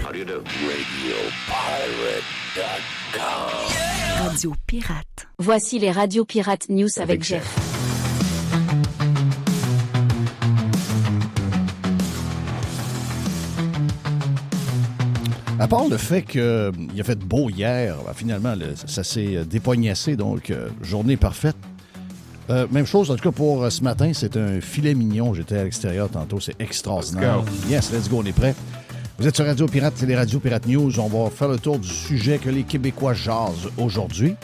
How do you do? RadioPirate.com. Radio Pirate. Voici les Radio Pirate News avec Jeff. À part le fait qu'il a fait beau hier, finalement, ça s'est dépognassé, donc journée parfaite. Même chose, en tout cas, pour ce matin, c'est un filet mignon. J'étais à l'extérieur tantôt, c'est extraordinaire. Yes, let's go, on est prêt. Vous êtes sur Radio Pirate, c'est les Radio Pirate News. On va faire le tour du sujet que les Québécois jasent aujourd'hui.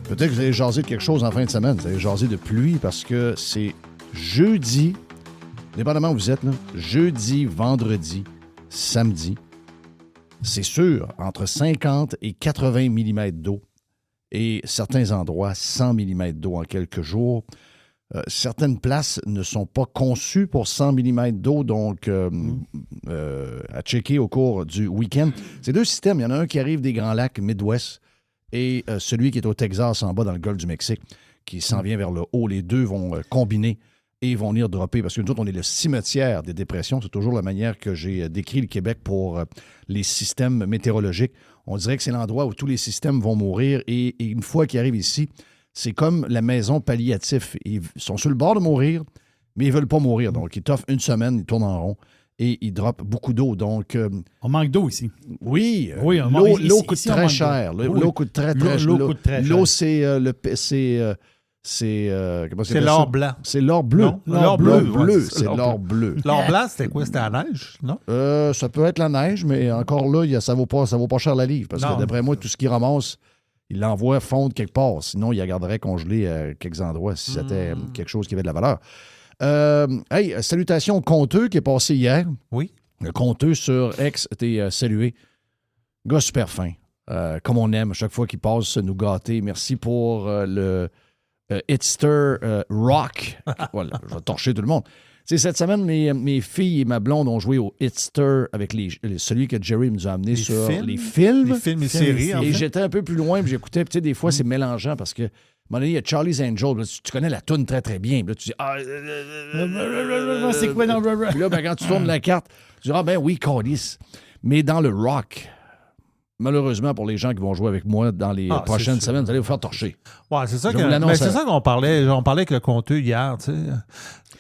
Peut-être que vous allez jaser de quelque chose en fin de semaine. Vous allez jaser de pluie parce que c'est jeudi, dépendamment où vous êtes, là, jeudi, vendredi, samedi. C'est sûr, entre 50 et 80 mm d'eau et certains endroits, 100 mm d'eau en quelques jours. Certaines places ne sont pas conçues pour 100 mm d'eau, donc à checker au cours du week-end. C'est deux systèmes. Il y en a un qui arrive des Grands Lacs Midwest et celui qui est au Texas, en bas, dans le golfe du Mexique, qui s'en vient vers le haut. Les deux vont combiner et vont venir dropper. Parce que nous autres, on est le cimetière des dépressions. C'est toujours la manière que j'ai décrit le Québec pour les systèmes météorologiques. On dirait que c'est l'endroit où tous les systèmes vont mourir. Et une fois qu'ils arrivent ici, c'est comme la maison palliative. Ils sont sur le bord de mourir, mais ils ne veulent pas mourir. Donc, ils t'offrent une semaine, ils tournent en rond et ils droppent beaucoup d'eau. Donc, on manque d'eau ici. Oui, l'eau coûte très cher. L'eau coûte très, très cher. L'eau, c'est l'or blanc. C'est l'or bleu. L'or bleu. C'est l'or bleu. L'or blanc, c'était quoi? C'était la neige, non? Ça peut être la neige, mais encore là, ça vaut pas cher la livre. Parce que d'après moi, tout ce qu'il ramasse, il l'envoie fondre quelque part. Sinon, il la garderait congelée à quelques endroits si c'était quelque chose qui avait de la valeur. Salutations au Conteux qui est passé hier. Oui. Le Conteux sur X a été salué. Gars super fin. Comme on aime, à chaque fois qu'il passe nous gâter. Merci pour le Hitster Rock. Voilà, je vais torcher tout le monde. Tu sais, cette semaine, mes filles et ma blonde ont joué au Hitster avec celui que Jerry nous a amené sur les films. Les films et séries. Et j'étais un peu plus loin, puis j'écoutais. Puis des fois, c'est mélangeant parce que, à un moment donné, il y a Charlie's Angel. Là, tu connais la toune très, très bien. Puis là, tu dis, c'est quoi dans le... Puis là, quand tu tournes la carte, tu dis, oui, Calice. Mais dans le rock, malheureusement, pour les gens qui vont jouer avec moi dans les prochaines semaines, vous allez vous faire torcher. Ouais, c'est ça qu'on parlait. On parlait avec le Conteux hier, tu sais.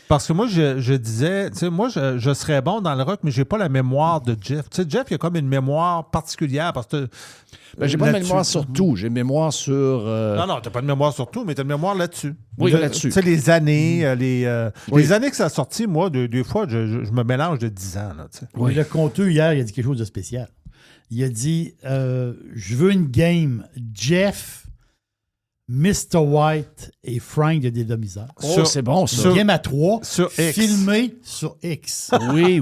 Parce que moi, je disais, tu sais, moi, je serais bon dans le rock, mais j'ai pas la mémoire de Jeff. Tu sais, Jeff, il a comme une mémoire particulière parce que... j'ai pas de mémoire sur tout. J'ai une mémoire sur... Non, t'as pas de mémoire sur tout, mais t'as une mémoire là-dessus. Oui, là-dessus. Tu sais, les années, les années que ça a sorti, moi, des fois, je me mélange de 10 ans, là, tu sais. Oui. Le Conteux, hier, il a dit quelque chose de spécial. Il a dit, je veux une game Jeff, Mr. White et Frank de Dédomiseur. C'est bon, ça. Une game à 3, sur X. Filmé sur X. Oui,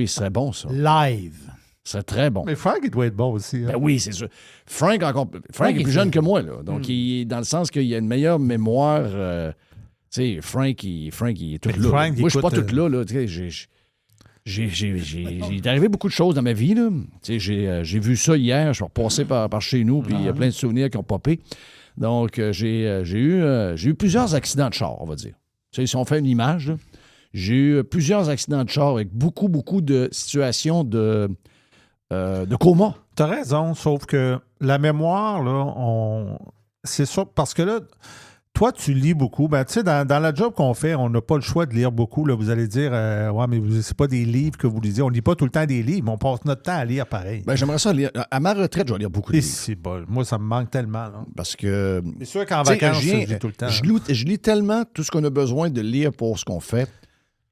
c'est bon, ça. Live. C'est très bon. Mais Frank, il doit être bon aussi. Hein? Ben oui, c'est sûr. Frank est plus jeune que moi, là. Donc, il, dans le sens qu'il a une meilleure mémoire. Tu sais, Frank, il est tout là. Moi, je suis pas tout là. Tu sais, il est arrivé beaucoup de choses dans ma vie, là. Tu sais, j'ai vu ça hier. Je suis repassé par chez nous, puis il y a plein de souvenirs qui ont popé. Donc, j'ai eu plusieurs accidents de char, on va dire. Tu sais, si on fait une image, là, j'ai eu plusieurs accidents de char avec beaucoup de situations de coma. T'as raison, sauf que la mémoire, là, c'est sûr, parce que là, toi, tu lis beaucoup. Ben, tu sais, dans la job qu'on fait, on n'a pas le choix de lire beaucoup. Là. Vous allez dire, ouais, mais c'est pas des livres que vous lisez. On lit pas tout le temps des livres, mais on passe notre temps à lire pareil. Ben, j'aimerais ça lire. À ma retraite, je vais lire beaucoup de livres. C'est bon. Moi, ça me manque tellement. Là. Parce que... C'est sûr qu'en vacances, je lis tout le temps. Je lis tellement tout ce qu'on a besoin de lire pour ce qu'on fait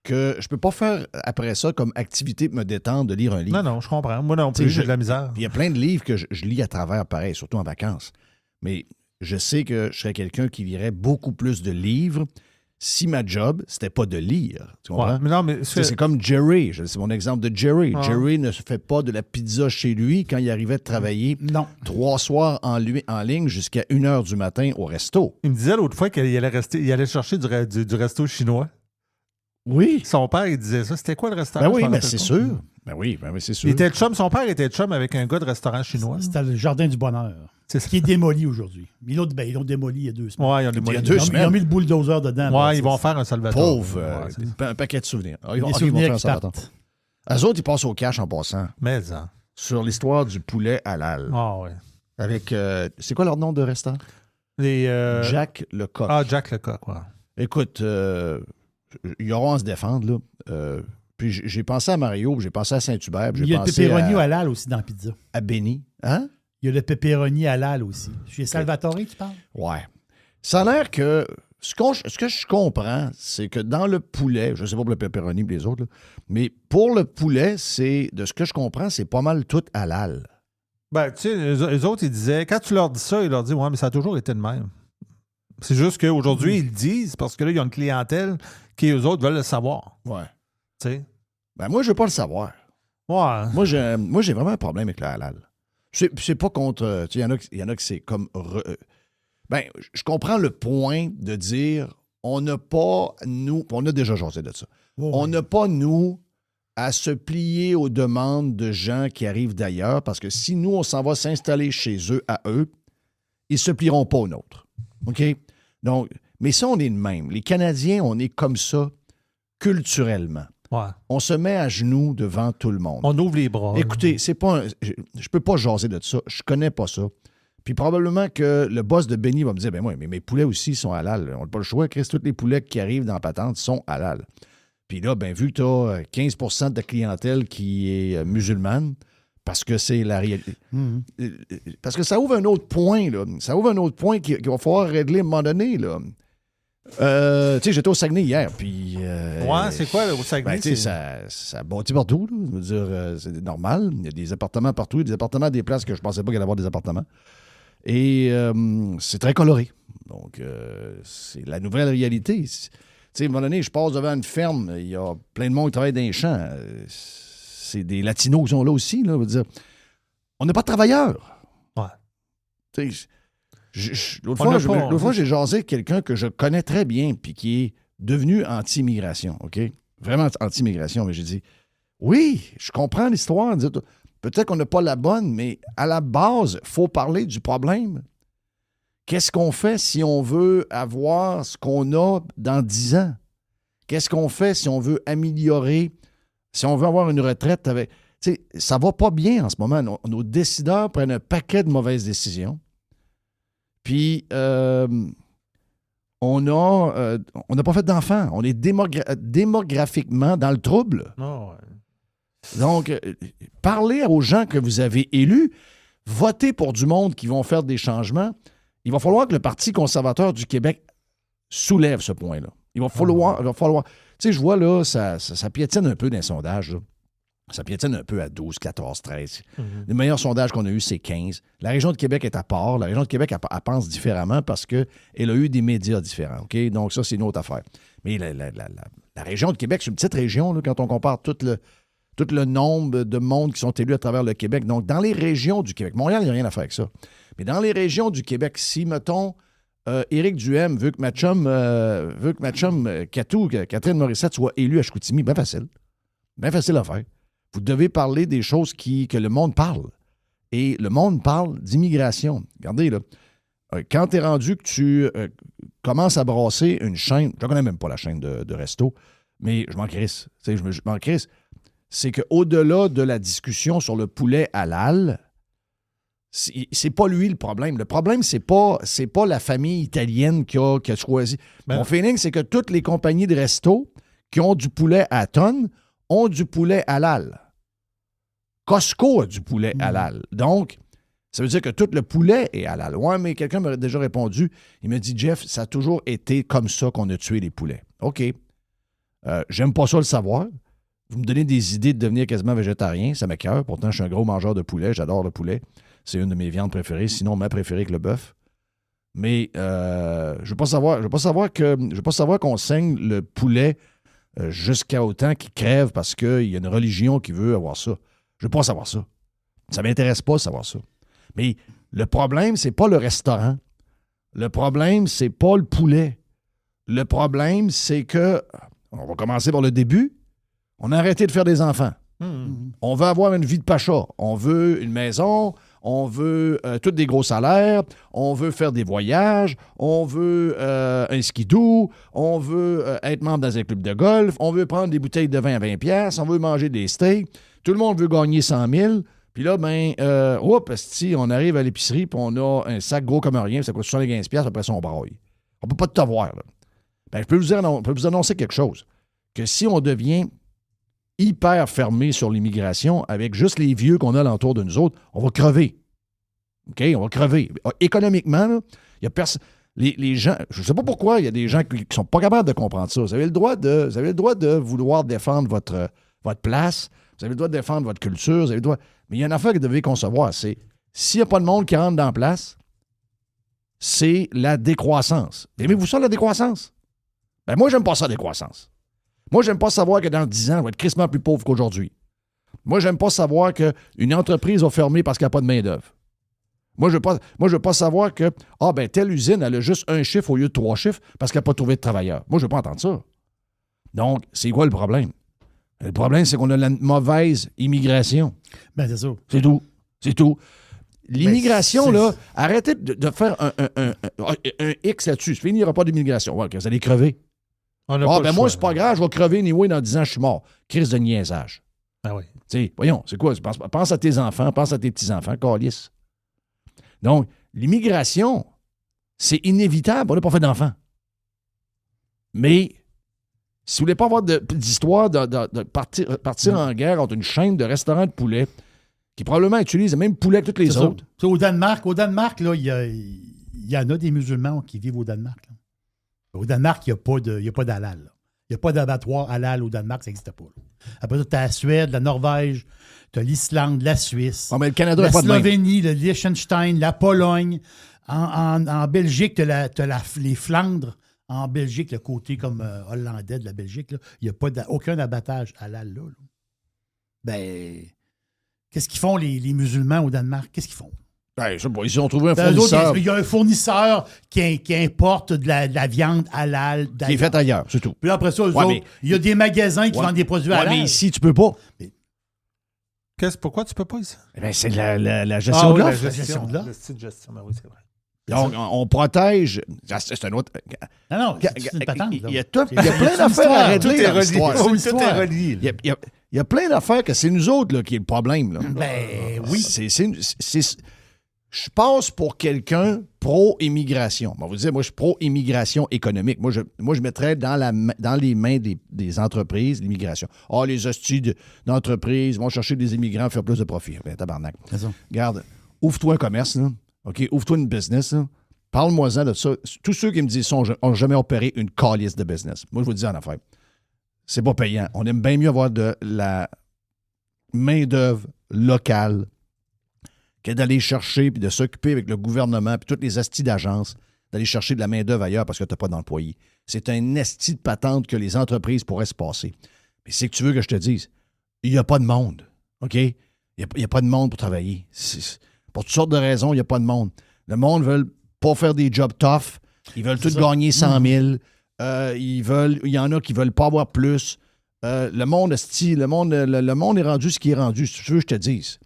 que je peux pas faire après ça comme activité me détendre de lire un livre. Non, je comprends. Moi non plus, j'ai de la misère. Il y a plein de livres que je lis à travers, pareil, surtout en vacances. Mais je sais que je serais quelqu'un qui lirait beaucoup plus de livres si ma job, c'était pas de lire. Tu comprends? Ouais, mais c'est comme Jerry. C'est mon exemple de Jerry. Ah. Jerry ne se fait pas de la pizza chez lui quand il arrivait de travailler 3 soirs en ligne jusqu'à 1h du matin au resto. Il me disait l'autre fois qu'il allait chercher du resto chinois. Oui. Son père, il disait ça. C'était quoi le restaurant? Ben oui, mais c'est sûr. Ben oui, c'est sûr. Son père était chum avec un gars de restaurant chinois. C'était le Jardin du Bonheur. C'est ce qui est démoli aujourd'hui. Ils l'ont démoli il y a 2 semaines. Ouais, ils ont mis le bulldozer dedans. Ouais, ils vont faire un Salvatore. Pauvre. Un paquet de souvenirs. Des souvenirs qui partent. Eux autres, ils passent au cash en passant. Mais, hein. Sur l'histoire du poulet halal. Ah, ouais. Avec, c'est quoi leur nom de restaurant? Jack Lecoq. Ah, Jack Lecoq, ouais. Écoute, ils auront à se défendre, là. Puis j'ai pensé à Mario, puis j'ai pensé à Saint-Hubert, puis Il j'ai y a le pensé pepperoni halal aussi dans la pizza. à Benny. Hein? Il y a le pepperoni halal aussi. Chez Salvatore, tu parles? Ouais. Ça a l'air que... Ce que je comprends, c'est que dans le poulet, je ne sais pas pour le pepperoni et les autres, là, mais pour le poulet, de ce que je comprends, c'est pas mal tout halal. Ben, tu sais, les autres, ils disaient, quand tu leur dis ça, ils leur disent, ouais, mais ça a toujours été de même. C'est juste qu'aujourd'hui, ils le disent parce que là, ils ont une clientèle qui, eux autres, veulent le savoir. Ouais. Tu sais? Ben, moi, je veux pas le savoir. Ouais. Moi, j'ai vraiment un problème avec le halal. C'est pas contre... Tu sais, il y en a que c'est comme... Ben, je comprends le point de dire, on n'a pas, nous... On a déjà jasé de ça. Oh, on n'a pas, nous, à se plier aux demandes de gens qui arrivent d'ailleurs, parce que si nous, on s'en va s'installer chez eux, à eux, ils ne se plieront pas aux nôtres. OK? Donc, mais ça, on est de même. Les Canadiens, on est comme ça culturellement. Ouais. On se met à genoux devant tout le monde. On ouvre les bras. Écoutez, c'est pas je peux pas jaser de ça. Je connais pas ça. Puis probablement que le boss de Benny va me dire, ben moi, mais mes poulets aussi sont halal. On n'a pas le choix, Chris. Tous les poulets qui arrivent dans la patente sont halal. Puis là, ben vu que tu as 15 de ta clientèle qui est musulmane, parce que c'est la réalité. Parce que ça ouvre un autre point, là. Ça ouvre un autre point qu'il va falloir régler à un moment donné, là. Tu sais, j'étais au Saguenay hier, puis... ouais, c'est quoi, là, au Saguenay? Ben, tu sais, ça bâtit partout, là. Je veux dire, c'est normal. Il y a des appartements partout. Il y a des appartements à des places que je pensais pas qu'il y allait avoir des appartements. Et c'est très coloré. Donc, c'est la nouvelle réalité. Tu sais, à un moment donné, je passe devant une ferme, il y a plein de monde qui travaille dans les champs. C'est des Latinos qui sont là aussi, là. Je veux dire, on n'est pas de travailleurs. Ouais. Tu sais, L'autre fois, j'ai jasé avec quelqu'un que je connais très bien puis qui est devenu anti-immigration, OK? Vraiment anti-immigration. Mais j'ai dit, oui, je comprends l'histoire. Peut-être qu'on n'a pas la bonne, mais à la base, il faut parler du problème. Qu'est-ce qu'on fait si on veut avoir ce qu'on a dans 10 ans? Qu'est-ce qu'on fait si on veut améliorer, si on veut avoir une retraite avec... Tu sais, ça va pas bien en ce moment. Nos décideurs prennent un paquet de mauvaises décisions. Puis, on n'a pas fait d'enfants. On est démographiquement dans le trouble. Oh, ouais. Donc, parlez aux gens que vous avez élus, votez pour du monde qui vont faire des changements. Il va falloir que le Parti conservateur du Québec soulève ce point-là. Il va falloir... Tu sais, je vois là, ça piétine un peu dans les sondages, là. Ça piétine un peu à 12, 14, 13. Le meilleur sondage qu'on a eu, c'est 15. La région de Québec est à part. La région de Québec, elle pense différemment parce qu'elle a eu des médias différents. OK? Donc, ça, c'est une autre affaire. Mais la région de Québec, c'est une petite région là, quand on compare tout le nombre de monde qui sont élus à travers le Québec. Donc, dans les régions du Québec, Montréal, il n'y a rien à faire avec ça. Mais dans les régions du Québec, si, mettons, Éric Duhaime veut que ma chum Catou, Catherine Morissette, soit élue à Chicoutimi, bien facile. Bien facile à faire. Vous devez parler des choses que le monde parle. Et le monde parle d'immigration. Regardez, là, quand tu es rendu que tu commences à brasser une chaîne, je ne connais même pas la chaîne de resto, mais je m'en crisse. Je m'en crisse. C'est qu'au-delà de la discussion sur le poulet halal, c'est pas lui le problème. Le problème, c'est pas la famille italienne qui a choisi. Mon feeling, c'est que toutes les compagnies de resto qui ont du poulet à tonnes ont du poulet halal. Costco a du poulet halal. Donc, ça veut dire que tout le poulet est halal. Ouais, mais quelqu'un m'a déjà répondu. Il m'a dit, Jeff, ça a toujours été comme ça qu'on a tué les poulets. OK. J'aime pas ça le savoir. Vous me donnez des idées de devenir quasiment végétarien. Ça m'écoeure. Pourtant, je suis un gros mangeur de poulet. J'adore le poulet. C'est une de mes viandes préférées. Sinon, ma préférée que le bœuf. Mais je veux pas savoir qu'on saigne le poulet jusqu'à autant qu'il crève parce qu'il y a une religion qui veut avoir ça. Je veux pas savoir ça. Ça m'intéresse pas de savoir ça. Mais le problème, c'est pas le restaurant. Le problème, c'est pas le poulet. Le problème, c'est que, on va commencer par le début, on a arrêté de faire des enfants. On veut avoir une vie de pacha. On veut une maison, on veut tous des gros salaires, on veut faire des voyages, on veut un skidoo, on veut être membre dans un club de golf, on veut prendre des bouteilles de vin à 20$, on veut manger des steaks, tout le monde veut gagner 100 000. Puis là, on arrive à l'épicerie, puis on a un sac gros comme rien, ça coûte 75$, après ça, on braille. On peut pas tout avoir, là. Je peux vous annoncer quelque chose, que si on devient hyper fermé sur l'immigration, avec juste les vieux qu'on a alentour de nous autres, on va crever. OK? On va crever. Économiquement, là, il y a personne... Les gens, je ne sais pas pourquoi, il y a des gens qui ne sont pas capables de comprendre ça. Vous avez le droit de vouloir défendre votre place, vous avez le droit de défendre votre culture, vous avez le droit... Mais il y a une affaire que vous devez concevoir, c'est s'il n'y a pas de monde qui rentre dans la place, c'est la décroissance. Aimez-vous ça, la décroissance? Ben moi, j'aime pas ça, la décroissance. Moi, j'aime pas savoir que dans 10 ans, on va être crissement plus pauvre qu'aujourd'hui. Moi, j'aime pas savoir qu'une entreprise va fermer parce qu'il n'y a pas de main-d'œuvre. Moi, je veux pas savoir que telle usine, elle a juste un chiffre au lieu de 3 chiffres parce qu'elle n'a pas trouvé de travailleurs. Moi, je veux pas entendre ça. Donc, c'est quoi le problème? Le problème, c'est qu'on a la mauvaise immigration. Ben, c'est ça. C'est tout. C'est tout. L'immigration, là, arrêtez de faire un X là-dessus. Il n'y aura pas d'immigration. Ouais, vous allez crever. Moi, c'est pas grave, je vais crever anyway dans 10 ans, je suis mort. Crise de niaisage. Ah oui. T'sais, voyons, c'est quoi? Pense à tes enfants, pense à tes petits-enfants, câlisse. Donc, l'immigration, c'est inévitable. On n'a pas fait d'enfants. Mais si vous voulez pas avoir d'histoire de partir en guerre contre une chaîne de restaurants de poulet qui probablement utilise le même poulet que tous les autres. Au Danemark, là, il y en a des musulmans qui vivent au Danemark. Là. Au Danemark, il n'y a pas d'halal. Il n'y a pas d'abattoir halal au Danemark, ça n'existe pas. Là. Après ça, tu as la Suède, la Norvège, tu as l'Islande, la Suisse, mais le Canada, la pas de Slovénie, le Liechtenstein, la Pologne. En Belgique, tu as les Flandres. En Belgique, le côté comme hollandais de la Belgique, il n'y a pas aucun abattage halal là. Ben, qu'est-ce qu'ils font les musulmans au Danemark? Qu'est-ce qu'ils font? Ben, je sais pas, ils ont trouvé un fournisseur. Il y a un fournisseur qui importe de la viande halal. Qui est fait ailleurs, c'est tout. Puis après ça, il y a des magasins qui vendent des produits halal. Mais ici, tu peux pas. Pourquoi tu peux pas ici? Ben, c'est la gestion de l'offre. La gestion de l'offre. Oui, c'est vrai. Donc, on protège. C'est un autre. Non, c'est une patente. Il y a plein d'affaires à régler dans l'histoire. Tout est relié. Il y a plein d'affaires que c'est nous autres là, qui est le problème. Là. Ben oui. Je passe pour quelqu'un pro-immigration. On va vous dire, moi, je suis pro-immigration économique. Moi, je mettrais dans les mains des entreprises l'immigration. Les hosties d'entreprises vont chercher des immigrants faire plus de profit. Ben, tabarnak. Regarde, ouvre-toi un commerce, là. OK, ouvre-toi une business, là. Parle-moi-en de ça. Tous ceux qui me disent ça n'ont jamais opéré une calice de business. Moi, je vous dis en affaire. C'est pas payant. On aime bien mieux avoir de la main-d'œuvre locale que d'aller chercher puis de s'occuper avec le gouvernement puis toutes les astis d'agences, d'aller chercher de la main-d'œuvre ailleurs parce que tu n'as pas d'employés. C'est un esti de patente que les entreprises pourraient se passer. Mais c'est que tu veux que je te dise, il n'y a pas de monde. OK? Il n'y a pas de monde pour travailler. Pour toutes sortes de raisons, il n'y a pas de monde. Le monde ne veut pas faire des jobs tough. Ils veulent tous gagner 100 000. Il y en a qui ne veulent pas avoir plus. Le monde est rendu ce qui est rendu, si tu veux que je te dise.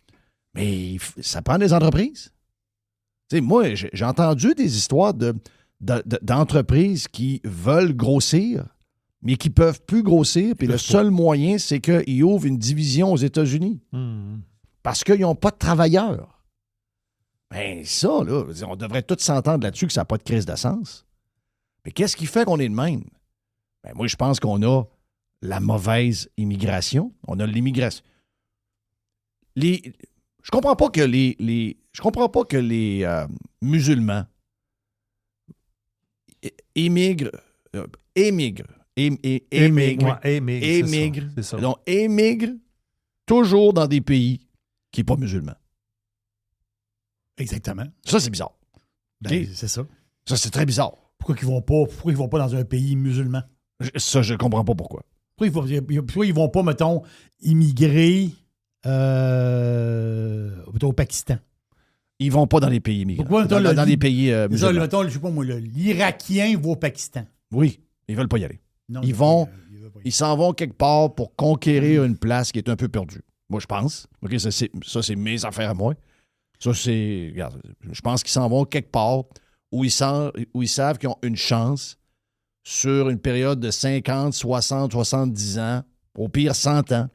Mais ça prend des entreprises. Tu sais, moi, j'ai entendu des histoires d'entreprises qui veulent grossir, mais qui ne peuvent plus grossir. Puis le seul moyen, c'est qu'ils ouvrent une division aux États-Unis. Parce qu'ils n'ont pas de travailleurs. Bien, ça, là, on devrait tous s'entendre là-dessus que ça n'a pas de crise de sens. Mais qu'est-ce qui fait qu'on est de même? Bien, moi, je pense qu'on a la mauvaise immigration. On a l'immigration. Je comprends pas que les musulmans émigrent toujours dans des pays qui ne sont pas musulmans. Exactement. Ça, c'est bizarre. Ben, c'est ça. Ça, c'est très bizarre. Pourquoi ils vont pas dans un pays musulman? Ça, je ne comprends pas pourquoi. Pourquoi ils vont pas, mettons, immigrer au Pakistan? Ils vont pas dans les pays immigrants. Pourquoi, dans les pays musulmans. Ça, mettons, je sais pas moi, l'Irakien va au Pakistan. Oui, ils veulent pas y aller. Non, ils s'en vont quelque part pour conquérir une place qui est un peu perdue. Moi, je pense. OK, ça, c'est mes affaires à moi. Ça, c'est... Regarde, je pense qu'ils s'en vont quelque part où ils savent qu'ils ont une chance sur une période de 50, 60, 70 ans, au pire 100 ans,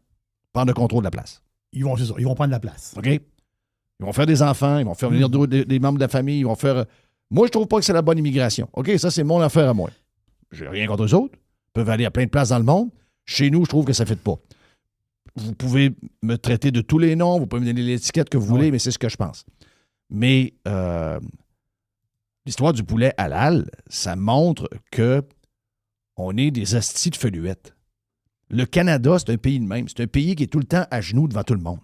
prendre le contrôle de la place. C'est ça, ils vont prendre la place. OK? Ils vont faire des enfants, ils vont faire venir des membres de la famille, ils vont faire... Moi, je trouve pas que c'est la bonne immigration. OK? Ça, c'est mon affaire à moi. J'ai rien contre eux autres. Ils peuvent aller à plein de places dans le monde. Chez nous, je trouve que ça ne fait pas. Vous pouvez me traiter de tous les noms, vous pouvez me donner l'étiquette que vous voulez, mais c'est ce que je pense. Mais l'histoire du poulet halal, ça montre que on est des hosties de feluettes. Le Canada, c'est un pays de même. C'est un pays qui est tout le temps à genoux devant tout le monde.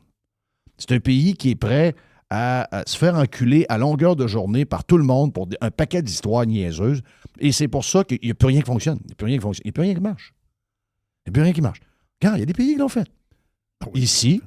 C'est un pays qui est prêt à se faire enculer à longueur de journée par tout le monde pour un paquet d'histoires niaiseuses. Et c'est pour ça qu'il n'y a plus rien qui fonctionne. Il n'y a plus rien qui fonctionne. Il n'y a plus rien qui marche. Il n'y a plus rien qui marche. Quand il y a des pays qui l'ont fait. Ici,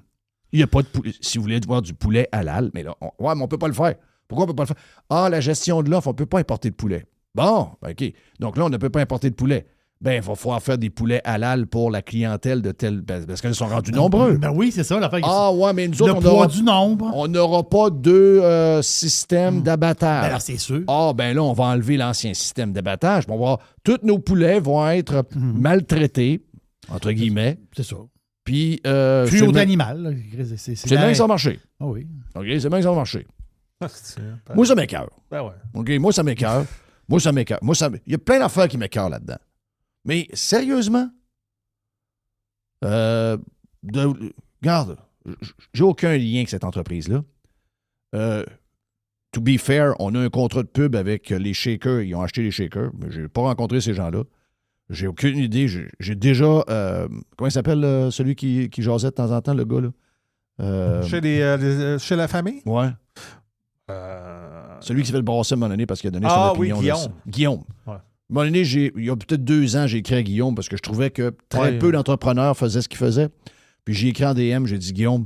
il n'y a pas de poulet. Si vous voulez voir du poulet halal, mais là, mais on ne peut pas le faire. Pourquoi on ne peut pas le faire? Ah, la gestion de l'offre, on ne peut pas importer de poulet. Bon, OK. Donc là, on ne peut pas importer de poulet. Ben, il va falloir faire des poulets halal pour la clientèle de tel... Parce qu'ils sont rendus nombreux. Ben oui, c'est ça l'affaire. Ah ouais, mais nous autres, le poids du nombre. On n'aura pas deux systèmes d'abattage. Ben là, c'est sûr. Ah, ben là, on va enlever l'ancien système d'abattage. On va voir, tous nos poulets vont être maltraités, entre guillemets. C'est ça. Puis... Cruauté d'animal. C'est bien que ça va marcher. Ah oui. OK, c'est bien que ça va marcher. Ben, Moi, ça m'écoeure. Ben ouais. OK, moi, ça m'écoeure. Il y a plein d'affaires qui m'écoeurent là-dedans. Mais sérieusement, regarde, j'ai aucun lien avec cette entreprise-là. To be fair, on a un contrat de pub avec les shakers. Ils ont acheté les shakers, mais je n'ai pas rencontré ces gens-là. J'ai aucune idée. J'ai déjà... comment il s'appelle celui qui jasait de temps en temps, le gars, là? Chez la famille? Ouais. Celui qui s'est fait le brasser à un moment donné parce qu'il a donné son opinion. Oui, Guillaume. Guillaume. Ouais. À un moment donné, il y a peut-être 2 ans, j'ai écrit à Guillaume parce que je trouvais que très peu d'entrepreneurs faisaient ce qu'ils faisaient. Puis j'ai écrit en DM, j'ai dit, Guillaume,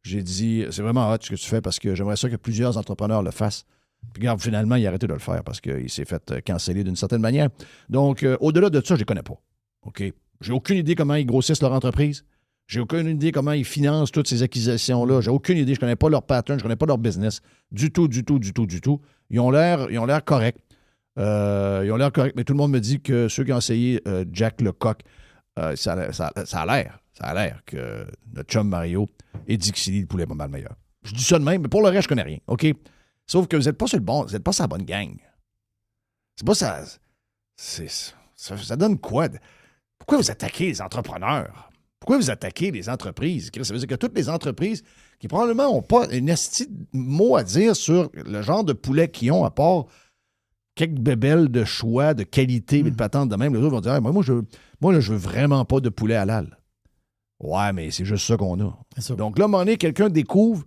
c'est vraiment hot ce que tu fais parce que j'aimerais ça que plusieurs entrepreneurs le fassent. Puis regarde, finalement, il a arrêté de le faire parce qu'il s'est fait canceller d'une certaine manière. Donc, au-delà de ça, je ne les connais pas. OK? J'ai aucune idée comment ils grossissent leur entreprise. J'ai aucune idée comment ils financent toutes ces acquisitions-là. J'ai aucune idée. Je ne connais pas leur pattern, je ne connais pas leur business. Du tout. Ils ont l'air corrects. Mais tout le monde me dit que ceux qui ont essayé Jack Lecoq, ça a l'air que notre chum Mario et Dixie, le poulet est pas mal meilleur. Je dis ça de même, mais pour le reste, je connais rien. OK? Sauf que vous n'êtes pas sur le bon, vous n'êtes pas sur la bonne gang. C'est pas ça. Ça donne quoi? Pourquoi vous attaquez les entrepreneurs? Pourquoi vous attaquez les entreprises? Ça veut dire que toutes les entreprises qui probablement n'ont pas une esti de mot à dire sur le genre de poulet qu'ils ont, à part quelques bébelles de choix, de qualité, mais de patente de même. Les autres vont dire moi, je veux vraiment pas de poulet halal. Ouais, mais c'est juste ça qu'on a. Donc là, à un moment donné, quelqu'un découvre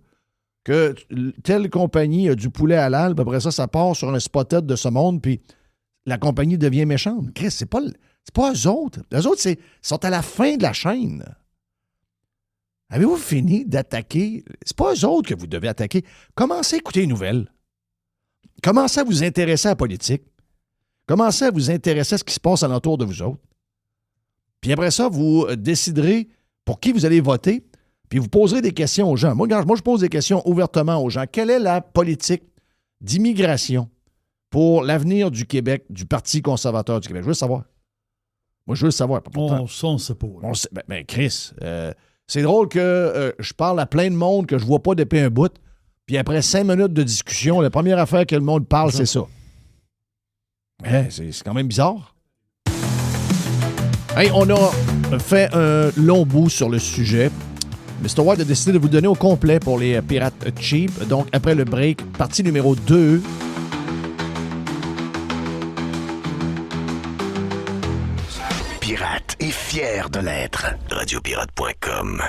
que telle compagnie a du poulet halal, puis après ça part sur un spotted de ce monde, puis la compagnie devient méchante. Chris, c'est pas eux autres. Eux autres, sont à la fin de la chaîne. Avez-vous fini d'attaquer? C'est pas eux autres que vous devez attaquer. Commencez à écouter les nouvelles. Commencez à vous intéresser à la politique. Commencez à vous intéresser à ce qui se passe alentour de vous autres. Puis après ça, vous déciderez pour qui vous allez voter, puis vous poserez des questions aux gens. Moi, je pose des questions ouvertement aux gens. Quelle est la politique d'immigration pour l'avenir du Québec, du Parti conservateur du Québec? Je veux le savoir. Moi, je veux le savoir. On ne sait pas. Ben, Chris, c'est drôle que je parle à plein de monde que je vois pas depuis un bout, puis après 5 minutes de discussion, la première affaire que le monde parle, c'est ça. C'est quand même bizarre. Hey, on a fait un long bout sur le sujet. Mr. White a décidé de vous donner au complet pour les pirates cheap. Donc, après le break, partie numéro 2. Pirate est fier de l'être. Radiopirate.com.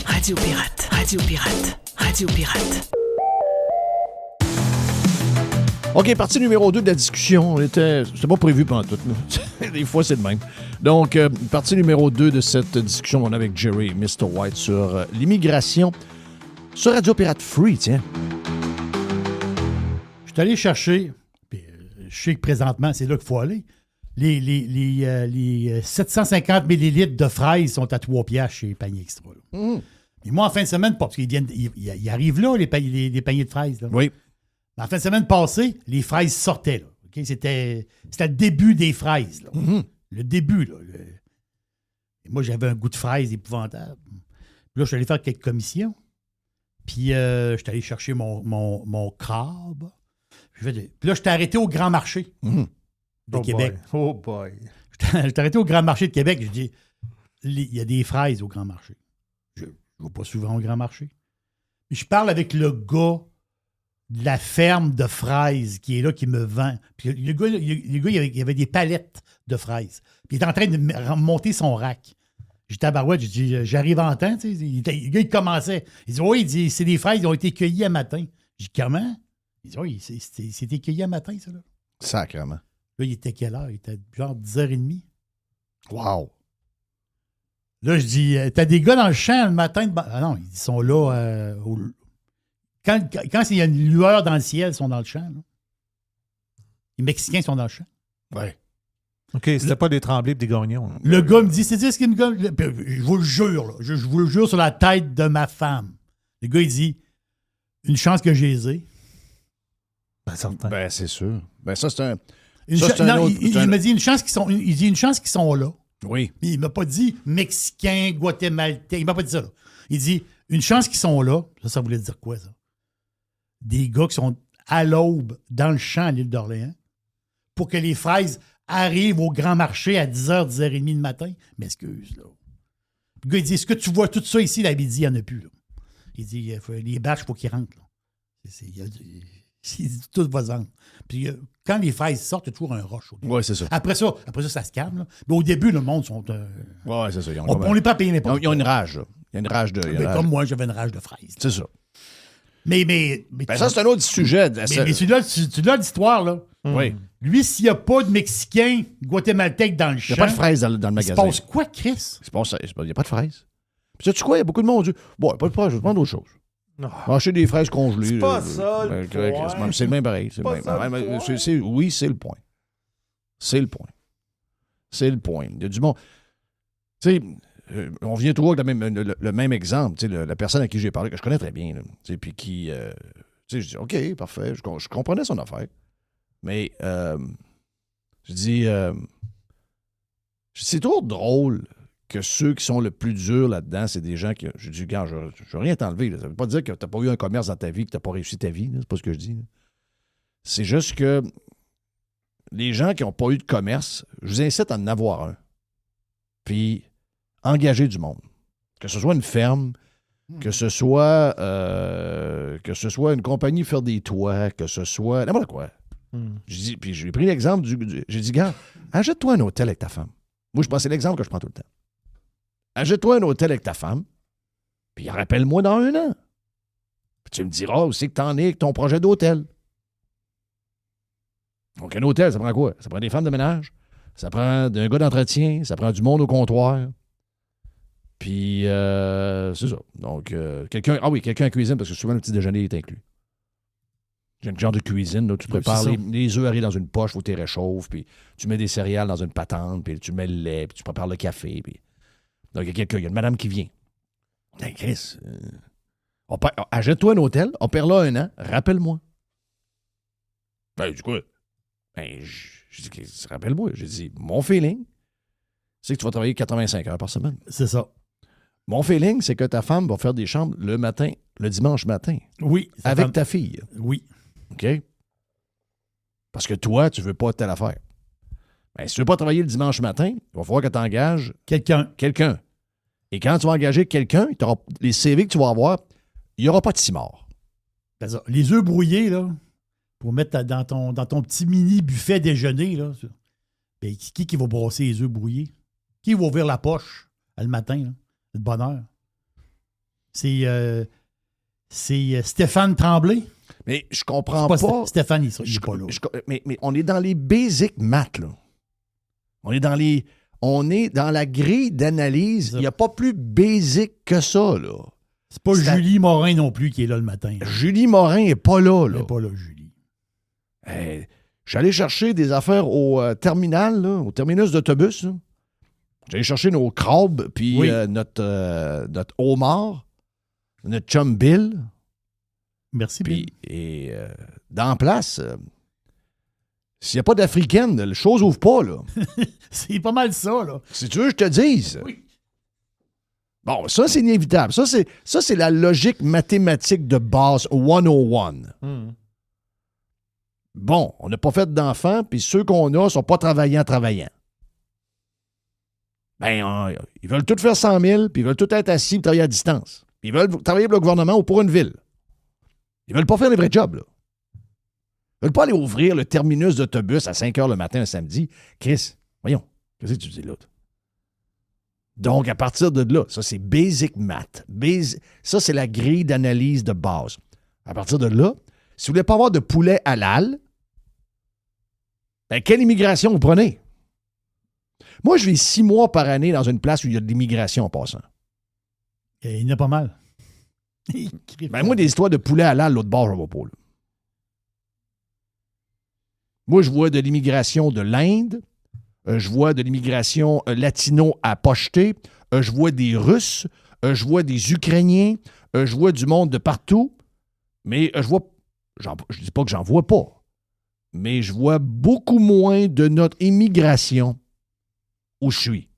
Radio Pirate, Radio Pirate, Radio Pirate. OK, partie numéro 2 de la discussion. C'était pas prévu pendant tout. Des fois, c'est de même. Donc, partie numéro 2 de cette discussion, on est avec Jerry et Mr. White sur l'immigration sur Radio Pirate Free, tiens. Je suis allé chercher, puis je sais que présentement, c'est là qu'il faut aller. Les 750 millilitres de fraises sont à 3 piastres chez Panier Extra. Et moi, en fin de semaine, parce qu'ils arrivent là, les paniers de fraises. Là. Oui. Mais en fin de semaine passée, les fraises sortaient. Là, okay? C'était le début des fraises. Là. Mhm. Le début. Là. Et moi, j'avais un goût de fraise épouvantable. Puis là, je suis allé faire quelques commissions. Puis, je suis allé chercher mon crabe. Puis là, je t'ai arrêté au Grand Marché de Québec. Oh boy. Je t'ai arrêté au Grand Marché de Québec. Je dis, il y a des fraises au Grand Marché. Je ne vais pas souvent au Grand Marché. Puis je parle avec le gars de la ferme de fraises qui est là, qui me vend. Puis le gars, il y avait des palettes de fraises. Puis il est en train de monter son rack. J'étais à Barouette, j'ai dit, j'arrive en temps. Tu sais. Le gars, il commençait. Il dit, oui, il dit, c'est des fraises, ils ont été cueillies à matin. J'ai dit, comment? Il dit, oui, c'était cueilli à matin, ça. Là, Sacrement. il était quelle heure? Il était genre 10h30. Wow. Là, je dis, t'as des gars dans le champ le matin? Ah non, ils sont là. Quand il y a une lueur dans le ciel, ils sont dans le champ. Là. Les Mexicains sont dans le champ. Ouais. OK, c'était pas des Tremblay et des Gagnons. Hein. Le gars me dit, c'est ce qu'il me dit? Je vous le jure, là, je vous le jure sur la tête de ma femme. Le gars, il dit, une chance que j'ai les ai. Ben, certain. Ben, c'est sûr. Ben, ça, c'est un. Il me dit une chance qu'ils sont. Il dit une chance qu'ils sont là. Oui. Mais il m'a pas dit Mexicain, Guatémaltais. Il m'a pas dit ça. Là. Il dit une chance qu'ils sont là. Ça voulait dire quoi, ça? Des gars qui sont à l'aube dans le champ à l'île d'Orléans pour que les fraises arrivent au grand marché à 10h, 10h30 le matin. M'excuse, là. Le gars, il dit, est-ce que tu vois tout ça ici? Là, il dit, il n'y en a plus, là. Il dit, les bâches, il faut qu'ils rentrent, là. Il dit, tout va se vendre. Puis quand les fraises sortent, il y a toujours un rush. Oui, c'est ça. Après ça, ça se calme. Là. Mais au début, le monde sont... Oui, c'est ça. on n'est pas payé n'importe Ils ont une rage, là. Il y a une rage de. Comme moi, j'avais une rage de fraises. C'est ça. Mais Ben, ça, c'est un autre sujet. mais celui-là, l'histoire, là. Oui. Lui, s'il n'y a pas de Mexicain guatémaltèque dans le Il champ... n'y a pas de fraises dans le il se magasin. passe quoi, Chris? Il n'y a pas de fraises. Puis sais-tu quoi? Il y a beaucoup de monde qui dit, bon, il n'y a pas de fraises, je vais prendre autre chose. Non. Acheter des fraises congelées. C'est pas ça, le point. C'est le même pareil. C'est le même. Pas ça, le point. Oui, c'est le point. C'est le point. C'est le point. Il y a du monde. Tu sais, on vient toujours avec le même exemple. Tu sais, la personne à qui j'ai parlé, que je connais très bien, là, tu sais, puis qui... tu sais, je dis, OK, parfait, je comprenais son affaire. Mais, je dis, c'est toujours drôle que ceux qui sont le plus durs là-dedans, c'est des gens qui... Je dis, gars, je ne veux rien t'enlever. Là. Ça ne veut pas dire que tu n'as pas eu un commerce dans ta vie, que tu n'as pas réussi ta vie. Là. C'est pas ce que je dis. Là. C'est juste que les gens qui n'ont pas eu de commerce, je vous incite à en avoir un. Puis, engager du monde. Que ce soit une ferme, que ce soit une compagnie faire des toits, que ce soit n'importe quoi. Puis j'ai pris l'exemple j'ai dit, gars, achète-toi un hôtel avec ta femme. Moi, je pense que c'est l'exemple que je prends tout le temps. Achète-toi un hôtel avec ta femme, puis rappelle-moi dans 1 an. Puis tu me diras aussi que t'en es avec ton projet d'hôtel. Donc, un hôtel, ça prend quoi? Ça prend des femmes de ménage, ça prend un gars d'entretien, ça prend du monde au comptoir. Puis, c'est ça. Donc, quelqu'un en cuisine, parce que souvent, le petit déjeuner est inclus. J'ai un genre de cuisine, là, tu prépares les œufs arrivent dans une poche, faut que tu les réchauffes, puis tu mets des céréales dans une patente, puis tu mets le lait, puis tu prépares le café. Puis... Donc, il y a une madame qui vient. Hey, Chris, achète-toi un hôtel, opère là 1 an, rappelle-moi. Ben, du coup, j'ai dit, rappelle-moi. J'ai dit, mon feeling, c'est que tu vas travailler 85 heures par semaine. C'est ça. Mon feeling, c'est que ta femme va faire des chambres le dimanche matin. Oui. Avec ta fille. Oui. OK? Parce que toi, tu veux pas telle affaire. Ben, si tu veux pas travailler le dimanche matin, il va falloir que tu engages quelqu'un. Et quand tu vas engager quelqu'un, les CV que tu vas avoir, il n'y aura pas de cimard. C'est ça. Les œufs brouillés, là, pour mettre dans ton petit mini buffet déjeuner, là, ben, qui va brasser les œufs brouillés? Qui va ouvrir la poche le matin, là, de bonne heure? C'est Stéphane Tremblay. Mais je comprends pas. Stéphane, il n'est pas là. Mais on est dans les basic maths, là. On est dans la grille d'analyse. Il n'y a pas plus basic que ça, là. C'est pas Julie Morin non plus qui est là le matin. Là. Julie Morin n'est pas là, là. Elle n'est pas là, Julie. Je suis allé chercher des affaires au terminal, là, au terminus d'autobus. Là. J'allais chercher nos crabes puis notre homard. notre chum Bill. Merci, Puis, Bill. et dans la place, s'il n'y a pas d'Africaine, la chose ouvre pas, là. C'est pas mal ça, là. Si tu veux, je te dise. Oui. Bon, ça, c'est inévitable. Ça, c'est la logique mathématique de base 101. Bon, on n'a pas fait d'enfants, puis ceux qu'on a ne sont pas travaillants. Ben, ils veulent tous faire 100 000, puis ils veulent tous être assis et travailler à distance. Puis ils veulent travailler pour le gouvernement ou pour une ville. Ils veulent pas faire les vrais jobs, là. Ils veulent pas aller ouvrir le terminus d'autobus à 5 h le matin un samedi. Chris, voyons, qu'est-ce que tu dis là? Donc, à partir de là, ça, c'est basic math. Ça, c'est la grille d'analyse de base. À partir de là, si vous voulez pas avoir de poulet halal, ben, quelle immigration vous prenez? Moi, je vis 6 mois par année dans une place où il y a de l'immigration en passant. Et il y en a pas mal. Ben, moi, des histoires de poulet halal, l'autre bord, je ne vois pas. Là. Moi, je vois de l'immigration de l'Inde. Je vois de l'immigration latino à pocheter. Je vois des Russes. Je vois des Ukrainiens. Je vois du monde de partout. Mais je vois... je ne dis pas que j'en vois pas. Mais je vois beaucoup moins de notre immigration où je suis.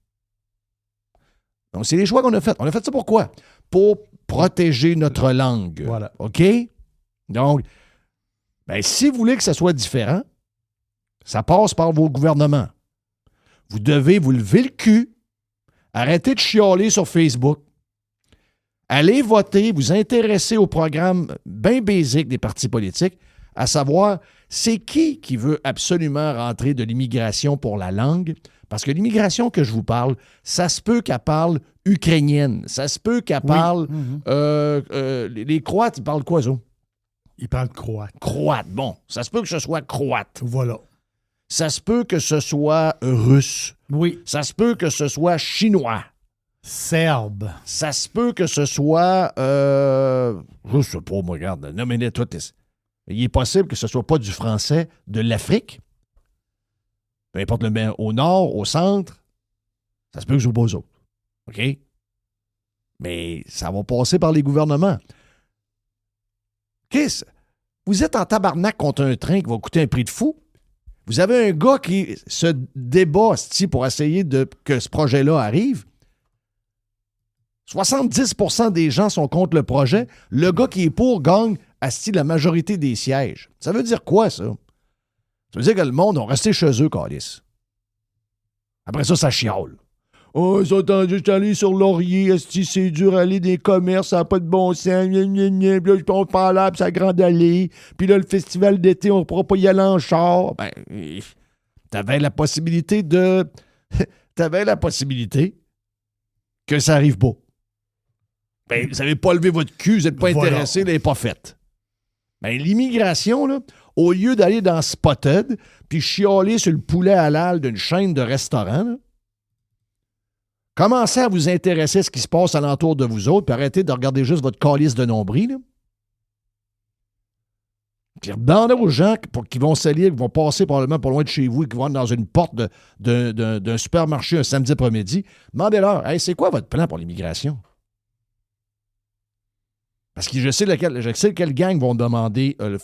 Donc, c'est les choix qu'on a faits. On a fait ça pourquoi? Pour protéger notre langue. Voilà. OK? Donc, ben, si vous voulez que ça soit différent, ça passe par vos gouvernements. Vous devez vous lever le cul, arrêter de chialer sur Facebook, aller voter, vous intéresser au programme bien basique des partis politiques, à savoir, c'est qui veut absolument rentrer de l'immigration pour la langue? Parce que l'immigration que je vous parle, ça se peut qu'elle parle ukrainienne, ça se peut qu'elle parle... les Croates, ils parlent quoi, ça? Ils parlent croate. Croate, bon. Ça se peut que ce soit croate. Voilà. Ça se peut que ce soit russe. Oui. Ça se peut que ce soit chinois. Serbe. Ça se peut que ce soit... je sais pas, moi, regarde. Nommez-les toutes. Il est possible que ce soit pas du français de l'Afrique. Peu importe au nord, au centre. Ça se peut que ce soit pas eux autres. OK? Mais ça va passer par les gouvernements. Chris, vous êtes en tabarnak contre un train qui va coûter un prix de fou. Vous avez un gars qui se débat pour essayer que ce projet-là arrive. 70% des gens sont contre le projet. Le gars qui est pour gagne la majorité des sièges. Ça veut dire quoi, ça? Ça veut dire que le monde va rester chez eux, câlisse. Après ça, ça chiale. Oh, ils ont entendu aller sur Laurier, c'est dur aller des commerces, ça n'a pas de bon sens, puis là, on part là, puis c'est la grande allée, puis là, le festival d'été, on ne pourra pas y aller en char. Ben, t'avais la possibilité que ça arrive pas. Ben, vous n'avez pas levé votre cul, vous n'êtes pas intéressé, vous n'avez pas fait. Ben, l'immigration, là, au lieu d'aller dans Spotted, puis chialer sur le poulet halal d'une chaîne de restaurants, là, commencez à vous intéresser à ce qui se passe alentour de vous autres, puis arrêtez de regarder juste votre calice de nombril. Là. Puis demandez aux gens qui vont salir, qui vont passer probablement pas loin de chez vous et qui vont être dans une porte d'un supermarché un samedi après-midi. Demandez-leur, hey, c'est quoi votre plan pour l'immigration? Parce que je sais quelle gang vont demander le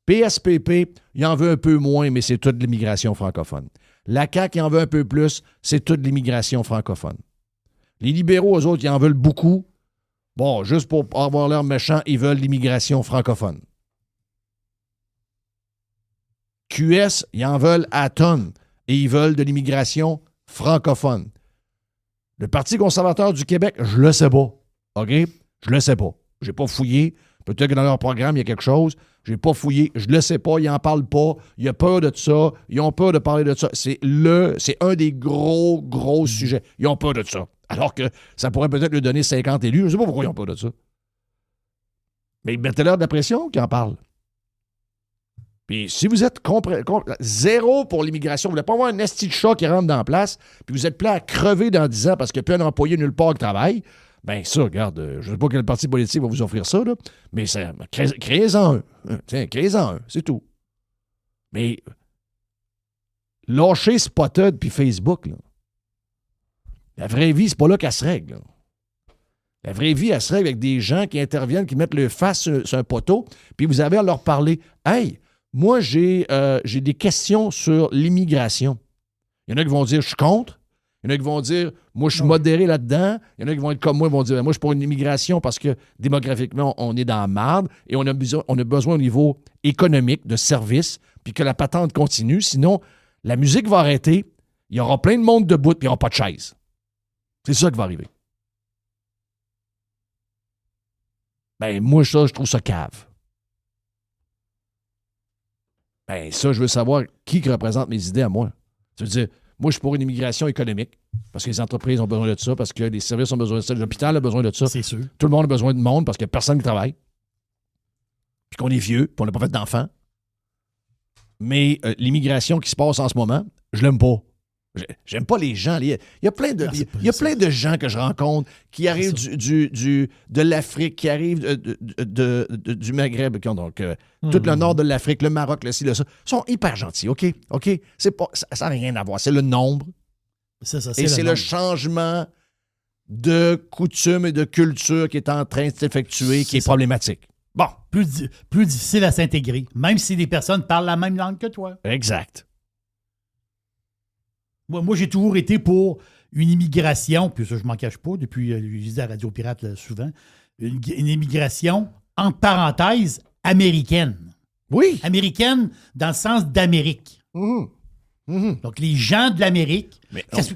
PSPP, il en veut un peu moins, mais c'est toute l'immigration francophone. La CAQ, il en veut un peu plus, c'est toute l'immigration francophone. Les libéraux, eux autres, ils en veulent beaucoup. Bon, juste pour avoir l'air méchant, ils veulent l'immigration francophone. QS, ils en veulent à tonnes et ils veulent de l'immigration francophone. Le Parti conservateur du Québec, je le sais pas. OK? Je le sais pas. J'ai pas fouillé. Peut-être que dans leur programme, il y a quelque chose. J'ai pas fouillé. Je le sais pas. Ils en parlent pas. Il a peur de ça. Ils ont peur de parler de ça. C'est un des gros sujets. Ils ont peur de ça. Alors que ça pourrait peut-être lui donner 50 élus. Je ne sais pas pourquoi ils ont peur de ça. Mais mettez-leur de la pression qu'ils en parlent. Puis si vous êtes zéro pour l'immigration, vous ne voulez pas avoir un esti de chat qui rentre dans la place, puis vous êtes prêt à crever dans 10 ans parce qu'il n'y a plus un employé nulle part qui travaille, bien ça, regarde, je ne sais pas quel parti politique va vous offrir ça, là, mais créez-en un. Tiens, créez-en un, c'est tout. Mais lâchez Spotted puis Facebook, là. La vraie vie, c'est pas là qu'elle se règle. Là. La vraie vie, elle serait avec des gens qui interviennent, qui mettent le face sur un poteau, puis vous avez à leur parler. Hey, moi, j'ai des questions sur l'immigration. Il y en a qui vont dire, je suis contre. Il y en a qui vont dire, moi, je suis modéré là-dedans. Il y en a qui vont être comme moi, ils vont dire, moi, je suis pour une immigration parce que démographiquement, on est dans la marde et on a besoin au niveau économique de services, puis que la patente continue. Sinon, la musique va arrêter, il y aura plein de monde debout, puis il n'y aura pas de chaise. C'est ça qui va arriver. Ben, moi, ça, je trouve ça cave. Ben, ça, je veux savoir qui représente mes idées à moi. Ça veut dire, moi, je suis pour une immigration économique, parce que les entreprises ont besoin de ça, parce que les services ont besoin de ça, l'hôpital a besoin de ça. C'est sûr. Tout le monde a besoin de monde parce qu'il n'y a personne qui travaille. Puis qu'on est vieux, puis on n'a pas fait d'enfants. Mais l'immigration qui se passe en ce moment, je l'aime pas. J'aime pas les gens. Il y a plein de gens que je rencontre qui arrivent de l'Afrique, qui arrivent du Maghreb, donc tout le nord de l'Afrique, le Maroc, le ci, le ça. Ils sont hyper gentils, OK? Ça n'a rien à voir. C'est le nombre. C'est le changement de coutumes et de culture qui est en train de s'effectuer qui est problématique. Bon. Plus difficile à s'intégrer, même si les personnes parlent la même langue que toi. Exact. Moi, j'ai toujours été pour une immigration, puis ça, je m'en cache pas, depuis, je disais à Radio Pirate là, souvent, une immigration, entre parenthèses, américaine. Oui. Américaine dans le sens d'Amérique. Donc, les gens de l'Amérique.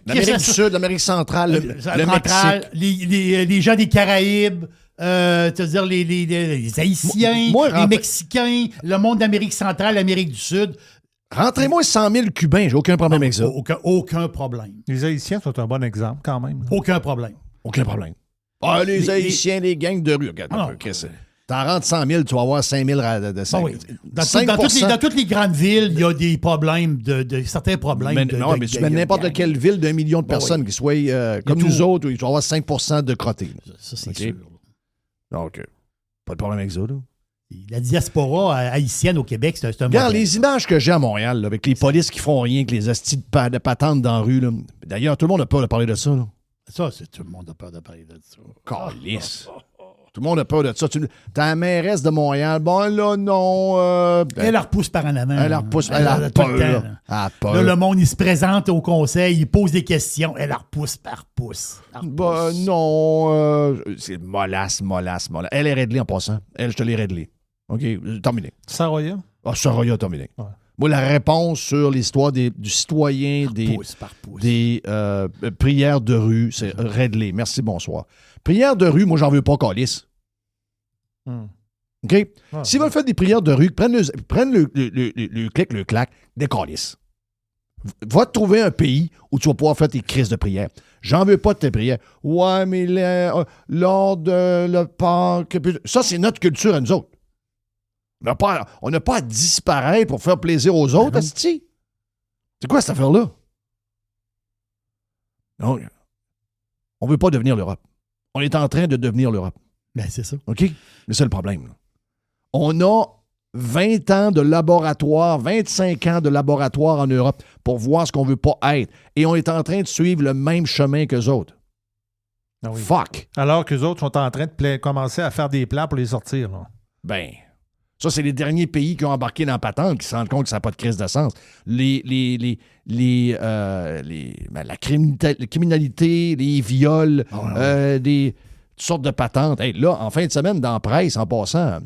L'Amérique du Sud, l'Amérique centrale, le Mexique. Les gens des Caraïbes, c'est-à-dire les Haïtiens, les Mexicains, le monde d'Amérique centrale, l'Amérique du Sud. Rentrez-moi 100 000 Cubains, j'ai aucun problème avec ça. Aucun problème. Les Haïtiens sont un bon exemple, quand même. Aucun problème. Aucun problème. Ah, les Haïtiens, les gangs de rue. Regarde, t'en rentres 100 000, tu vas avoir 5 000 de 5 oui. Dans toutes les grandes villes, il y a des problèmes, certains problèmes. Mais tu mets n'importe quelle ville d'1 million de personnes qui soient comme nous autres, tu vas avoir 5 de crottés. Ça, c'est sûr. Donc, pas de problème avec ça, là. La diaspora haïtienne au Québec, c'est un Regarde, modèle. les images que j'ai à Montréal, là, avec les polices qui font rien, avec les hosties de patentes dans la rue. Là. D'ailleurs, tout le monde a peur de parler de ça. Là. Ça, c'est tout le monde a peur de parler de ça. Calisse. Tout le monde a peur de ça. T'as la mairesse de Montréal. Bon, là, non. Elle la repousse par en avant. Elle la repousse. Elle a peur. Elle a peur. Là, le monde, il se présente au conseil, il pose des questions. Elle la repousse par pouce. Ben, non. C'est molasse. Elle est réglée en passant. Elle, je te l'ai réglée. OK, terminé. Saroya? Ah, Saroya, terminé. Ouais. Moi, la réponse sur l'histoire du citoyen, par pouce. des prières de rue, c'est réglé. Merci, bonsoir. Prières de rue, moi, j'en veux pas, calice. OK? Ah, S'ils veulent faire des prières de rue, prennent le clic, le clac, des calices. Va te trouver un pays où tu vas pouvoir faire tes crises de prière. J'en veux pas de tes prières. Ouais, mais lors de le Pâques... Ça, c'est notre culture à nous autres. On n'a pas à disparaître pour faire plaisir aux autres, asti. C'est quoi cette affaire-là? Non, on ne veut pas devenir l'Europe. On est en train de devenir l'Europe. Ben, c'est ça. OK? Mais c'est le problème. Là. On a 20 ans de laboratoire, 25 ans de laboratoire en Europe pour voir ce qu'on ne veut pas être. Et on est en train de suivre le même chemin qu'eux autres. Ah oui. Fuck! Alors qu'eux autres sont en train de commencer à faire des plans pour les sortir. Là. Ben, ça, c'est les derniers pays qui ont embarqué dans la patente qui se rendent compte que ça n'a pas de crise de sens. La criminalité, les viols, toutes sortes de patentes. Hey, là, en fin de semaine, dans la presse, en passant,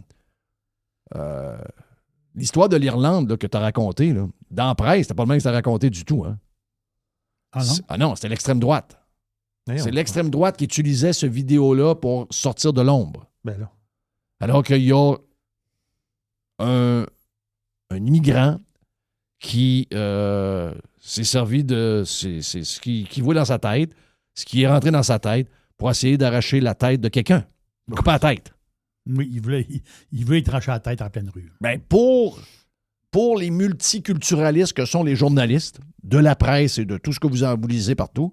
l'histoire de l'Irlande là, que tu as racontée, là, dans la presse, c'était pas le même que tu as raconté du tout. Hein? Ah non, c'était l'extrême droite. C'est l'extrême droite qui utilisait ce vidéo-là pour sortir de l'ombre. Ben là. Alors qu'il y a un immigrant qui s'est servi de ce qui voit dans sa tête, ce qui est rentré dans sa tête pour essayer d'arracher la tête de quelqu'un. Couper la tête. Oui, il voulait y trancher la tête en pleine rue. Ben pour les multiculturalistes que sont les journalistes de la presse et de tout ce que vous lisez partout,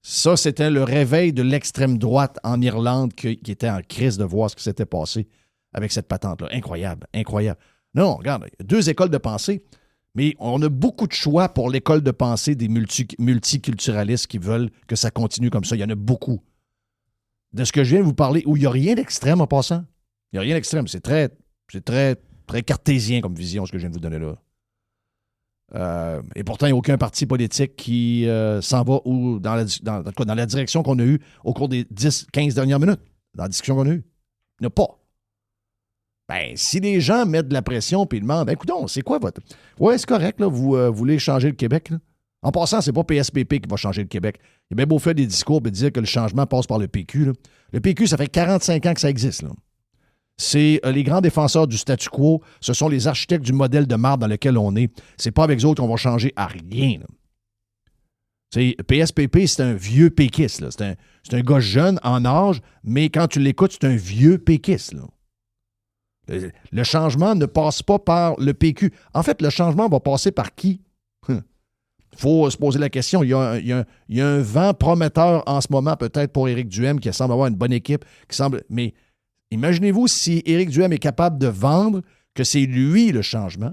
ça, c'était le réveil de l'extrême droite en Irlande qui était en crise de voir ce qui s'était passé avec cette patente-là. Incroyable. Non, regarde, il y a 2 écoles de pensée, mais on a beaucoup de choix pour l'école de pensée des multiculturalistes qui veulent que ça continue comme ça. Il y en a beaucoup. de ce que je viens de vous parler, où il n'y a rien d'extrême en passant. Il n'y a rien d'extrême. C'est très, très cartésien comme vision, ce que je viens de vous donner là. Et pourtant, il n'y a aucun parti politique qui s'en va dans la direction qu'on a eue au cours des 10-15 dernières minutes, dans la discussion qu'on a eue. Il n'y en a pas. Ben, si les gens mettent de la pression et demandent, ben, écoutons, c'est quoi votre... Ouais, c'est correct, là, vous voulez changer le Québec, là. En passant, c'est pas PSPP qui va changer le Québec. Il a bien beau faire des discours et dire que le changement passe par le PQ, là. Le PQ, ça fait 45 ans que ça existe, là. C'est les grands défenseurs du statu quo. Ce sont les architectes du modèle de marde dans lequel on est. C'est pas avec eux autres qu'on va changer à rien, là. PSPP, c'est un vieux péquiste, là. C'est un gars jeune en âge, mais quand tu l'écoutes, c'est un vieux péquiste, là. Le changement ne passe pas par le PQ. En fait, le changement va passer par qui? Il faut se poser la question. Il y a un vent prometteur en ce moment, peut-être pour Éric Duhaime, qui semble avoir une bonne équipe, mais imaginez-vous si Éric Duhaime est capable de vendre que c'est lui le changement.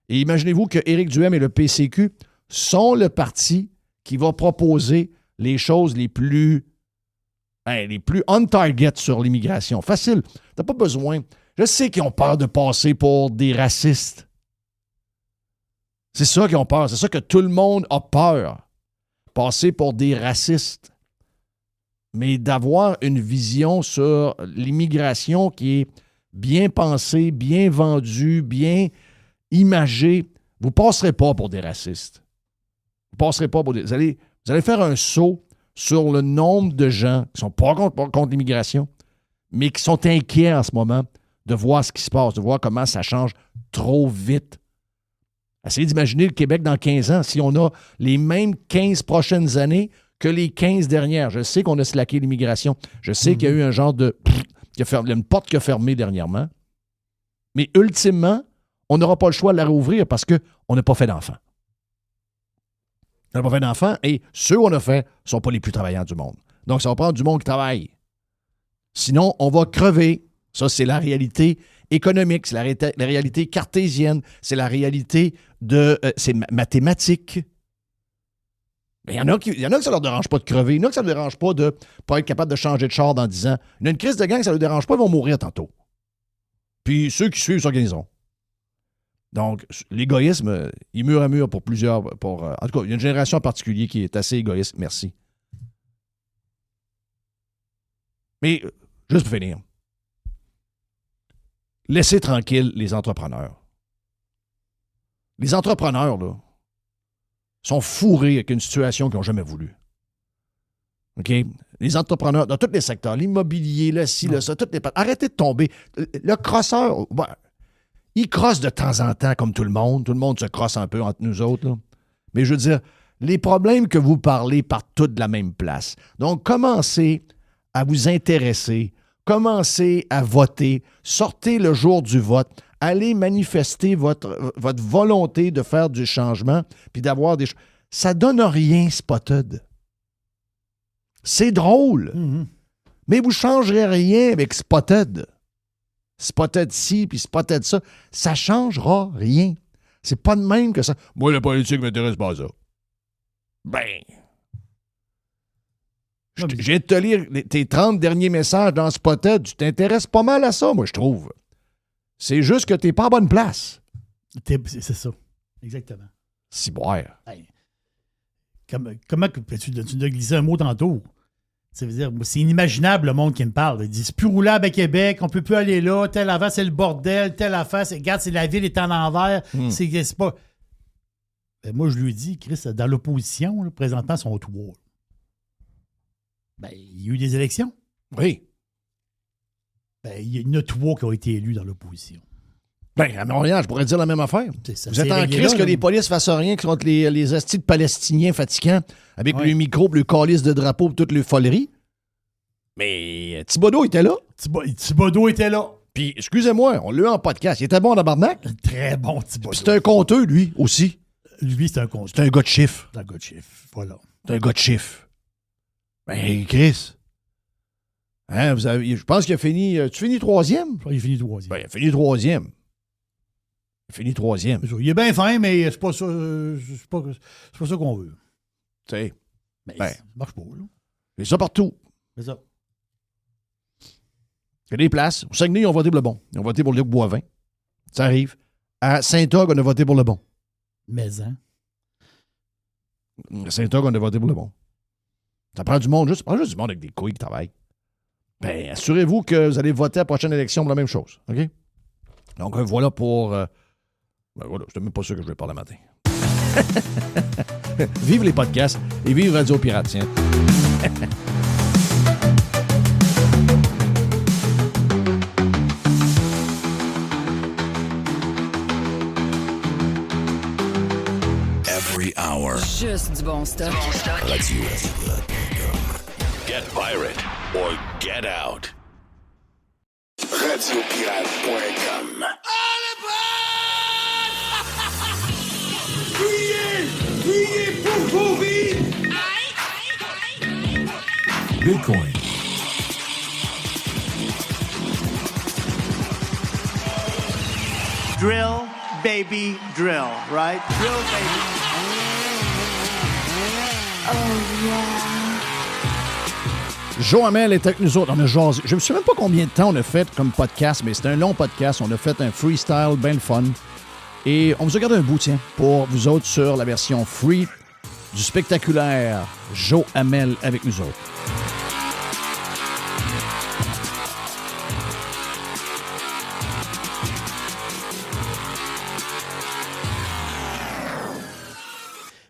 Et imaginez-vous que Éric Duhaime et le PCQ sont le parti qui va proposer les choses les plus on target sur l'immigration. Facile. T'as pas besoin. Je sais qu'ils ont peur de passer pour des racistes. C'est ça qu'ils ont peur. C'est ça que tout le monde a peur. Passer pour des racistes. Mais d'avoir une vision sur l'immigration qui est bien pensée, bien vendue, bien imagée, vous ne passerez pas pour des racistes. Vous passerez pas pour des... Vous allez faire un saut sur le nombre de gens qui ne sont pas contre l'immigration, mais qui sont inquiets en ce moment de voir ce qui se passe, de voir comment ça change trop vite. Essayez d'imaginer le Québec dans 15 ans, si on a les mêmes 15 prochaines années que les 15 dernières. Je sais qu'on a slacké l'immigration. Je sais qu'il y a eu un genre de... Il y a une porte qui a fermé dernièrement. Mais ultimement, on n'aura pas le choix de la rouvrir parce qu'on n'a pas fait d'enfants. On n'a pas fait d'enfants et ceux qu'on a fait ne sont pas les plus travaillants du monde. Donc, ça va prendre du monde qui travaille. Sinon, on va crever. Ça, c'est la réalité économique, c'est la réalité cartésienne, c'est la réalité c'est mathématique. Mais il y en a que ça ne leur dérange pas de crever, il y en a que ça ne leur dérange pas de ne pas être capable de changer de char dans 10 ans. Il y a une crise de gang, ça ne leur dérange pas, ils vont mourir tantôt. Puis ceux qui suivent s'organiseront. Donc, l'égoïsme, il mure à mur pour plusieurs... en tout cas, il y a une génération en particulier qui est assez égoïste. Merci. Mais, juste pour finir, laissez tranquille les entrepreneurs. Les entrepreneurs, là, sont fourrés avec une situation qu'ils n'ont jamais voulu. OK? Les entrepreneurs, dans tous les secteurs, l'immobilier, le ci, le ça, toutes les... Arrêtez de tomber. Le crosseur, il crosse de temps en temps, comme tout le monde. Tout le monde se crosse un peu entre nous autres, là. Mais je veux dire, les problèmes que vous parlez partent tous de la même place. Donc, commencez à vous intéresser, commencez à voter, sortez le jour du vote, allez manifester votre volonté de faire du changement puis d'avoir des choses. Ça donne rien, Spotted. C'est drôle, mais vous ne changerez rien avec Spotted. Spotted ci puis Spotted ça. Ça ne changera rien. C'est pas de même que ça. Moi, la politique ne m'intéresse pas à ça. Ben... Je viens de te lire tes 30 derniers messages dans Spotted. Tu t'intéresses pas mal à ça, moi, je trouve. C'est juste que t'es pas à bonne place. C'est ça. Exactement. Ciboire. Hey. Comment tu as glissé un mot tantôt? Ça veut dire, c'est inimaginable le monde qui me parle. Il dit, c'est plus roulable à Québec, on peut plus aller là, telle affaire, c'est le bordel, telle affaire, regarde, c'est la ville est en envers. C'est pas... Ben, moi, je lui dis, Chris, dans l'opposition, là, présentement, ils sont trois. Ben, il y a eu des élections. Oui. Ben, il y en a trois qui ont été élus dans l'opposition. Ben, à Montréal, je pourrais dire la même affaire. Ça, vous êtes en crise que les polices fassent rien contre les hosties de Palestiniens fatigants avec le micro, le calice de drapeau et toutes les foleries. Mais Thibodeau était là. Thibodeau était là. Puis, excusez-moi, on l'a eu en podcast. Il était bon en barnac. Très bon, Thibodeau. C'est un conteux, lui, aussi. Lui, c'est un conteux. C'est un gars de chiffres. C'est un gars de chiffres, voilà. C'est un gars de chiffres. Ben, Chris. Hein, je pense qu'il a fini... Tu finis troisième? Il a fini troisième. Ben, il a fini troisième. Il est bien fin, mais c'est pas ça, c'est pas ça qu'on veut. Tu sais. Mais ben, ça marche pas, là. C'est ça partout. C'est ça. Il y a des places. Au Saguenay, ils ont voté pour le bon. Ils ont voté pour Luc Boivin. Ça arrive. À Saint-Og, on a voté pour le bon. Mais, hein? À Saint-Og, on a voté pour le bon. Ça prend du monde, ça prend juste du monde avec des couilles qui travaillent. Ben, assurez-vous que vous allez voter à la prochaine élection pour la même chose. OK? Donc, voilà pour... ben voilà, je suis même pas sûr que je vais parler le matin. Vive les podcasts et vive Radio Pirate, tiens. Every hour. Juste du bon stock. Radio-pirate.com. Get pirate or get out. Radio-pirate.com. Bitcoin. Drill, baby, drill, right? Drill, baby. Joe Hamel est avec nous autres. On a jasé. Je ne sais même pas combien de temps on a fait comme podcast, mais c'était un long podcast. On a fait un freestyle bien le fun. Et on vous a gardé un bout, tiens, pour vous autres sur la version free du spectaculaire Joe Hamel avec nous autres.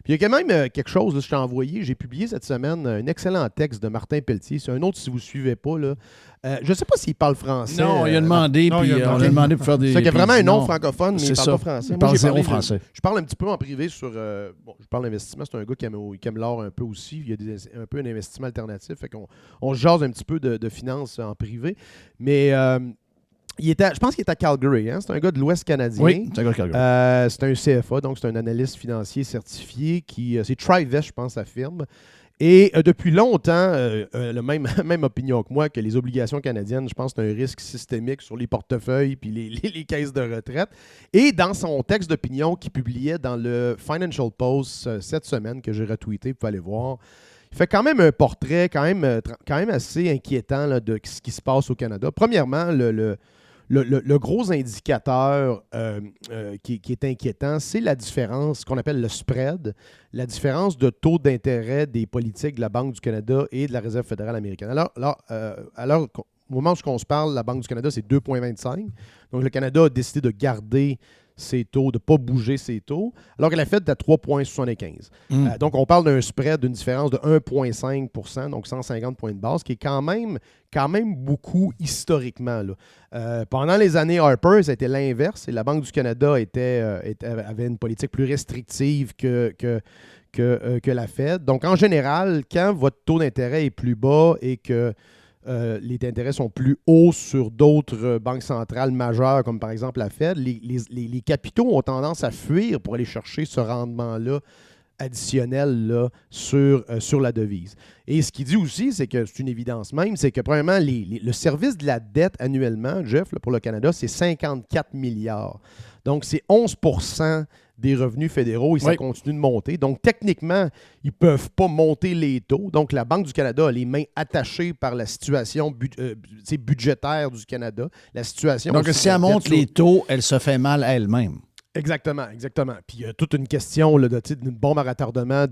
Puis il y a quand même quelque chose, là, je t'ai envoyé. J'ai publié cette semaine un excellent texte de Martin Pelletier. C'est un autre si vous ne suivez pas. Là. Je ne sais pas s'il parle français. Non, il a demandé, non, puis il a on demandé. a demandé pour faire des... C'est qu'il y a vraiment un nom non, francophone, mais il ne parle pas français. Il Moi, parle j'ai zéro parlé français. Je parle un petit peu en privé sur... bon, je parle d'investissement. C'est un gars qui aime l'or un peu aussi. Il y a un peu un investissement alternatif. Fait qu'on jase un petit peu de finances en privé. Mais... je pense qu'il est à Calgary. Hein? C'est un gars de l'Ouest canadien. Oui, c'est un gars de Calgary. C'est un CFA, donc c'est un analyste financier certifié. C'est Trivest, je pense, sa firme. Et depuis longtemps, même opinion que moi, que les obligations canadiennes, je pense que c'est un risque systémique sur les portefeuilles puis les caisses de retraite. Et dans son texte d'opinion qu'il publiait dans le Financial Post cette semaine, que j'ai retweeté, vous pouvez aller voir, il fait quand même un portrait quand même assez inquiétant là, de ce qui se passe au Canada. Premièrement, le gros indicateur qui est inquiétant, c'est la différence qu'on appelle le spread, la différence de taux d'intérêt des politiques de la Banque du Canada et de la Réserve fédérale américaine. Alors au moment où on se parle, la Banque du Canada, c'est 2,25. Donc, le Canada a décidé de garder ses taux, de ne pas bouger ses taux, alors que la Fed est à 3,75. Donc, on parle d'un spread, d'une différence de 1,5 %, donc 150 points de base, qui est quand même beaucoup historiquement. Là. Pendant les années Harper, ça a été l'inverse, et la Banque du Canada avait une politique plus restrictive que la Fed. Donc, en général, quand votre taux d'intérêt est plus bas et que les intérêts sont plus hauts sur d'autres banques centrales majeures, comme par exemple la Fed, les capitaux ont tendance à fuir pour aller chercher ce rendement-là additionnel là, sur la devise. Et ce qu'il dit aussi, c'est que c'est une évidence même, c'est que premièrement, le service de la dette annuellement, Jeff, là, pour le Canada, c'est 54 milliards. Donc, c'est 11 % des revenus fédéraux et ça continue de monter. Donc, techniquement, ils ne peuvent pas monter les taux. Donc, la Banque du Canada a les mains attachées par la situation budgétaire du Canada. La situation. Donc, si elle monte les taux, elle se fait mal à elle-même. Exactement. Puis, il y a toute une question là, d'une bombe à retardement.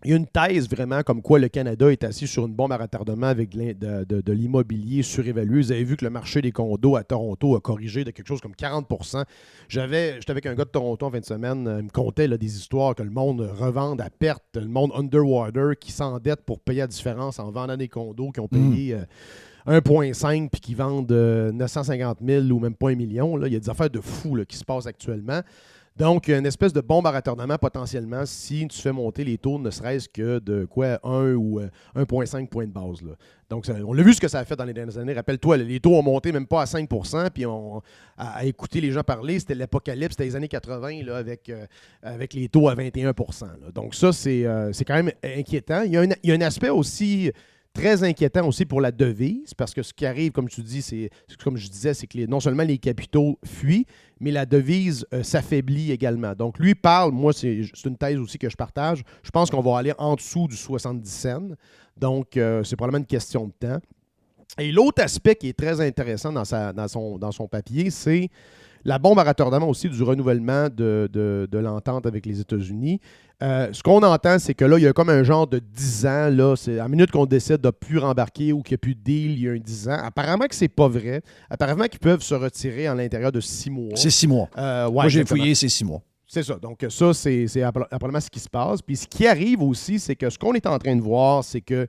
Il y a une thèse vraiment comme quoi le Canada est assis sur une bombe à retardement avec de l'immobilier surévalué. Vous avez vu que le marché des condos à Toronto a corrigé de quelque chose comme 40 %. J'étais avec un gars de Toronto en fin de semaine, il me contait là, des histoires que le monde revende à perte, le monde underwater qui s'endette pour payer la différence en vendant des condos qui ont payé 1,5 puis qui vendent 950 000 ou même pas 1 million. Là. Il y a des affaires de fous là, qui se passent actuellement. Donc, il y a une espèce de bombe à retardement potentiellement si tu fais monter les taux ne serait-ce que de 1 ou 1,5 points de base. Là. Donc, on l'a vu ce que ça a fait dans les dernières années. Rappelle-toi, les taux ont monté même pas à 5 %, puis à écouter les gens parler, c'était l'apocalypse, c'était les années 80 là, avec les taux à 21 % là. Donc, ça, c'est quand même inquiétant. Il y a un aspect aussi très inquiétant aussi pour la devise, parce que ce qui arrive, comme tu dis, c'est comme je disais, c'est que non seulement les capitaux fuient, mais la devise s'affaiblit également. Donc, lui parle, moi, c'est une thèse aussi que je partage. Je pense qu'on va aller en dessous du 70 cents. Donc, c'est probablement une question de temps. Et l'autre aspect qui est très intéressant dans son papier, c'est la bombe à retardement aussi du renouvellement de l'entente avec les États-Unis. Ce qu'on entend, c'est que là, il y a comme un genre de 10 ans. Là, c'est à la minute qu'on décide de ne plus rembarquer ou qu'il n'y a plus de deal, il y a un 10 ans. Apparemment que c'est pas vrai. Apparemment qu'ils peuvent se retirer à l'intérieur de 6 mois. C'est 6 mois. Ouais, Moi, j'ai exactement. fouillé, c'est 6 mois. C'est ça. Donc, ça, c'est apparemment ce qui se passe. Puis, ce qui arrive aussi, c'est que ce qu'on est en train de voir, c'est que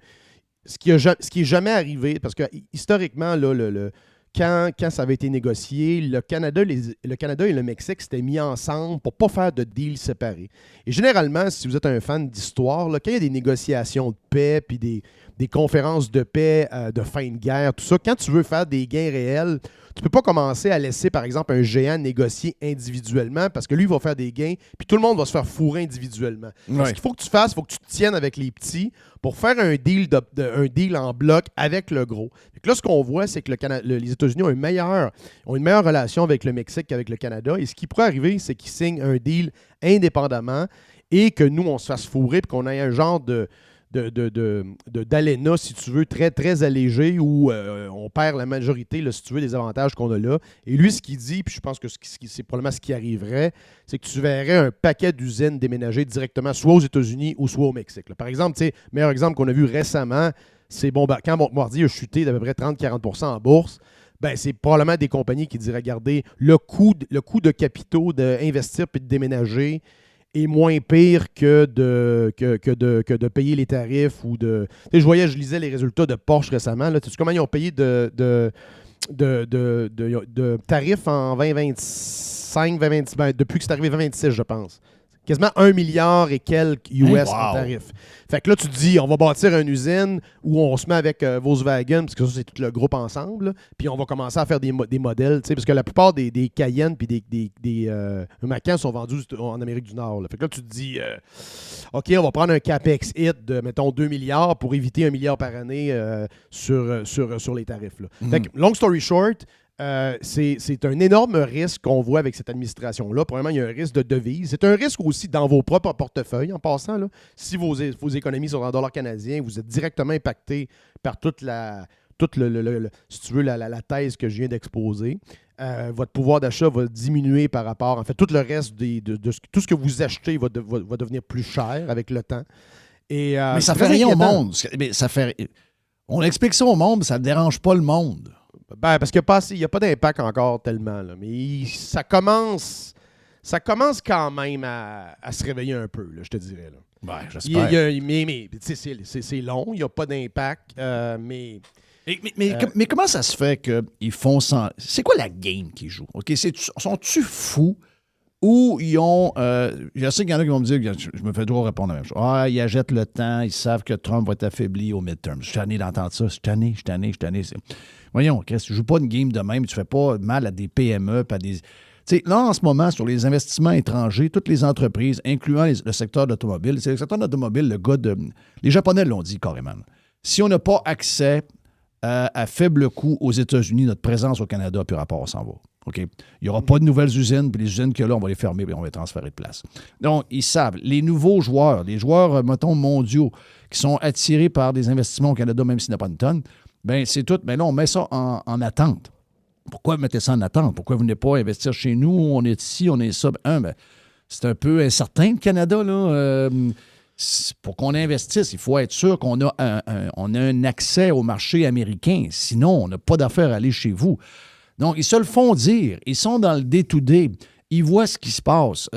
ce qui est jamais arrivé, parce que historiquement, là, quand ça avait été négocié, le Canada et le Mexique s'étaient mis ensemble pour ne pas faire de deal séparés. Et généralement, si vous êtes un fan d'histoire, là, quand il y a des négociations de paix puis des conférences de paix, de fin de guerre, tout ça, quand tu veux faire des gains réels, tu ne peux pas commencer à laisser, par exemple, un géant négocier individuellement parce que lui, il va faire des gains, puis tout le monde va se faire fourrer individuellement. Ouais. Ce qu'il faut que tu fasses, il faut que tu te tiennes avec les petits pour faire un deal en bloc avec le gros. Donc là, ce qu'on voit, c'est que les États-Unis ont une meilleure relation avec le Mexique qu'avec le Canada. Et ce qui pourrait arriver, c'est qu'ils signent un deal indépendamment et que nous, on se fasse fourrer et qu'on ait un genre d'aléna, si tu veux, très, très allégé où on perd la majorité, là, si tu veux, des avantages qu'on a là. Et lui, ce qu'il dit, puis je pense que c'est probablement ce qui arriverait, c'est que tu verrais un paquet d'usines déménager directement soit aux États-Unis ou soit au Mexique. Là. Par exemple, meilleur exemple qu'on a vu récemment, c'est quand Bombardier a chuté d'à peu près 30-40% en bourse. Ben, c'est probablement des compagnies qui diraient, regardez, le coût de capitaux d'investir puis de déménager est moins pire que de payer les tarifs ou de... Tu sais, je lisais les résultats de Porsche récemment. Tu sais comment ils ont payé de tarifs en 2025, 2026, ben, depuis que c'est arrivé 2026, je pense. Quasiment 1 milliard et quelques US en tarifs. Fait que là, tu te dis, on va bâtir une usine où on se met avec Volkswagen, parce que ça, c'est tout le groupe ensemble, là, puis on va commencer à faire des modèles, parce que la plupart des Cayenne puis des Macan sont vendus en Amérique du Nord. Là. Fait que là, tu te dis, OK, on va prendre un CapEx hit de, mettons, 2 milliards pour éviter 1 milliard par année sur les tarifs. Là. Fait que, long story short, c'est un énorme risque qu'on voit avec cette administration-là. Premièrement, il y a un risque de devise. C'est un risque aussi dans vos propres portefeuilles, en passant. Là. Si vos économies sont en dollars canadiens, vous êtes directement impacté par si tu veux, la thèse que je viens d'exposer. Votre pouvoir d'achat va diminuer par rapport... En fait, tout le reste tout ce que vous achetez va devenir plus cher avec le temps. Et, mais ça fait rien au monde. Mais on explique ça au monde, mais ça ne dérange pas le monde. Ben, parce qu'il n'y a pas d'impact encore tellement. Là. Mais ça commence quand même à se réveiller un peu, là, je te dirais. Là. Ben, j'espère. Mais c'est long, il n'y a pas d'impact. Mais comment ça se fait qu'ils font sans... C'est quoi la game qu'ils jouent? OK, sont-tu fous ou ils ont... je sais qu'il y en a qui vont me dire, je me fais toujours répondre à la même chose. Ah, ils achètent le temps, ils savent que Trump va être affaibli au midterm. Je suis tanné d'entendre ça. Je suis tanné. Voyons, Chris, tu ne joues pas une game de même, tu ne fais pas mal à des PME, à des... Tu sais, là, en ce moment, sur les investissements étrangers, toutes les entreprises, incluant le secteur de l'automobile, c'est le secteur de l'automobile, les Japonais l'ont dit carrément. Si on n'a pas accès à faible coût aux États-Unis, notre présence au Canada, puis rapport, on s'en va. OK? Il n'y aura pas de nouvelles usines, puis les usines qu'il y a là, on va les fermer, puis on va les transférer de place. Donc, ils savent. Les nouveaux joueurs, les joueurs, mettons, mondiaux, qui sont attirés par des investissements au Canada, même s'il n'y a pas une tonne, bien, c'est tout. Mais là, on met ça en attente. Pourquoi vous mettez ça en attente? Pourquoi vous venez pas investir chez nous? On est ici, on est ça. Ben, c'est un peu incertain, le Canada, là. Pour qu'on investisse, il faut être sûr qu'on a un accès au marché américain. Sinon, on n'a pas d'affaire à aller chez vous. Donc, ils se le font dire. Ils sont dans le day-to-day. Ils voient ce qui se passe.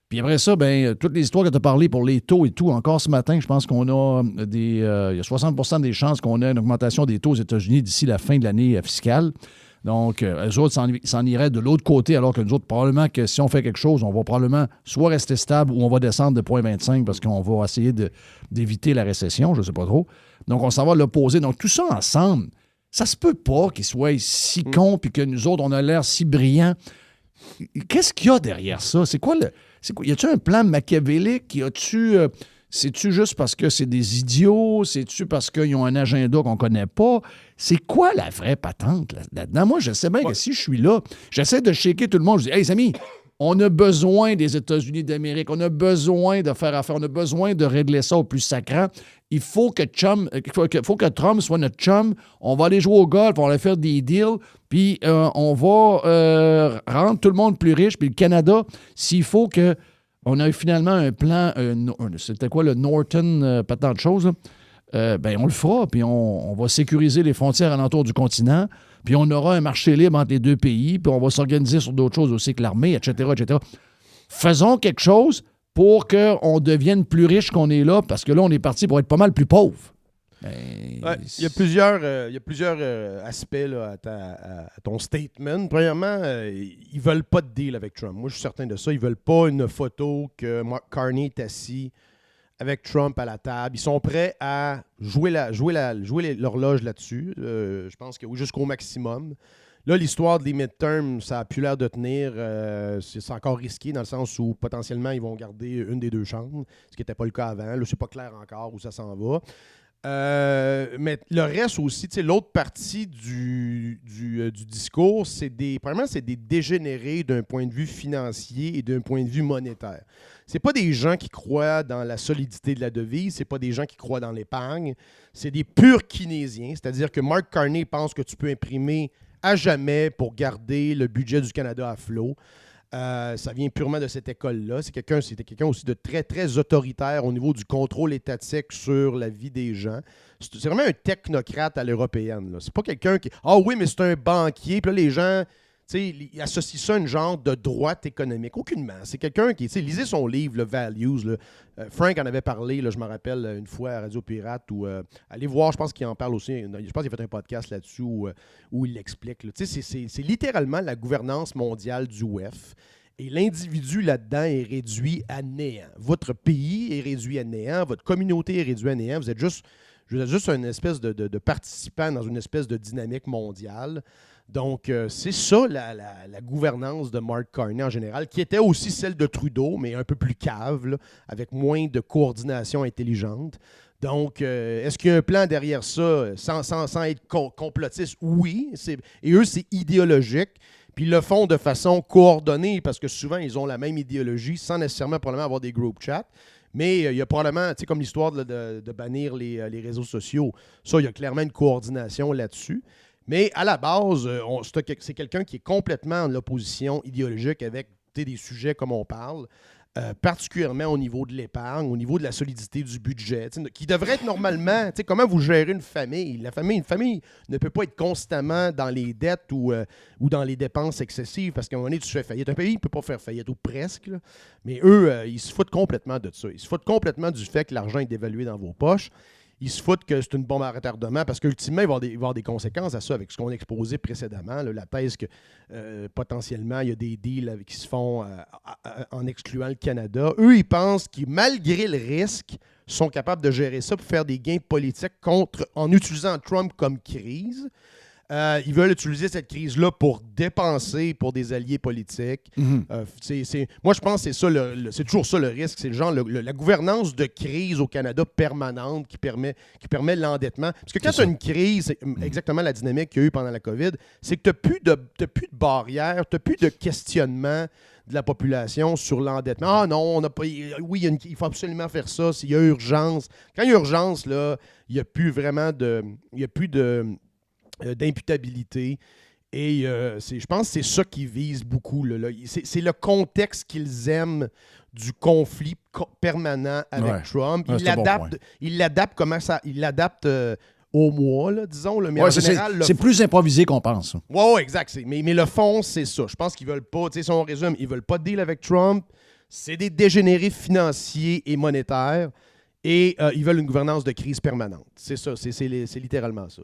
Puis après ça, ben toutes les histoires que tu as parlées pour les taux et tout, encore ce matin, je pense qu'on a il y a 60% des chances qu'on ait une augmentation des taux aux États-Unis d'ici la fin de l'année fiscale. Donc, eux autres s'en iraient de l'autre côté, alors que nous autres, probablement que si on fait quelque chose, on va probablement soit rester stable ou on va descendre de 0,25 parce qu'on va essayer d'éviter la récession, je ne sais pas trop. Donc, on s'en va à l'opposé. Donc, tout ça ensemble, ça se peut pas qu'ils soient si cons puis que nous autres, on a l'air si brillants. Qu'est-ce qu'il y a derrière ça? C'est quoi? Y a-tu un plan machiavélique? C'est-tu juste parce que c'est des idiots? C'est-tu parce qu'ils ont un agenda qu'on connaît pas? C'est quoi la vraie patente là-dedans? Moi, je sais bien que si je suis là, j'essaie de shaker tout le monde. Je dis, hey, les amis, On a besoin des États-Unis d'Amérique. On a besoin de faire affaire. On a besoin de régler ça au plus sacrant. Il faut que Trump soit notre chum. On va aller jouer au golf, on va aller faire des deals, puis on va rendre tout le monde plus riche. Puis le Canada, s'il faut que... On a finalement un plan... c'était quoi, le Norton, pas tant de choses, on le fera, puis on va sécuriser les frontières alentour du continent, puis on aura un marché libre entre les deux pays, puis on va s'organiser sur d'autres choses aussi que l'armée, etc., etc. Faisons quelque chose pour qu'on devienne plus riche qu'on est là, parce que là, on est parti pour être pas mal plus pauvre. Il y a plusieurs aspects là, à ton statement. Premièrement, ils veulent pas de deal avec Trump. Moi, je suis certain de ça. Ils veulent pas une photo que Mark Carney est assis avec Trump à la table. Ils sont prêts à jouer l'horloge là-dessus. Je pense que oui, jusqu'au maximum. Là, l'histoire des midterms, ça a plus l'air de tenir. C'est encore risqué dans le sens où potentiellement, ils vont garder une des deux chambres, ce qui n'était pas le cas avant. Là, c'est pas clair encore où ça s'en va. Mais le reste aussi, l'autre partie du discours, premièrement, c'est des dégénérés d'un point de vue financier et d'un point de vue monétaire. C'est pas des gens qui croient dans la solidité de la devise, c'est pas des gens qui croient dans l'épargne, c'est des purs keynésiens, c'est-à-dire que Mark Carney pense que tu peux imprimer à jamais pour garder le budget du Canada à flot. Ça vient purement de cette école-là. C'était quelqu'un aussi de très, très autoritaire au niveau du contrôle étatique sur la vie des gens. C'est vraiment un technocrate à l'européenne. Là. C'est pas quelqu'un qui... Ah oui, mais c'est un banquier. Puis là, les gens, ils associent ça à une genre de droite économique. Aucunement. C'est quelqu'un qui... Lisez son livre, le Values. Là. Frank en avait parlé, là, je me rappelle, une fois à Radio Pirate. Allez voir, je pense qu'il en parle aussi. Je pense qu'il a fait un podcast là-dessus où il l'explique. Là. C'est littéralement la gouvernance mondiale du WEF. Et l'individu là-dedans est réduit à néant. Votre pays est réduit à néant. Votre communauté est réduite à néant. Vous êtes juste une espèce de participant dans une espèce de dynamique mondiale. Donc, c'est ça la gouvernance de Mark Carney en général, qui était aussi celle de Trudeau, mais un peu plus cave, là, avec moins de coordination intelligente. Donc, est-ce qu'il y a un plan derrière ça, sans être complotiste? Oui. Et eux, c'est idéologique. Puis ils le font de façon coordonnée, parce que souvent, ils ont la même idéologie, sans nécessairement probablement avoir des group chats. Mais il y a probablement, tu sais, comme l'histoire de bannir les réseaux sociaux, ça, il y a clairement une coordination là-dessus. Mais à la base, c'est quelqu'un qui est complètement en opposition idéologique avec des sujets comme on parle, particulièrement au niveau de l'épargne, au niveau de la solidité du budget, qui devrait être normalement, comment vous gérez une famille. Une famille ne peut pas être constamment dans les dettes ou dans les dépenses excessives parce qu'à un moment donné, tu fais faillite. Un pays ne peut pas faire faillite, ou presque. Là. Mais eux, ils se foutent complètement de ça. Ils se foutent complètement du fait que l'argent est dévalué dans vos poches. Ils se foutent que c'est une bombe à retardement parce qu'ultimement, il va y avoir des conséquences à ça avec ce qu'on a exposé précédemment. Là, la thèse que potentiellement, il y a des deals qui se font en excluant le Canada. Eux, ils pensent qu'ils, malgré le risque, sont capables de gérer ça pour faire des gains politiques en utilisant Trump comme crise. Ils veulent utiliser cette crise-là pour dépenser pour des alliés politiques. Mm-hmm. Moi, je pense que c'est toujours ça le risque. C'est le genre la gouvernance de crise au Canada permanente qui permet l'endettement. Parce que quand tu as une crise, c'est exactement la dynamique qu'il y a eu pendant la COVID, c'est que tu n'as plus de barrières, tu n'as plus de questionnement de la population sur l'endettement. Ah non, on n'a pas. Oui, il faut absolument faire ça. S'il y a urgence. Quand il y a urgence, là, il n'y a plus vraiment d'imputabilité. Et je pense que c'est ça qu'ils visent beaucoup. Là. C'est le contexte qu'ils aiment du conflit permanent avec Trump. Ils l'adaptent au mois, là, disons. Là, mais en général, c'est plus improvisé qu'on pense. Oui, exact. Mais le fond, c'est ça. Je pense qu'ils veulent pas, si on résume, ils veulent pas de deal avec Trump. C'est des dégénérés financiers et monétaires. Et ils veulent une gouvernance de crise permanente. C'est ça. C'est littéralement ça.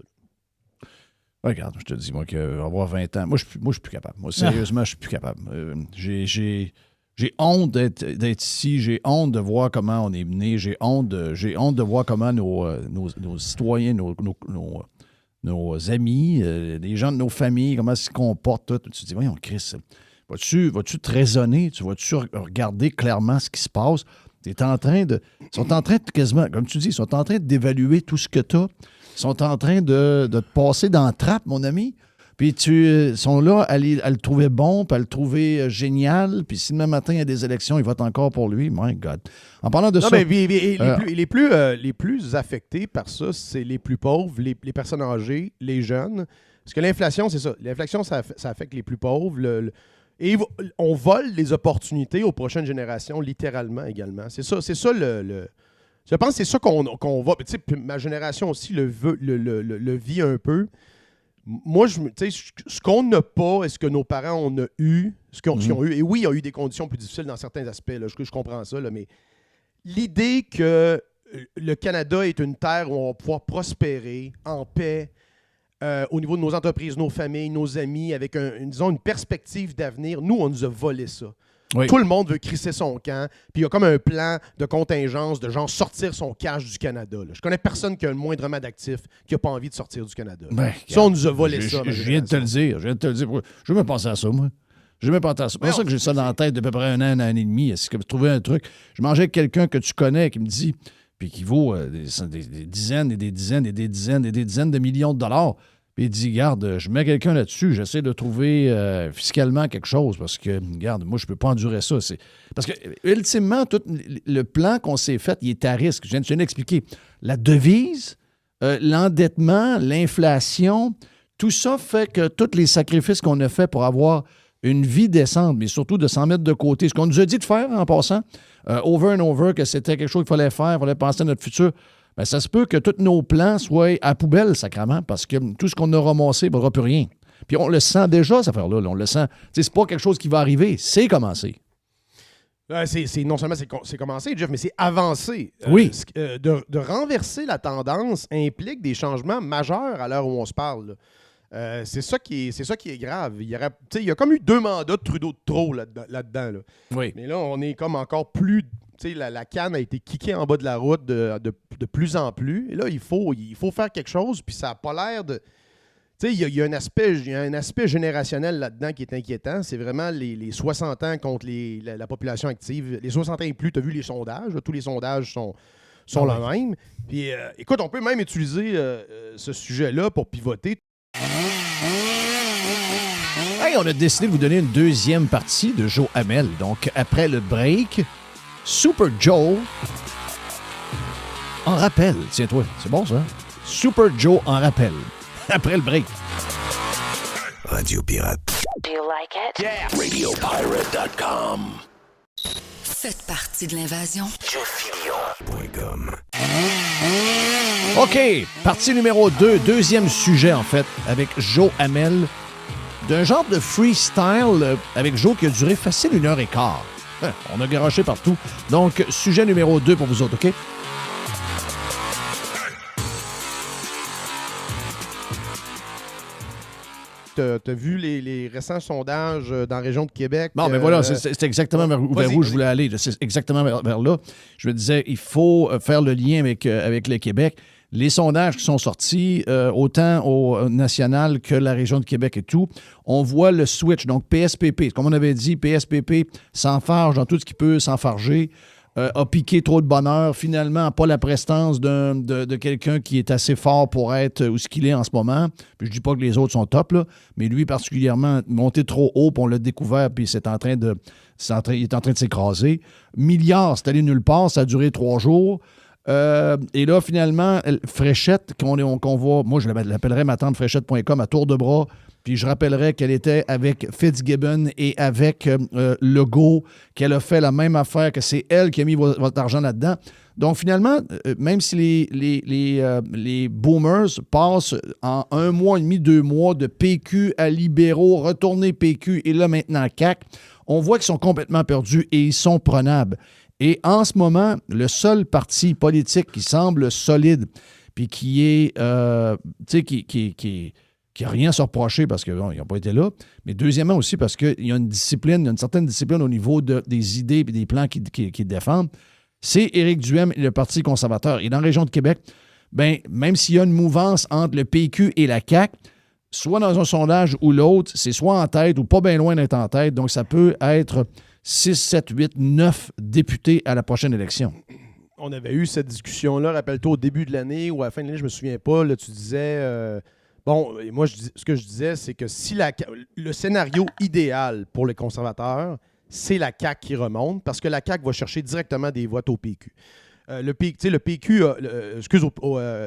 Regarde, je te dis, moi, qu'avoir 20 ans, moi, je suis plus capable. Moi, sérieusement, je suis plus capable. J'ai honte d'être ici. J'ai honte de voir comment on est mené. J'ai honte de voir comment nos citoyens, nos amis, les gens de nos familles, comment ils se comportent. Tout. Tu te dis, voyons, Chris, vas-tu te raisonner? Vas-tu regarder clairement ce qui se passe? Ils sont en train de quasiment, comme tu dis, ils sont en train d'évaluer tout ce que tu as. Ils sont en train de te passer dans la trappe, mon ami. Puis ils sont là à le trouver bon, puis à le trouver génial. Puis si demain matin, il y a des élections, ils votent encore pour lui. My God. En parlant de Non, ça... mais les plus affectés par ça, c'est les plus pauvres, les personnes âgées, les jeunes. Parce que l'inflation, c'est ça. L'inflation, ça affecte les plus pauvres. Et on vole les opportunités aux prochaines générations, littéralement également. C'est ça je pense que c'est ça qu'on va... Tu sais, ma génération aussi le vit un peu. Moi, ce qu'on n'a pas et ce que nos parents ont eu, ce qu'ils ont eu, et oui, il y a eu des conditions plus difficiles dans certains aspects, là, je comprends ça, là, mais l'idée que le Canada est une terre où on va pouvoir prospérer en paix, au niveau de nos entreprises, nos familles, nos amis, avec une perspective d'avenir, nous, on nous a volé ça. Oui. Tout le monde veut crisser son camp, puis il y a comme un plan de contingence de genre sortir son cash du Canada. Là. Je connais personne qui a le moindrement d'actifs qui n'a pas envie de sortir du Canada. Ça, on nous a volé ça. Je viens de te le dire. Je vais même penser à ça, moi. Je vais même penser à ça. C'est pour ça que j'ai ça dans la tête depuis à peu près un an et demi. Est-ce que je trouvais un truc? Je mangeais avec quelqu'un que tu connais qui me dit, puis qui vaut des dizaines et des dizaines et des dizaines et des dizaines de millions de dollars. Puis il dit, regarde, je mets quelqu'un là-dessus, j'essaie de trouver fiscalement quelque chose parce que, regarde, moi, je ne peux pas endurer ça. Parce que, ultimement, tout le plan qu'on s'est fait, il est à risque. Je viens d'expliquer. La devise, l'endettement, l'inflation, tout ça fait que tous les sacrifices qu'on a faits pour avoir une vie décente, mais surtout de s'en mettre de côté. Ce qu'on nous a dit de faire en passant, over and over, que c'était quelque chose qu'il fallait faire, il fallait penser à notre futur. Bien, ça se peut que tous nos plans soient à poubelle, sacrément, parce que tout ce qu'on a ramassé ne vaudra plus rien. Puis on le sent déjà, cette affaire-là. Là, on le sent. C'est pas quelque chose qui va arriver, c'est commencé. Non seulement c'est commencé, Jeff, mais c'est avancé. Oui. De renverser la tendance implique des changements majeurs à l'heure où on se parle. C'est ça qui est grave. Il y a comme eu 2 mandats de Trudeau de trop là-dedans. Là. Oui. Mais là, on est comme encore plus... La canne a été kickée en bas de la route de plus en plus. Et là, il faut faire quelque chose, puis ça n'a pas l'air de... Il y a un aspect générationnel là-dedans qui est inquiétant. C'est vraiment les 60 ans contre la population active. Les 60 ans et plus, tu as vu les sondages. Là, tous les sondages sont les mêmes. Puis, écoute, on peut même utiliser ce sujet-là pour pivoter. Hey, on a décidé de vous donner une deuxième partie de Joe Hamel. Donc, après le break... Super Joe en rappel. Tiens-toi, c'est bon ça? Super Joe en rappel. Après le break. Radio Pirate. Do you like it? Yeah! RadioPirate.com. Faites partie de l'invasion. JoeFillion.com. OK, partie numéro 2, deuxième sujet en fait, avec Joe Hamel. D'un genre de freestyle avec Joe qui a duré facile 1h15. On a garoché partout. Donc, sujet numéro 2 pour vous autres, OK? T'as vu les récents sondages dans la région de Québec? Non, mais voilà, c'est exactement vers où je voulais aller. C'est exactement vers là. Je me disais, il faut faire le lien avec le Québec. Les sondages qui sont sortis, autant au national que la région de Québec et tout, on voit le switch. Donc, PSPP, comme on avait dit, PSPP s'enfarge dans tout ce qui peut s'enfarger, a piqué trop de bonheur, finalement, n'a pas la prestance de quelqu'un qui est assez fort pour être où ce qu'il est en ce moment. Puis je dis pas que les autres sont top, là, mais lui particulièrement, monté trop haut, puis on l'a découvert, puis il est en train de s'écraser. Milliards, c'est allé nulle part, ça a duré 3 jours. Et là, finalement, Fréchette, qu'on voit, moi, je l'appellerais ma tante Fréchette.com à tour de bras, puis je rappellerais qu'elle était avec Fitzgibbon et avec Legault, qu'elle a fait la même affaire, que c'est elle qui a mis votre argent là-dedans. Donc, finalement, même si les boomers passent en 1 mois et demi, 2 mois de PQ à libéraux, retourner PQ et là, maintenant, CAQ, on voit qu'ils sont complètement perdus et ils sont prenables. Et en ce moment, le seul parti politique qui semble solide puis qui est, qui n'a rien à se reprocher parce qu'ils n'ont pas été là, mais deuxièmement aussi parce qu'il y a une certaine discipline au niveau des idées et des plans qu'ils défendent, c'est Éric Duhaime et le Parti conservateur. Et dans la région de Québec, ben, même s'il y a une mouvance entre le PQ et la CAQ, soit dans un sondage ou l'autre, c'est soit en tête ou pas bien loin d'être en tête, donc ça peut être 6, 7, 8, 9 députés à la prochaine élection. On avait eu cette discussion-là, rappelle-toi, au début de l'année ou à la fin de l'année, je me souviens pas, là, tu disais Bon, et moi, ce que je disais, c'est que si le scénario idéal pour les conservateurs, c'est la CAQ qui remonte, parce que la CAQ va chercher directement des votes au PQ. Le PQ,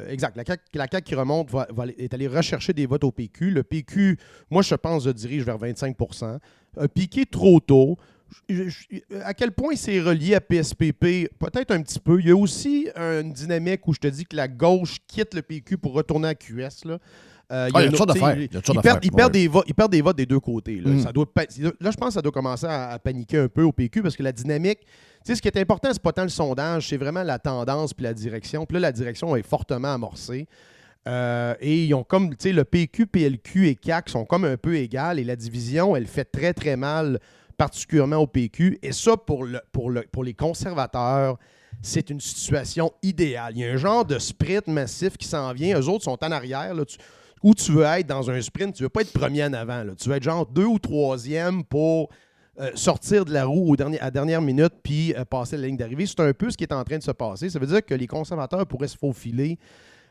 exact, la CAQ qui remonte est allée rechercher des votes au PQ. Le PQ, moi, je pense, se dirige vers 25 %. Piqué trop tôt. À quel point c'est relié à PSPP? Peut-être un petit peu. Il y a aussi une dynamique où je te dis que la gauche quitte le PQ pour retourner à QS. Là. Il y a toutes sortes d'affaires. Ils perdent des votes des deux côtés. Là, là je pense que ça doit commencer à paniquer un peu au PQ parce que la dynamique, ce qui est important, c'est pas tant le sondage, c'est vraiment la tendance puis la direction. Puis là, la direction est fortement amorcée. Et ils ont comme, le PQ, PLQ et CAQ sont comme un peu égales et la division, elle fait très, très mal, particulièrement au PQ. Et ça, pour les conservateurs, c'est une situation idéale. Il y a un genre de sprint massif qui s'en vient. Eux autres sont en arrière. Là, où tu veux être dans un sprint, tu ne veux pas être premier en avant. Là. Tu veux être genre 2 ou 3e pour sortir de la roue à dernière minute puis passer la ligne d'arrivée. C'est un peu ce qui est en train de se passer. Ça veut dire que les conservateurs pourraient se faufiler.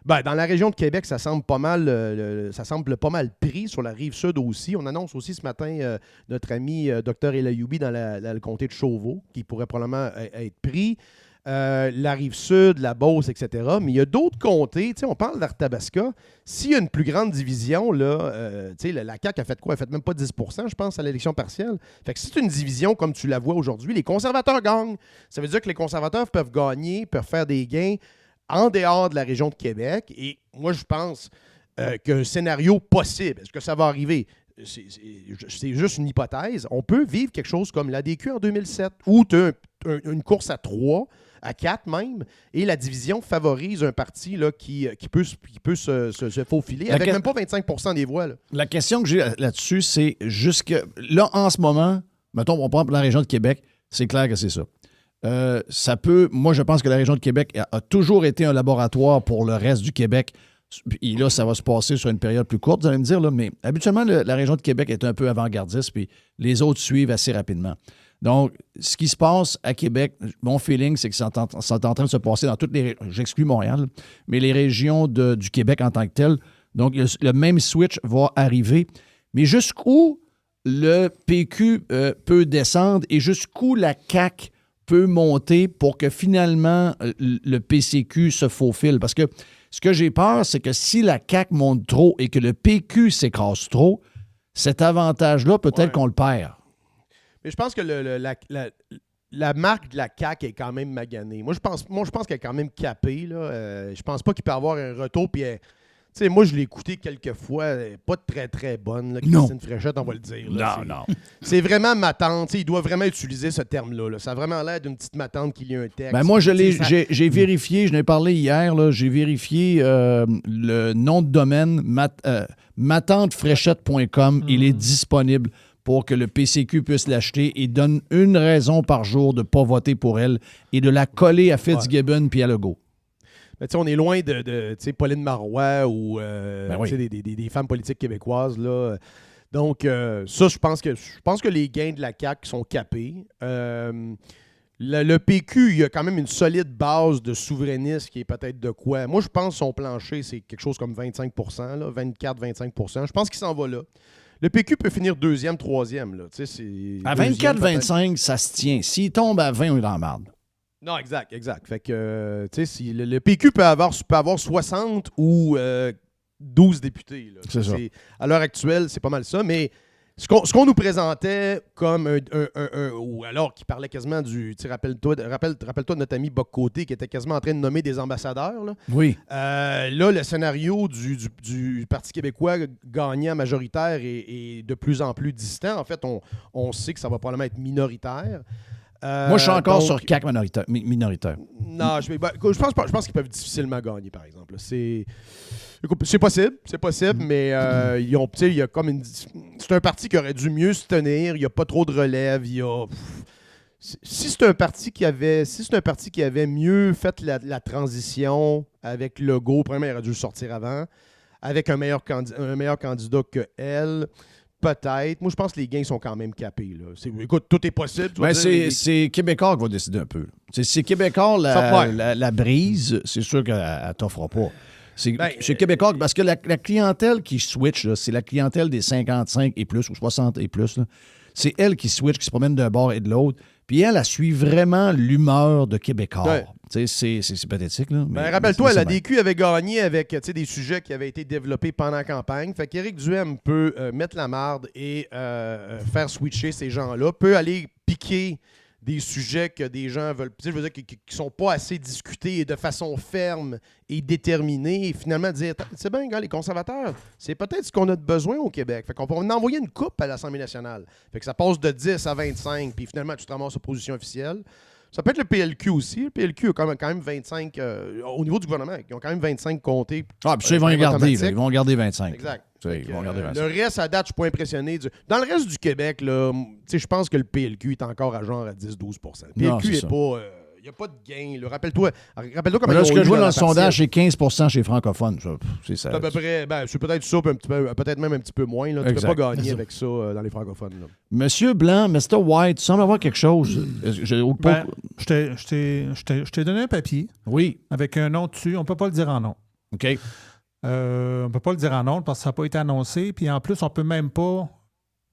Dans la région de Québec, ça semble pas mal pris. Sur la rive sud aussi. On annonce aussi ce matin notre ami Dr Elayoubi dans le comté de Chauveau qui pourrait probablement être pris. La Rive-Sud, la Beauce, etc. Mais il y a d'autres comtés. On parle d'Arthabasca. S'il y a une plus grande division, là, la CAQ a fait quoi? Elle a fait même pas 10 % je pense, à l'élection partielle. Fait que si c'est une division comme tu la vois aujourd'hui, les conservateurs gagnent. Ça veut dire que les conservateurs peuvent gagner, peuvent faire des gains en dehors de la région de Québec. Et moi, je pense qu'un scénario possible, est-ce que ça va arriver? C'est juste une hypothèse. On peut vivre quelque chose comme l'ADQ en 2007, où tu as une course à 3, à 4 même, et la division favorise un parti là, qui peut se faufiler avec même pas 25 % des voix. Là. La question que j'ai là-dessus, c'est là, en ce moment, mettons, on prend la région de Québec, c'est clair que c'est ça. Moi, je pense que la région de Québec a toujours été un laboratoire pour le reste du Québec. Et là, ça va se passer sur une période plus courte, vous allez me dire, là, mais habituellement, la région de Québec est un peu avant-gardiste, puis les autres suivent assez rapidement. Donc, ce qui se passe à Québec, mon feeling, c'est que c'est en train de se passer dans toutes les... J'exclus Montréal, mais les régions du Québec en tant que tel. Donc, le même switch va arriver. Mais jusqu'où le PQ peut descendre et jusqu'où la CAQ peut monter pour que finalement le PCQ se faufile? Parce que ce que j'ai peur, c'est que si la CAQ monte trop et que le PQ s'écrase trop, cet avantage-là, peut-être qu'on le perd. Mais je pense que la marque de la CAQ est quand même maganée. Moi, je pense qu'elle est quand même capée. Là. Je pense pas qu'il peut avoir un retour. Puis, moi, je l'ai écouté quelques fois. Elle n'est pas très, très bonne. Là, Christine Fréchette, on va le dire. Là. Non. C'est vraiment ma tante. Il doit vraiment utiliser ce terme-là. Là. Ça a vraiment l'air d'une petite matante qui lit un texte. Ben moi, j'ai vérifié, je n'ai parlé hier, là, j'ai vérifié le nom de domaine, matantefréchette.com. Il est disponible pour que le PCQ puisse l'acheter et donne une raison par jour de ne pas voter pour elle et de la coller à Fitzgibbon puis à Legault. Mais on est loin de Pauline Marois ou des femmes politiques québécoises. Là. Donc, ça, je pense que les gains de la CAQ sont capés. Le PQ, il y a quand même une solide base de souverainistes qui est peut-être de quoi. Moi, je pense que son plancher, c'est quelque chose comme 25 %, 24-25 %. Je pense qu'il s'en va là. Le PQ peut finir 2e, 3e. Là. À 24-25, ça se tient. S'il tombe à 20, on est dans la marde. Non, exact. Fait que, si le PQ peut avoir 60 ou 12 députés. Là. C'est ça. À l'heure actuelle, c'est pas mal ça. Mais ce qu'on nous présentait comme ou alors qui parlait quasiment rappelle-toi de notre ami Bock-Côté qui était quasiment en train de nommer des ambassadeurs. Là. Oui. Là, le scénario du Parti québécois gagnant majoritaire est de plus en plus distant. En fait, on sait que ça va probablement être minoritaire. Moi, je suis encore sur CAQ minoritaire. Non, je pense qu'ils peuvent difficilement gagner, par exemple. C'est possible, mais il y a comme c'est un parti qui aurait dû mieux se tenir. Il n'y a pas trop de relève. Si c'est un parti qui avait mieux fait la transition avec Legault, premièrement, il aurait dû le sortir avant, avec un meilleur candidat que elle. Peut-être. Moi, je pense que les gains sont quand même capés. Là. Écoute, tout est possible. C'est Québécois qui va décider un peu. C'est Québécois la brise, c'est sûr qu'elle ne t'offrera pas. C'est Québécois, parce que la clientèle qui switch, là, c'est la clientèle des 55 et plus ou 60 et plus. Là. C'est elle qui switch, qui se promène d'un bord et de l'autre. Puis elle suit vraiment l'humeur de Québécois. Ouais. C'est pathétique. Là, mais rappelle-toi, c'est la bien. DQ avait gagné avec des sujets qui avaient été développés pendant la campagne. Fait qu'Éric Duhem peut mettre la marde et faire switcher ces gens-là, peut aller piquer des sujets que des gens veulent, je veux dire, qui sont pas assez discutés et de façon ferme et déterminée, et finalement dire, c'est bien, gars, les conservateurs, c'est peut-être ce qu'on a de besoin au Québec. Fait qu'on va en envoyer une coupe à l'Assemblée nationale. Fait que ça passe de 10 à 25, puis finalement, tu te ramasses aux positions officielles. Ça peut être le PLQ aussi. Le PLQ a quand même 25, au niveau du gouvernement, ils ont quand même 25 comtés. Ah, puis ça, ils vont y garder. Là, ils vont garder 25. Exact. Ils vont garder 25. Le reste, à date, je ne suis pas impressionné. Dans le reste du Québec, là, je pense que le PLQ est encore à genre à 10-12 %. Le PLQ n'est pas... Il n'y a pas de gain. Là. Rappelle-toi comment là, ce que je vois dans le partielle. sondage, c'est 15 % chez les francophones. C'est ça. C'est à peu près... c'est peut-être ça, peut-être même un petit peu moins. Là. Tu ne peux pas gagner avec ça dans les francophones. Là. Monsieur Blanc, Mr. White, tu sembles avoir quelque chose. Je t'ai donné un papier Oui. avec un nom dessus. On ne peut pas le dire en nom. OK. On ne peut pas le dire en nom parce que ça n'a pas été annoncé. Puis en plus, on ne peut même pas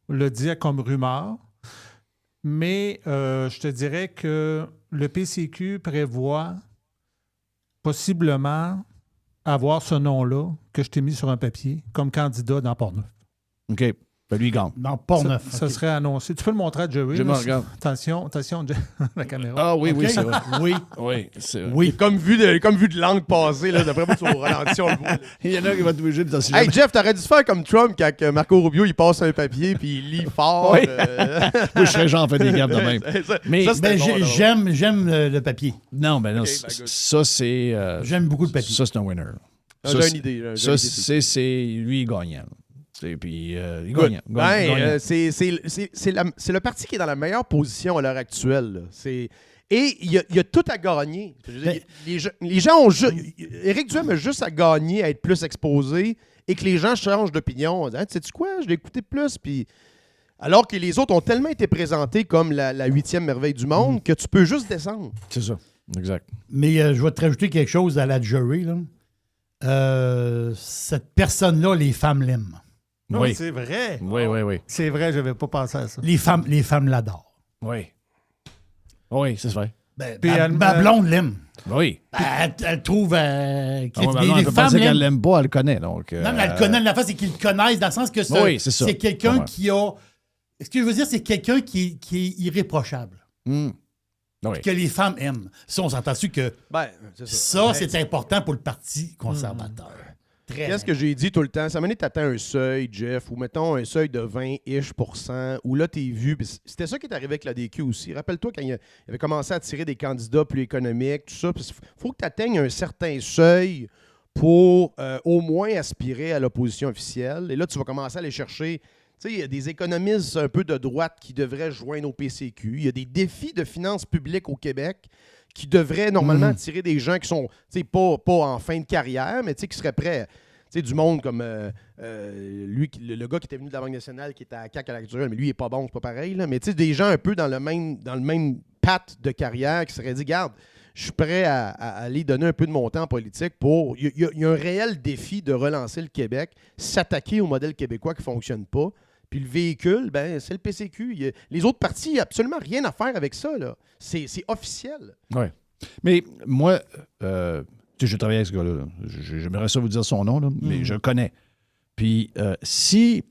le dire comme rumeur. Mais je te dirais que le PCQ prévoit possiblement avoir ce nom-là que je t'ai mis sur un papier comme candidat dans Port-Neuf. OK. Ben, lui, il gagne. Dans Port-Neuf. Ça serait annoncé. Tu peux le montrer à Jerry. Je me regarde. Attention, la caméra. Ah oui, oui, OK. c'est vrai. Oui. Oui, c'est vrai. Oui. Comme vu de l'angle passé, là, d'après moi, tu vas ralentir le voit. Il y en a qui vont être obligés de t'assurer. Hey, Jeff, t'aurais dû se faire comme Trump quand Marco Rubio il passe un papier puis il lit fort. Oui. Moi, je serais genre fait des gaffes de même. Mais Ça, c'était Ben, bon, là. j'aime le papier. non, ben non, OK, ben, good. ça, c'est... J'aime beaucoup le papier. Ça, c'est un winner. J'ai une idée. Ça, c'est lui gagnant. Puis, il Good. gagne. C'est le parti qui est dans la meilleure position à l'heure actuelle. Là. Et il y a tout à gagner. Je veux dire, les gens ont juste... Éric Duhem a juste à gagner, à être plus exposé et que les gens changent d'opinion. Hein, tu sais quoi? Je l'ai écouté plus. Puis... Alors que les autres ont tellement été présentés comme la 8e merveille du monde que tu peux juste descendre. C'est ça. Exact. Mais je vais te rajouter quelque chose à la jury. Là. Cette personne-là, les femmes l'aiment. Oui. C'est vrai. Oui. C'est vrai, je n'avais pas pensé à ça. Les femmes l'adorent. Oui. Oui, c'est vrai. Ben, Puis ma blonde l'aime. Oui. Elle trouve Ah ouais, les on peut femmes penser qu'elle l'aiment. l'aime pas, elle le connaît. Donc, Non, mais elle connaît la face, c'est qu'ils le connaissent dans le sens que Oui, c'est ça. c'est quelqu'un Ouais. qui a... Ce que je veux dire, c'est quelqu'un qui est irréprochable. Oui. Que les femmes aiment. Ça, on s'entend dessus que C'est ça, c'est important pour le Parti conservateur. Très Qu'est-ce que j'ai dit tout le temps? Ça m'a donné t'atteins un seuil, Jeff, ou mettons un seuil de 20-ish %, où là, t'es vu. Puis c'était ça qui est arrivé avec la DQ aussi. Rappelle-toi quand il avait commencé à tirer des candidats plus économiques, tout ça. Il faut que tu atteignes un certain seuil pour au moins aspirer à l'opposition officielle. Et là, tu vas commencer à aller chercher... Tu sais, il y a des économistes un peu de droite qui devraient joindre au PCQ. Il y a des défis de finances publiques au Québec qui devraient normalement attirer des gens qui sont pas en fin de carrière, mais qui seraient prêts. Du monde comme lui, le gars qui était venu de la Banque nationale, qui était à CAQ à l'actuelle, mais lui, il n'est pas bon, c'est pas pareil. Là. Mais des gens un peu dans le même patte de carrière qui seraient dit, garde, je suis prêt à aller donner un peu de mon temps en politique pour... Il y a un réel défi de relancer le Québec, s'attaquer au modèle québécois qui ne fonctionne pas. Puis le véhicule, c'est le PCQ. Les autres partis, il n'y a absolument rien à faire avec ça. Là. C'est officiel. Oui. Mais moi, je travaille avec ce gars-là. Là. J'aimerais ça vous dire son nom, là, mais je le connais. Puis si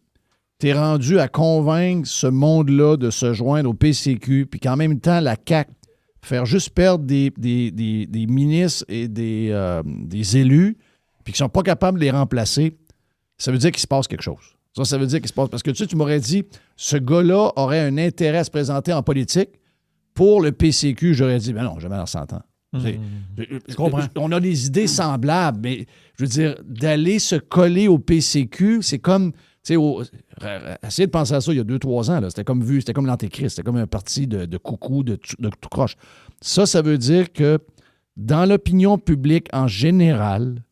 tu es rendu à convaincre ce monde-là de se joindre au PCQ, puis qu'en même temps, la CAQ, faire juste perdre des ministres et des élus, puis qu'ils ne sont pas capables de les remplacer, ça veut dire qu'il se passe quelque chose. Ça veut dire qu'il se passe... Parce que tu m'aurais dit, ce gars-là aurait un intérêt à se présenter en politique. Pour le PCQ, j'aurais dit, ben non, jamais dans 100 ans. Je comprends. On a des idées semblables, mais je veux dire, d'aller se coller au PCQ, c'est comme... Essayez de penser à ça il y a 2-3 ans. Là, c'était comme l'Antéchrist, c'était comme un parti de coucou, de tout croche. Ça veut dire que dans l'opinion publique en général...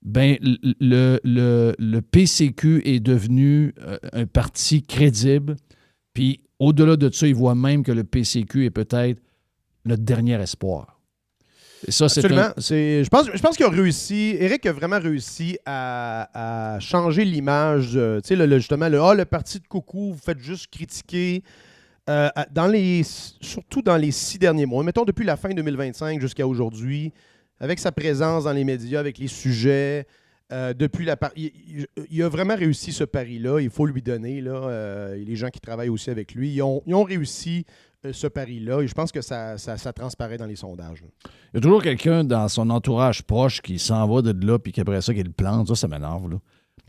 le PCQ est devenu un parti crédible. Puis, au-delà de ça, ils voient même que le PCQ est peut-être notre dernier espoir. Et ça, c'est Absolument. un- Je pense qu'il a réussi. Éric a vraiment réussi à changer l'image. Tu sais, justement, le parti de coucou, vous faites juste critiquer. Surtout dans les 6 derniers mois, mettons depuis la fin 2025 jusqu'à aujourd'hui, avec sa présence dans les médias, avec les sujets, il a vraiment réussi ce pari-là. Il faut lui donner. Là, les gens qui travaillent aussi avec lui, ils ont réussi ce pari-là. Et je pense que ça transparaît dans les sondages. Là. Il y a toujours quelqu'un dans son entourage proche qui s'en va de là puis qu'après ça, qu'il le plante. Ça m'énerve. Là.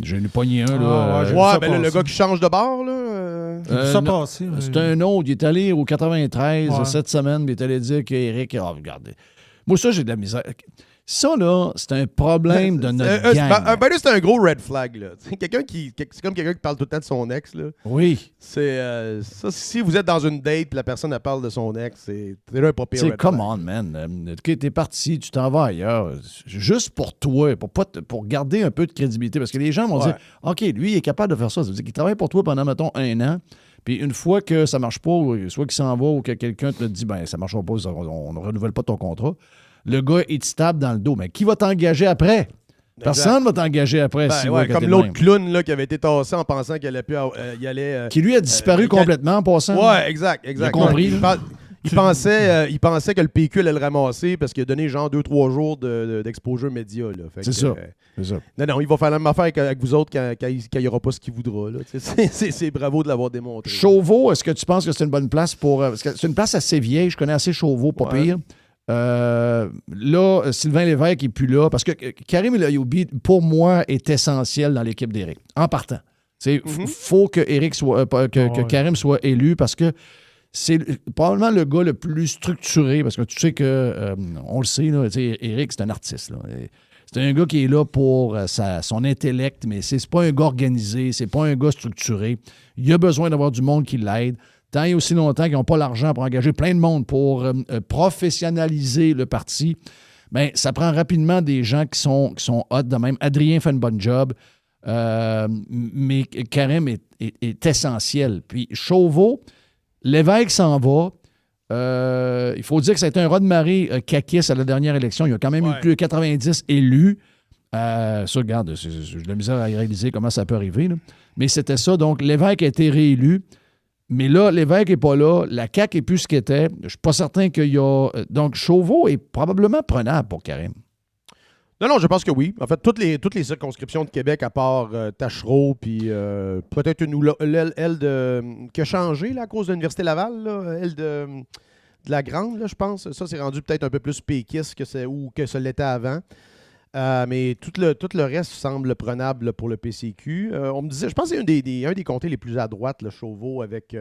J'ai une poignée un. Là, j'ai vu ça Ben là, le passer. gars qui change de bord, là. J'ai vu ça non, passer. c'est un autre. Il est allé au 93 Ouais. cette semaine, puis il est allé dire qu'Éric. Oh, regardez. Moi, ça, j'ai de la misère. Ça, là, c'est un problème de notre gang. Ben là, c'est un gros red flag. Là. C'est c'est comme quelqu'un qui parle tout le temps de son ex. Là. Oui. C'est ça. Si vous êtes dans une date et la personne elle parle de son ex, c'est là un pas pire Tu sais, red come flag. on, man. OK, t'es parti, tu t'en vas ailleurs. Juste pour toi, pour garder un peu de crédibilité. Parce que les gens vont dire, OK, lui, il est capable de faire ça. Ça veut dire qu'il travaille pour toi pendant, mettons, 1 an. Puis une fois que ça marche pas, soit qu'il s'en va ou que quelqu'un te dit, ben ça marchera pas, on ne renouvelle pas ton contrat, le gars, il te tape dans le dos. Mais qui va t'engager après? Personne ne va t'engager après. Ben, s'il ouais, voit que comme t'es de l'autre même. clown là, qui avait été tassé en pensant qu'il allait plus y aller. Qui lui a disparu complètement en passant. Ouais, exact. Il a compris, Il, là. il pensait que le PQ allait le ramasser parce qu'il a donné genre 2-3 jours d'exposure média. Là. Fait C'est que, ça. C'est ça. Non, il va faire la même affaire avec vous autres quand il n'y aura pas ce qu'il voudra. Là. C'est bravo de l'avoir démontré. Chauveau, est-ce que tu penses que c'est une bonne place pour. Parce que c'est une place assez vieille, je connais assez Chauveau, pas Ouais. pire. Là, Sylvain Lévesque n'est plus là. Parce que Karim El Ayoub, pour moi, est essentiel dans l'équipe d'Éric. En partant. Il faut que que Karim soit élu parce que c'est probablement le gars le plus structuré. Parce que tu sais que, on le sait, là, Éric, c'est un artiste. Là. C'est un gars qui est là pour son intellect, mais c'est pas un gars organisé, c'est pas un gars structuré. Il a besoin d'avoir du monde qui l'aide. Tant et aussi longtemps qu'ils n'ont pas l'argent pour engager plein de monde pour professionnaliser le parti, bien, ça prend rapidement des gens qui sont hot de même. Adrien fait une bonne job, mais Karim est essentiel. Puis Chauveau, Lévesque s'en va. Il faut dire que ça a été un raz-de-marée caquiste à la dernière élection. Il y a quand même eu plus de 90 élus. Ça, regarde, j'ai de la misère à réaliser comment ça peut arriver. Là. Mais c'était ça. Donc, Lévesque a été réélu. Mais là, Lévesque n'est pas là. La CAQ n'est plus ce qu'elle était. Je ne suis pas certain qu'il y a... Donc, Chauveau est probablement prenable pour Karim. Non, je pense que oui. En fait, toutes les circonscriptions de Québec, à part Tachereau, puis peut-être elle qui a changé là, à cause de l'Université Laval, là, elle de la Grande, là, je pense. Ça, c'est rendu peut-être un peu plus péquiste que ça l'était avant. Mais tout le reste semble prenable là, pour le PCQ. On me disait, je pense que c'est un des comtés les plus à droite, le Chauveau, avec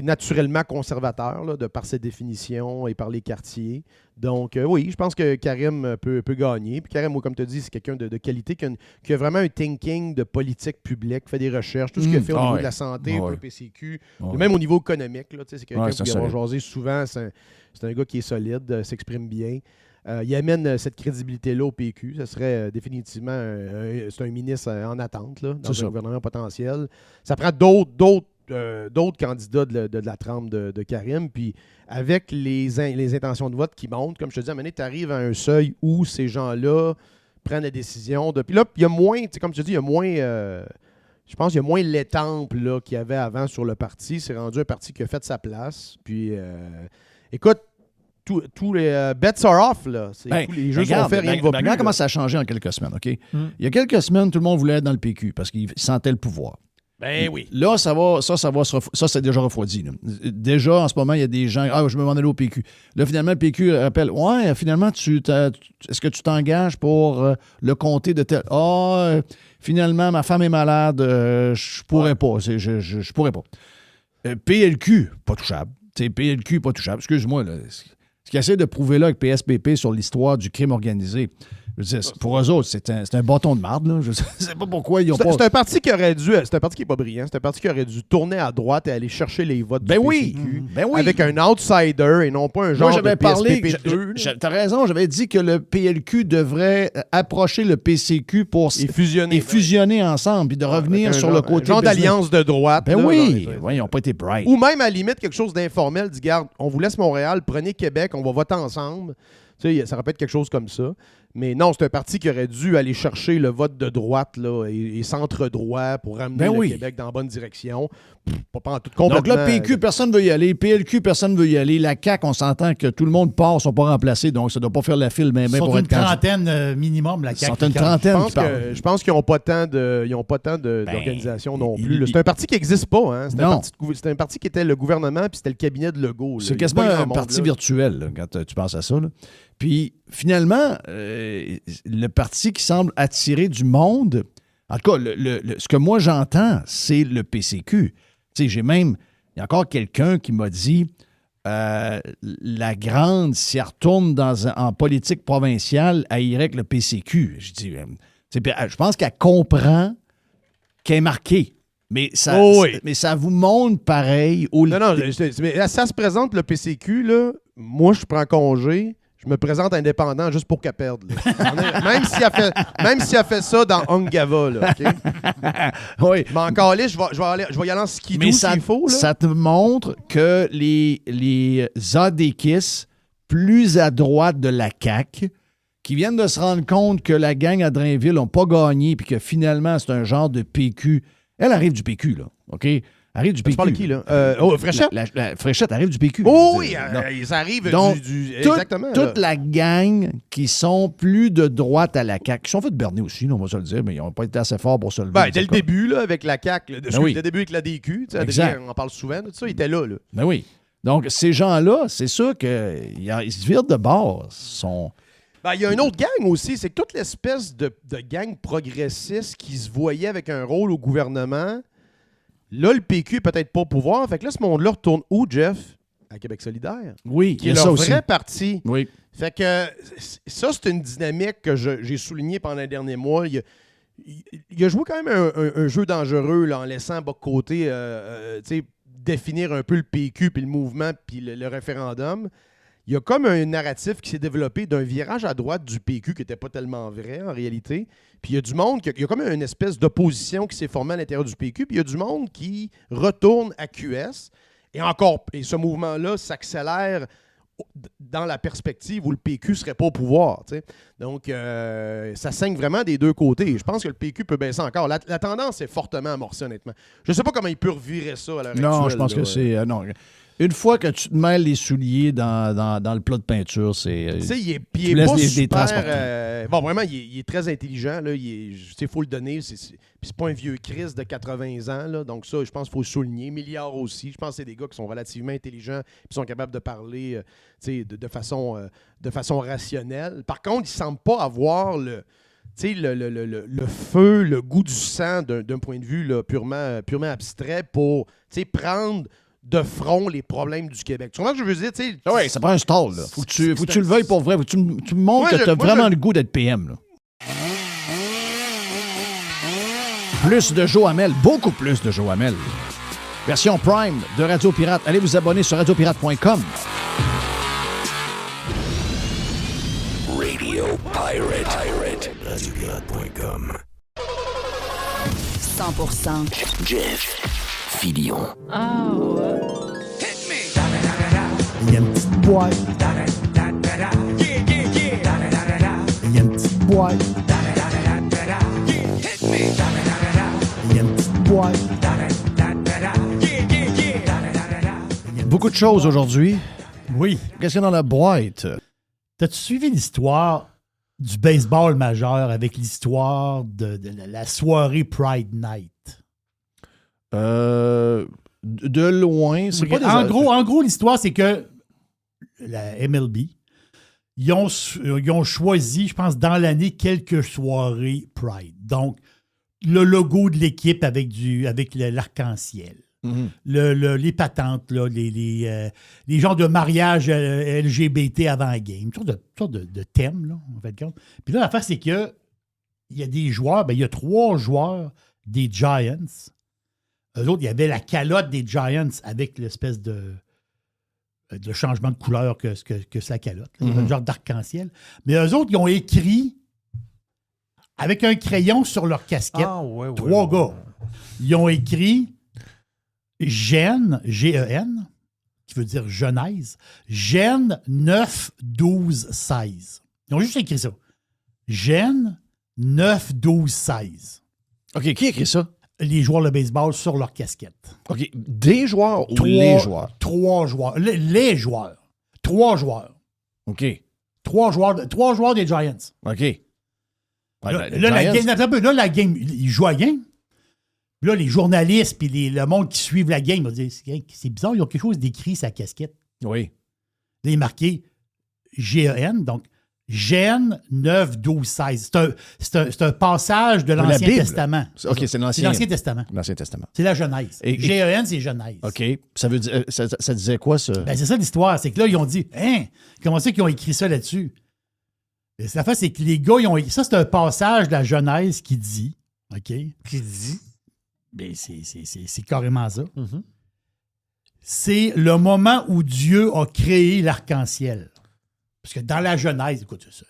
naturellement conservateur là, de par ses définitions et par les quartiers. Donc, oui, je pense que Karim peut gagner. Puis Karim, moi, comme tu as dit, c'est quelqu'un de qualité qui a vraiment un thinking de politique publique, fait des recherches, tout ce qu'il a fait au niveau de la santé pour le PCQ, même au niveau économique. Là, c'est quelqu'un qui va jasé souvent. C'est un gars qui est solide, s'exprime bien. Il amène cette crédibilité-là au PQ. Ce serait définitivement c'est un ministre en attente là, dans un gouvernement potentiel. Ça prend d'autres candidats de la trempe de Karim. Puis avec les intentions de vote qui montent, comme je te dis, à un moment donné, tu arrives à un seuil où ces gens-là prennent la décision. Puis là, il y a moins, comme tu dis, il y a moins... je pense qu'il y a moins l'étampe là, qu'il y avait avant sur le parti. C'est rendu un parti qui a fait sa place. Puis, écoute, tous les bets are off, là. Tous les jeux sont faits, rien ne va plus. Regarde comment ça a changé en quelques semaines, OK? Il y a quelques semaines, tout le monde voulait être dans le PQ parce qu'il sentait le pouvoir. Ben oui. Là, ça c'est déjà refroidi. Là. Déjà, en ce moment, il y a des gens, je me m'en aller au PQ. Là, finalement, le PQ rappelle, finalement, est-ce que tu t'engages pour le comté de tel... finalement, ma femme est malade, je pourrais pas. Je pourrais pas. PLQ, pas touchable. PLQ, pas touchable. Excuse-moi, là. Ce qu'ils essaient de prouver là avec PSPP sur l'histoire du crime organisé, je veux dire, pour eux autres, c'est un bâton de marde. Là. Je ne sais pas pourquoi ils ont pas... C'est un parti qui aurait dû... C'est un parti qui n'est pas brillant. C'est un parti qui aurait dû tourner à droite et aller chercher les votes du PCQ. Avec un outsider et non pas un genre de PSPP2. T'as raison, j'avais dit que le PLQ devrait approcher le PCQ pour... Et fusionner ensemble, puis de revenir sur le côté... genre d'alliance de droite. Ils n'ont pas été bright. Ou même, à la limite, quelque chose d'informel. Dit, garde, on vous laisse Montréal, prenez Québec, on va voter ensemble. Tu sais, ça aurait pu être quelque chose comme ça. Mais non, c'est un parti qui aurait dû aller chercher le vote de droite là, et centre-droit pour ramener le Québec dans la bonne direction. Pas en tout complètement. Donc là, PQ, personne ne veut y aller. PLQ, personne ne veut y aller. La CAQ, on s'entend que tout le monde part, ne sont pas remplacés, donc ça ne doit pas faire la file mais pour être candidat. Une trentaine minimum, la CAQ. Ils sont une trentaine je pense qu'ils n'ont pas tant d'organisation non plus. C'est un parti qui n'existe pas. Hein? C'est un parti qui était le gouvernement puis c'était le cabinet de Legault. C'est quasiment un parti virtuel là, quand tu penses à ça. Là. Puis finalement, le parti qui semble attirer du monde, en tout cas, ce que moi j'entends, c'est le PCQ. Tu sais, il y a encore quelqu'un qui m'a dit la grande, si elle retourne en politique provinciale, elle irait avec le PCQ. Je dis, je pense qu'elle comprend qu'elle est marquée. Mais ça vous montre pareil. Non, mais ça se présente, le PCQ, là. Moi, je prends congé. Je me présente indépendant juste pour qu'elle perde. Même si elle a fait ça dans Ongava. Là, OK? Oui. Mais encore là, je vais y aller en skidoo s'il faut. Là. Ça te montre que les Zadekis, plus à droite de la CAQ, qui viennent de se rendre compte que la gang à Drainville n'a pas gagné puis que finalement, c'est un genre de PQ. Elle arrive du PQ, là. OK? Arrive du PQ. Tu parles de qui, là? Fréchette? La Fréchette arrive du PQ. Oh oui, ça arrive exactement. Toute la gang qui sont plus de droite à la CAQ, qui sont fait berner aussi, on va se le dire, mais ils n'ont pas été assez forts pour se lever. Dès le début, là, avec la CAQ, dès le début avec la DQ, on en parle souvent, tout ça, ils étaient là. Ben oui. Donc, ces gens-là, c'est sûr qu'ils se virent de bord. Il y a une autre gang aussi, c'est que toute l'espèce de gang progressiste qui se voyait avec un rôle au gouvernement. Là, le PQ est peut-être pas au pouvoir. Fait que là, ce monde-là retourne où, Jeff? À Québec solidaire. Oui, qui est leur vrai parti. Oui. Fait que ça, c'est une dynamique que j'ai soulignée pendant les derniers mois. Il a joué quand même un jeu dangereux là, en laissant bas de côté définir un peu le PQ, puis le mouvement, puis le référendum. Il y a comme un narratif qui s'est développé d'un virage à droite du PQ qui n'était pas tellement vrai en réalité. Puis il y a du monde, il y a comme une espèce d'opposition qui s'est formée à l'intérieur du PQ. Puis il y a du monde qui retourne à QS. Et ce mouvement-là s'accélère dans la perspective où le PQ ne serait pas au pouvoir. T'sais. Donc, ça saigne vraiment des deux côtés. Je pense que le PQ peut baisser encore. La tendance est fortement amorcée, honnêtement. Je ne sais pas comment il peut revirer ça à l'heure actuelle. Non, je pense que c'est... non. Une fois que tu te mêles les souliers dans le plat de peinture, c'est... Tu sais, il est pas super... vraiment, il est très intelligent. Il faut le donner. Puis c'est pas un vieux Chris de 80 ans. Là, donc ça, je pense qu'il faut le souligner. Milliard aussi. Je pense que c'est des gars qui sont relativement intelligents et qui sont capables de parler de façon rationnelle. Par contre, ils ne semblent pas avoir le feu, le goût du sang d'un point de vue là, purement abstrait pour prendre de front les problèmes du Québec. Tu comprends ce que je veux dire? Oui, ça prend un stall. Là. Faut que tu le veuilles pour vrai. Faut que tu me montres que tu as vraiment le goût d'être PM. Là. Plus de Joe Hamel, beaucoup plus de Joe Hamel. Version Prime de Radio Pirate. Allez vous abonner sur radiopirate.com. Radio Pirate. Radiopirate.com. 100% Jeff Filion. Il y a une petite boîte. Il y a une petite boîte. Il y a une petite boîte. Beaucoup de choses aujourd'hui. Oui. Qu'est-ce qu'il y a dans la boîte? T'as-tu suivi l'histoire du baseball majeur avec l'histoire de la soirée Pride Night? De loin, c'est pas des... En gros, l'histoire, c'est que la MLB, ils ont choisi, je pense, dans l'année, quelques soirées Pride. Donc, le logo de l'équipe avec l'arc-en-ciel. Mm-hmm. Les patentes, là, les genres de mariage LGBT avant-game. Une sorte de thème, là, en fait. Puis là, l'affaire, c'est que il y a des joueurs, il y a 3 joueurs des Giants. Eux autres, il y avait la calotte des Giants avec l'espèce de changement de couleur que c'est la calotte. Mm-hmm. Un genre d'arc-en-ciel. Mais eux autres, ils ont écrit avec un crayon sur leur casquette. 3 gars. Ils ont écrit GEN, G-E-N, qui veut dire Genèse. Gènes 9, 12, 16. Ils ont juste écrit ça. Gènes 9, 12, 16. OK, qui a écrit ça? Les joueurs de baseball sur leur casquette. OK, des joueurs ou les joueurs? 3 joueurs. Les joueurs. 3 joueurs. OK. 3 joueurs des Giants. OK. Ouais, Là, ben, la Giants- game, attends un peu, là, la game, ils jouent à la game. Puis là, les journalistes puis le monde qui suivent la game vont dire c'est bizarre, ils ont quelque chose d'écrit sur la casquette. Oui. Là, il est marqué GEN, donc Gènes 9, 12, 16. C'est un passage de la l'Ancien Bible. Testament. OK, c'est C'est l'Ancien l'Ancien Testament. l'Ancien Testament. C'est la Genèse. Et- GEN, c'est Genèse. OK. Ça veut dire ça disait quoi, ça? Ben, c'est ça l'histoire. C'est que là, ils ont dit comment c'est qu'ils ont écrit ça là-dessus? Et la fait, c'est que les gars, ils ont écrit ça, c'est un passage de la Genèse qui dit, OK? Qui dit? Ben, c'est carrément ça. Mhm. C'est le moment où Dieu a créé l'arc-en-ciel. Parce que dans la Genèse, écoute ça.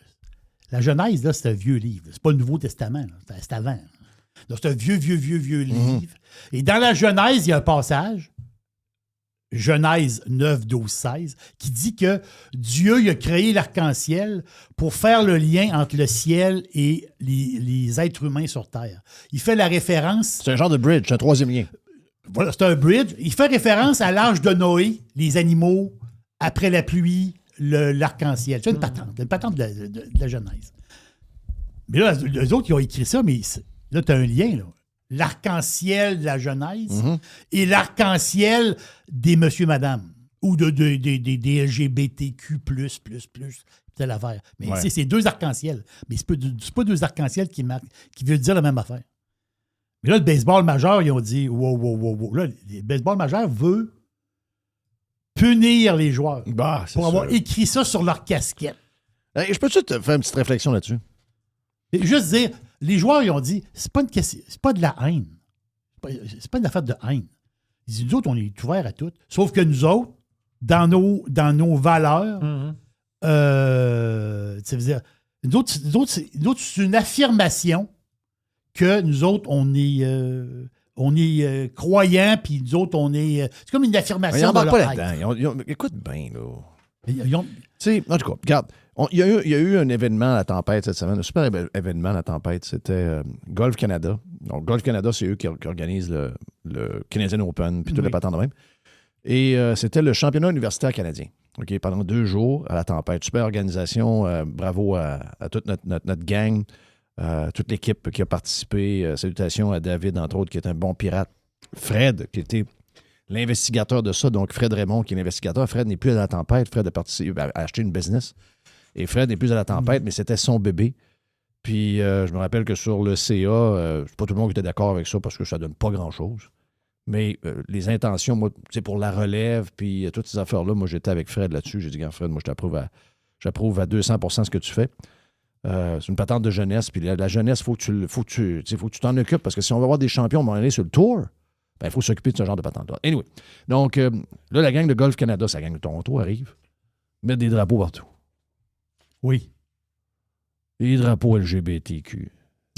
La Genèse, là, c'est un vieux livre. C'est pas le Nouveau Testament. Là. C'est avant. Donc, c'est un vieux livre. Et dans la Genèse, il y a un passage, Genèse 9, 12, 16, qui dit que Dieu il a créé l'arc-en-ciel pour faire le lien entre le ciel et les êtres humains sur Terre. Il fait la référence... C'est un genre de bridge, c'est un troisième lien. Voilà, c'est un bridge. Il fait référence à l'âge de Noé, les animaux, après la pluie, l'arc-en-ciel. C'est une patente de la Genèse. Mais là, les autres, ils ont écrit ça, mais là, tu as un lien. Là. L'arc-en-ciel de la Genèse et l'arc-en-ciel des monsieur-madame ou des LGBTQ++, telle affaire. Mais Ouais. c'est 2 arcs-en-ciel. Mais c'est pas 2 arcs-en-ciel qui veulent dire la même affaire. Mais là, le baseball majeur, ils ont dit wow. Là, le baseball majeur veut punir les joueurs Bah, c'est pour avoir sûr. écrit ça sur leur casquette. Hey, je peux-tu te faire une petite réflexion là-dessus? Et juste dire, les joueurs, ils ont dit, c'est pas une question, c'est pas de la haine. C'est pas une affaire de haine. Ils disent, nous autres, on est ouverts à tout. Sauf que nous autres, dans nos valeurs, ça veut dire, nous autres, c'est une affirmation que nous autres, on est croyants, puis nous autres, on est... c'est comme une Ils affirmation de n'embarquent leur pas être. là-dedans. Écoute bien, là. Ils ont- Tu sais, en tout cas, regarde, il y a eu un événement à la tempête cette semaine, un super événement à la tempête, c'était Golf Canada. Donc, Golf Canada, c'est eux qui organisent le Canadian Open, puis tout le patent de même. Et c'était le championnat universitaire canadien, OK, pendant 2 jours à la tempête. Super organisation, bravo à toute notre gang, toute l'équipe qui a participé. Salutations à David, entre autres, qui est un bon pirate. Fred, qui était l'investigateur de ça, donc Fred Raymond, qui est l'investigateur. Fred n'est plus à la tempête. Fred a acheté une business. Et Fred n'est plus à la tempête, mais c'était son bébé. Puis je me rappelle que sur le CA, c'est pas tout le monde qui était d'accord avec ça parce que ça donne pas grand-chose. Mais les intentions, moi, c'est pour la relève, puis toutes ces affaires-là, moi, j'étais avec Fred là-dessus. J'ai dit, Fred, moi, j'approuve à 200% ce que tu fais. C'est une patente de jeunesse. Puis la jeunesse, il faut que tu t'en occupes parce que si on va avoir des champions, on va aller sur le tour. Ben, il faut s'occuper de ce genre de patente-là. Anyway. Donc, là, la gang de Golf Canada, sa gang de Toronto arrive, mettre des drapeaux partout. Oui. Des drapeaux LGBTQ.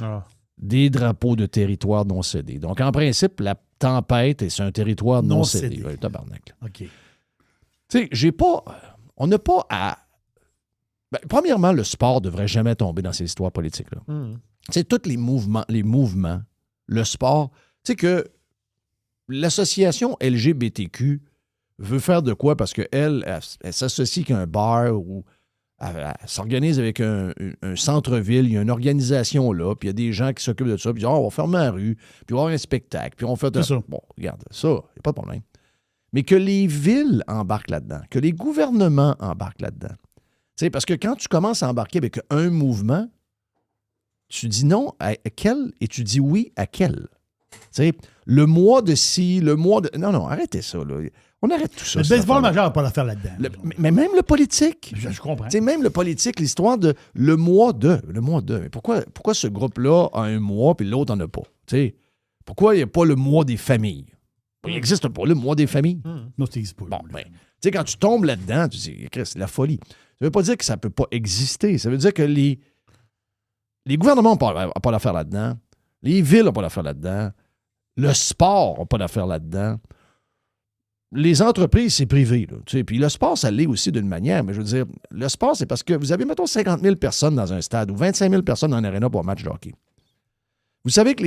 Ah. Des drapeaux de territoire non cédé. Donc, en principe, la tempête, c'est un territoire non cédé. Ouais, tabarnak. OK. Tu sais, on n'a pas à... Ben, premièrement, le sport ne devrait jamais tomber dans ces histoires politiques-là. Tu sais, tous les mouvements, le sport, tu sais que l'association LGBTQ veut faire de quoi parce qu'elle s'associe avec un bar ou elle s'organise avec un centre-ville, il y a une organisation là, puis il y a des gens qui s'occupent de ça, puis ils disent, on va fermer la rue, puis on va avoir un spectacle, puis on fait... C'est ça. Bon, regarde, ça, il n'y a pas de problème. Mais que les villes embarquent là-dedans, que les gouvernements embarquent là-dedans. Tu sais, parce que quand tu commences à embarquer avec un mouvement, tu dis non à quel et tu dis oui à quel. Tu sais, le mois de ci, le mois de... Non, arrêtez ça, là. On arrête tout ça. Le baseball majeur n'a pas l'affaire là-dedans. Mais même le politique. Je comprends. Tu sais, même le politique, l'histoire de le mois de. Mais pourquoi ce groupe-là a un mois puis l'autre n'en a pas? Tu sais, pourquoi il n'y a pas le mois des familles? Il n'existe pas le mois des familles. Non, ça n'existe pas. Bon, ben, tu sais, quand tu tombes là-dedans, tu dis, c'est la folie. Ça ne veut pas dire que ça ne peut pas exister. Ça veut dire que les gouvernements n'ont pas l'affaire là-dedans. Les villes n'ont pas l'affaire là-dedans. Le sport n'a pas d'affaire là-dedans. les entreprises, c'est privé. Là, tu sais. Puis le sport, ça l'est aussi d'une manière. Mais je veux dire, le sport, c'est parce que vous avez, mettons, 50 000 personnes dans un stade ou 25 000 personnes dans un aréna pour un match de hockey. Vous savez que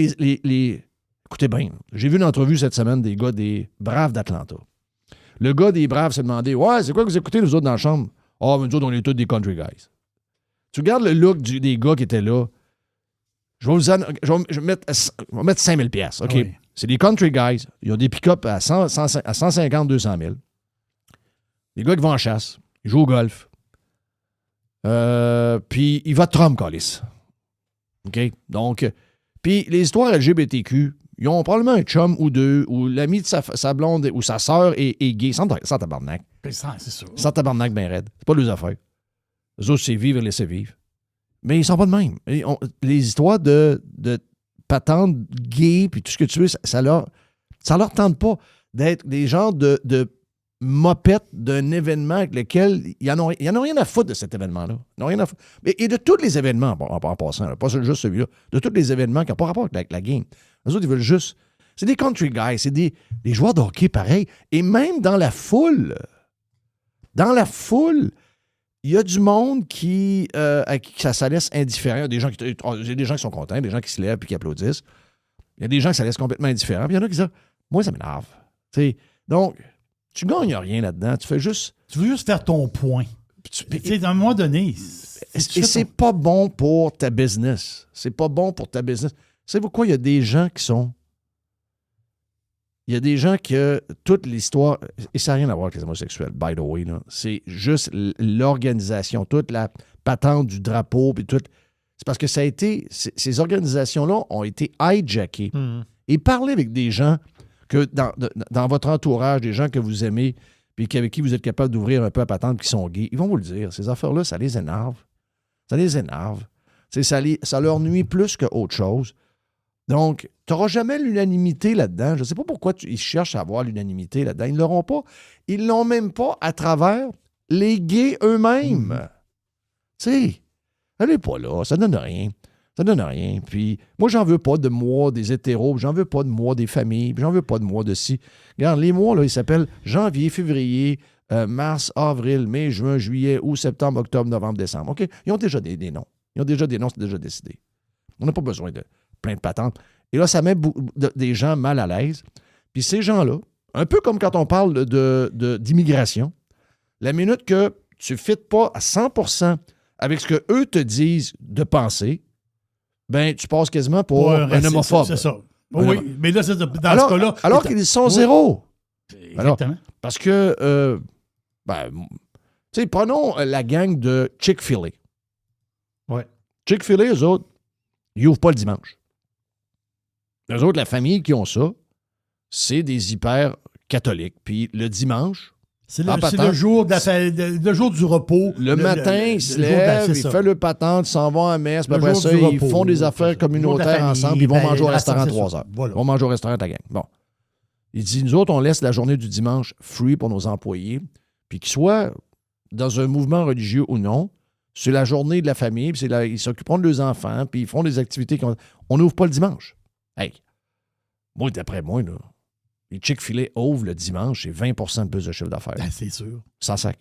Écoutez bien, j'ai vu une entrevue cette semaine des gars des Braves d'Atlanta. Le gars des Braves s'est demandé « Ouais, c'est quoi que vous écoutez, nous autres, dans la chambre? » « Ah, mais nous autres, on est tous des country guys. » Tu regardes le look des gars qui étaient là, je vais mettre 5 000 $, OK? Oui. C'est des country guys. Ils ont des pick-up à 150, 200 000. Des gars qui vont en chasse. Ils jouent au golf. Puis ils votent Trump, câlisse. OK? Donc, puis les histoires LGBTQ, ils ont probablement un chum ou deux, ou l'ami de sa blonde ou sa sœur est gay, sans tabarnak. C'est sûr. Sans tabarnak ben raide. C'est pas leurs affaires. Eux autres, c'est vivre et laisser vivre. Mais ils sont pas de même. Les histoires de patentes gays puis tout ce que tu veux, ça leur tente pas d'être des genres de mopettes d'un événement avec lequel ils n'en ont rien à foutre de cet événement-là. Ils n'en ont rien à foutre. Et de tous les événements, en passant, là, pas juste celui-là, de tous les événements qui n'ont pas rapport avec la game. Eux autres, ils veulent juste... C'est des country guys, c'est des joueurs de hockey pareil. Et même dans la foule, il y a du monde à qui ça laisse indifférent. Il y a des gens qui sont contents, des gens qui se lèvent et qui applaudissent. Il y a des gens qui ça laisse complètement indifférent. Puis il y en a qui disent « Moi, ça m'énerve. » Donc, tu gagnes rien là-dedans. Tu fais juste... Tu veux juste faire ton point. À un moment donné... Et c'est pas bon pour ta business. C'est pas bon pour ta business. Savez-vous quoi? Il y a des gens qui sont... Il y a des gens que toute l'histoire... Et ça n'a rien à voir avec les homosexuels, by the way. Là. C'est juste l'organisation, toute la patente du drapeau, puis tout... C'est parce que ça a été... Ces organisations-là ont été hijackées. Et parlez avec des gens que dans votre entourage, des gens que vous aimez, puis avec qui vous êtes capable d'ouvrir un peu à patente, qui sont gays, ils vont vous le dire. Ces affaires-là, ça les énerve. Ça les énerve. Ça leur nuit plus qu'autre chose. Donc, tu n'auras jamais l'unanimité là-dedans. Je ne sais pas pourquoi ils cherchent à avoir l'unanimité là-dedans. Ils ne l'auront pas. Ils ne l'ont même pas à travers les gays eux-mêmes. Tu sais, elle n'est pas là. Ça ne donne rien. Ça ne donne rien. Puis, moi, j'en veux pas de moi des hétéros, j'en veux pas de moi des familles, j'en veux pas de moi de ci. Regarde, les mois, là, ils s'appellent janvier, février, mars, avril, mai, juin, juillet, août, septembre, octobre, novembre, décembre. OK? Ils ont déjà des noms. Ils ont déjà des noms, c'est déjà décidé. On n'a pas besoin de plein de patentes. Et là, ça met des gens mal à l'aise. Puis ces gens-là, un peu comme quand on parle d'immigration, la minute que tu ne fites pas à 100% avec ce qu'eux te disent de penser, ben tu passes quasiment pour un homophobe. C'est ça. Oui, mais là, dans ce cas-là... Alors qu'ils sont zéro. Exactement. Alors, parce que, tu sais, prenons la gang de Chick-fil-A. Ouais. Chick-fil-A, eux autres, ils n'ouvrent pas le dimanche. Eux autres, la famille qui ont ça, c'est des hyper-catholiques. Puis le dimanche... C'est le jour du repos. Le matin, ils se lèvent, ils font le patente, ils s'en vont à messe, puis après ça, ils font des affaires communautaires ensemble, puis ils vont manger au restaurant 3 heures. Voilà. Ils vont manger au restaurant ta gang. Bon. Il dit, nous autres, on laisse la journée du dimanche free pour nos employés, puis qu'ils soient dans un mouvement religieux ou non, c'est la journée de la famille, puis ils s'occuperont de leurs enfants, puis ils font des activités. On n'ouvre pas le dimanche. Hey, moi, d'après moi, là, les Chick-fil-A ouvrent le dimanche, c'est 20 de plus de chiffre d'affaires. Ben, c'est sûr. Sans sac.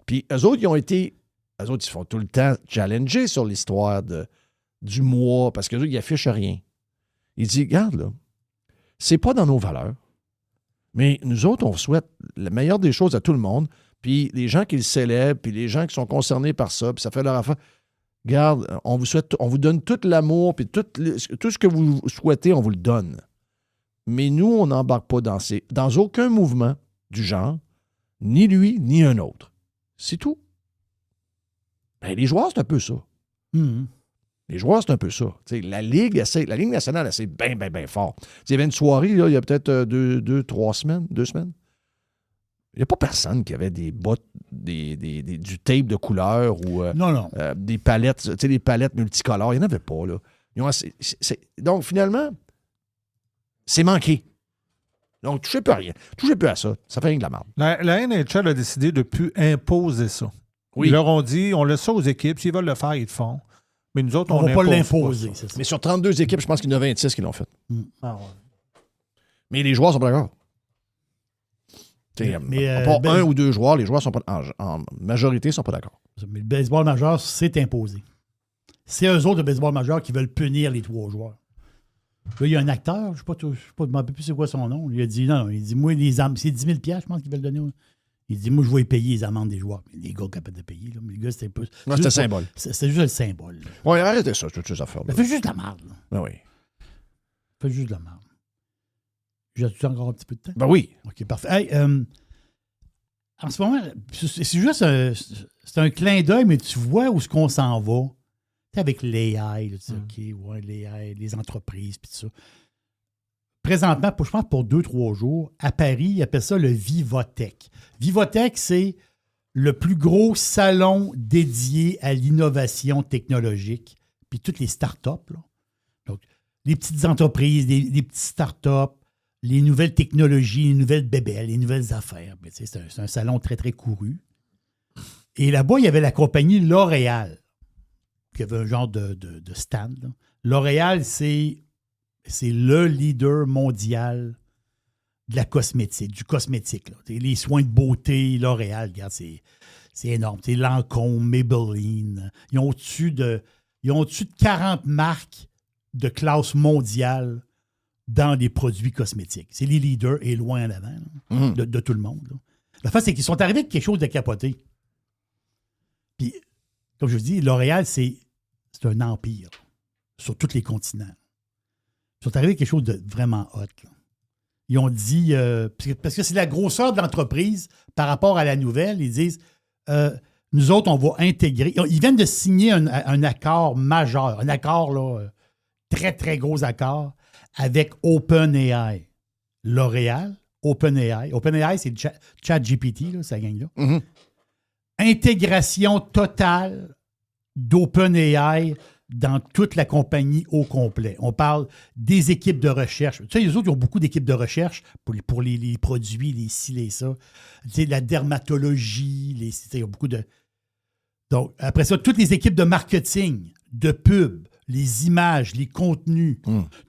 Puis eux autres, ils font tout le temps challenger sur l'histoire du mois, parce qu'eux autres, ils affichent rien. Il dit, regarde, là, c'est pas dans nos valeurs, mais nous autres, on souhaite la meilleure des choses à tout le monde, puis les gens qui le célèbrent, puis les gens qui sont concernés par ça, puis ça fait leur affaire. Regarde, on vous donne tout l'amour, puis tout ce que vous souhaitez, on vous le donne. Mais nous, on n'embarque pas dans aucun mouvement du genre, ni lui, ni un autre. C'est tout. Ben, les joueurs, c'est un peu ça. Les joueurs, c'est un peu ça. T'sais, la Ligue nationale, c'est bien, bien, bien fort. Il y avait une soirée, là, il y a peut-être 2 semaines. Il n'y a pas personne qui avait des bottes, du tape de couleur ou des palettes, des palettes multicolores. Il n'y en avait pas, là. Donc, finalement, c'est manqué. Donc, touchez plus à rien. Touchez plus à ça. Ça fait rien de la merde. La NHL a décidé de ne plus imposer ça. Oui. Ils leur ont dit, on laisse ça aux équipes. S'ils veulent le faire, ils le font. Mais nous autres, on ne va pas l'impose. l'imposer. Mais sur 32 équipes, je pense qu'il y en a 26 qui l'ont fait. Ah ouais. Mais les joueurs sont pas d'accord. Mais, pas un ou deux joueurs, les joueurs sont pas, en majorité ne sont pas d'accord. Mais le baseball majeur, c'est imposé. C'est eux autres, le baseball majeur, qui veulent punir les 3 joueurs. Là, il y a un acteur, je ne me rappelle plus c'est quoi son nom. Il a dit, non, il dit, moi, c'est 10 000 $, je pense qu'ils veulent donner. Il dit, moi, je vais payer les amendes des joueurs. Mais les gars capables de payer, là. Mais les gars, c'était un peu. C'est un symbole. C'est juste le symbole. Oui, arrêtez ça, toutes ces affaires-là. Ça fait juste de la merde. Ben oui. Ça fait juste de la merde. J'ai encore un petit peu de temps? Ben oui. OK, parfait. Hey, en ce moment, c'est juste c'est un clin d'œil, mais tu vois où est-ce qu'on s'en va. Tu sais, avec l'AI, là, tu sais, OK, ouais, l'AI, les entreprises, puis tout ça. Présentement, je pense pour 2-3 jours, à Paris, ils appellent ça le Vivotech. Vivotech, c'est le plus gros salon dédié à l'innovation technologique, puis toutes les startups. Là. Donc, les petites entreprises, les petites startups, les nouvelles technologies, les nouvelles bébelles, les nouvelles affaires. Mais, tu sais, c'est un salon très, très couru. Et là-bas, il y avait la compagnie L'Oréal, qui avait un genre de stand. Là. L'Oréal, c'est le leader mondial de la cosmétique, du cosmétique. Là. Les soins de beauté, L'Oréal, regarde, c'est énorme. C'est Lancôme, Maybelline. Ils ont au-dessus de 40 marques de classe mondiale dans les produits cosmétiques. C'est les leaders et loin en avant de tout le monde. Là. La face, c'est qu'ils sont arrivés avec quelque chose de capoté. Puis, comme je vous dis, L'Oréal, c'est un empire sur tous les continents. Ils sont arrivés avec quelque chose de vraiment hot. Là. Ils ont dit, parce que c'est la grosseur de l'entreprise par rapport à la nouvelle, ils disent, nous autres, on va intégrer. Ils viennent de signer un accord majeur, un accord, là, très, très gros accord avec OpenAI. L'Oréal, OpenAI. OpenAI, c'est ChatGPT, là, sa gang-là. Mm-hmm. Intégration totale d'OpenAI dans toute la compagnie au complet. On parle des équipes de recherche. Tu sais, les autres, ils ont beaucoup d'équipes de recherche pour les produits, les ci, les ça. Tu sais, la dermatologie, il y a beaucoup de... Donc, après ça, toutes les équipes de marketing, de pub, les images, les contenus,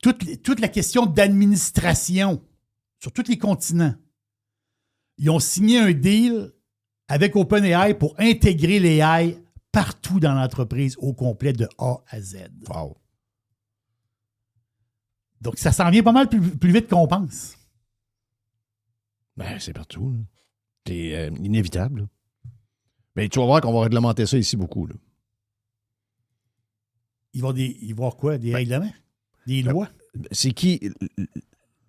toute la question d'administration sur tous les continents. Ils ont signé un deal avec OpenAI pour intégrer l'AI partout dans l'entreprise au complet de A à Z. Wow. Donc, ça s'en vient pas mal plus vite qu'on pense. Ben, c'est partout. Là. C'est inévitable. Là. Mais tu vas voir qu'on va réglementer ça ici beaucoup. Là. Ils vont avoir quoi? Des règlements? Des lois? C'est qui?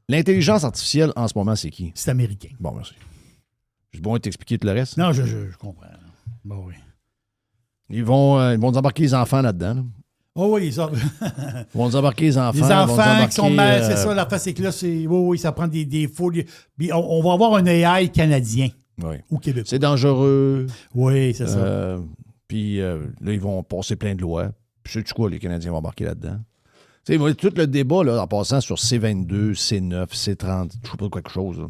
L'intelligence artificielle, en ce moment, c'est qui? C'est américain. Bon, merci. Je vais t'expliquer tout le reste. Non, je comprends. Bon, oui. Ils vont nous embarquer les enfants là-dedans. Là. Oh oui, ça. Ils vont nous embarquer les enfants. Les enfants qui sont mal, c'est ça. ça. La face, c'est que là, oui, ça prend des faux. On va avoir un AI canadien ou québécois. C'est dangereux. Oui, c'est ça. Puis là, ils vont passer plein de lois. Puis sais-tu quoi, les Canadiens vont embarquer là-dedans? Tu sais, tout le débat, là, en passant sur C22, C9, C30, je sais pas quelque chose. Là.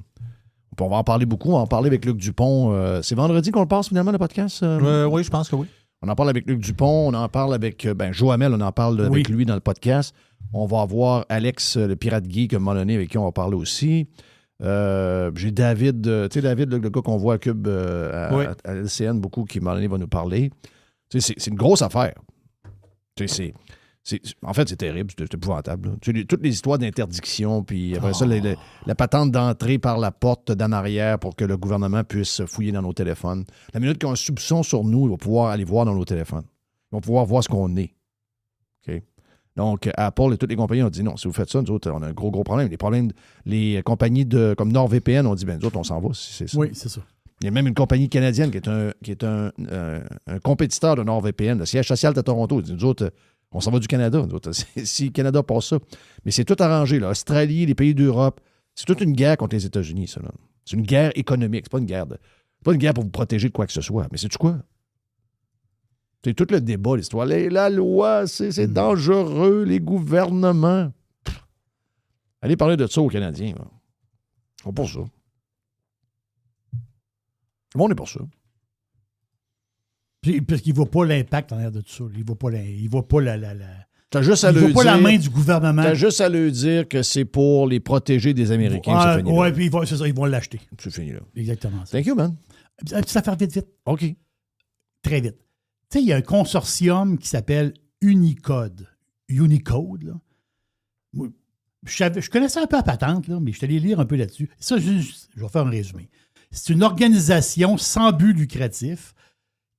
On va en parler beaucoup. On va en parler avec Luc Dupont. C'est vendredi qu'on le passe finalement, le podcast? Oui, je pense que oui. On en parle avec Luc Dupont, on en parle avec Joe Hamel, on en parle avec lui dans le podcast. On va avoir Alex, le pirate geek, à un moment donné, avec qui on va parler aussi. J'ai David, tu sais, David, le gars qu'on voit à Cube, à LCN, beaucoup, qui, à un moment donné, va nous parler. Tu sais, c'est une grosse affaire. Tu sais, en fait, c'est terrible, c'est épouvantable. Tu sais, toutes les histoires d'interdiction, puis après ça, la patente d'entrée par la porte d'en arrière pour que le gouvernement puisse fouiller dans nos téléphones. La minute qu'ils ont un soupçon sur nous, ils vont pouvoir aller voir dans nos téléphones. Ils vont pouvoir voir ce qu'on est. OK? Donc, Apple et toutes les compagnies ont dit non, si vous faites ça, nous autres, on a un gros problème. Les compagnies comme NordVPN ont dit, nous autres, on s'en va, si c'est ça. Oui, c'est ça. Il y a même une compagnie canadienne qui est un compétiteur de NordVPN. Le siège social de Toronto. Ils disent, nous autres, on s'en va du Canada. Nous autres, si le Canada passe ça. Mais c'est tout arrangé. Là. Australie, les pays d'Europe, c'est toute une guerre contre les États-Unis, ça. Là. C'est une guerre économique. C'est pas une guerre pour vous protéger de quoi que ce soit. Mais c'est-tu quoi? C'est tout le débat, l'histoire. La loi, c'est dangereux, les gouvernements. Allez parler de ça aux Canadiens. Là. On pour ça. Bon, on est pour ça. Puis, parce qu'il ne voit pas l'impact en l'air de tout ça. Il ne voit pas T'as juste à Il ne le veut pas la dire- main du gouvernement. T'as juste à lui dire que c'est pour les protéger des Américains. Ah, c'est fini, ouais, là. puis c'est ça, ils vont l'acheter. C'est fini, là. Exactement ça. Thank you, man. Une petite affaire vite. OK. Très vite. Tu sais, il y a un consortium qui s'appelle Unicode. Unicode, là. Moi, je connaissais un peu la patente, là, mais je suis allé lire un peu là-dessus. Ça, je vais faire un résumé. C'est une organisation sans but lucratif.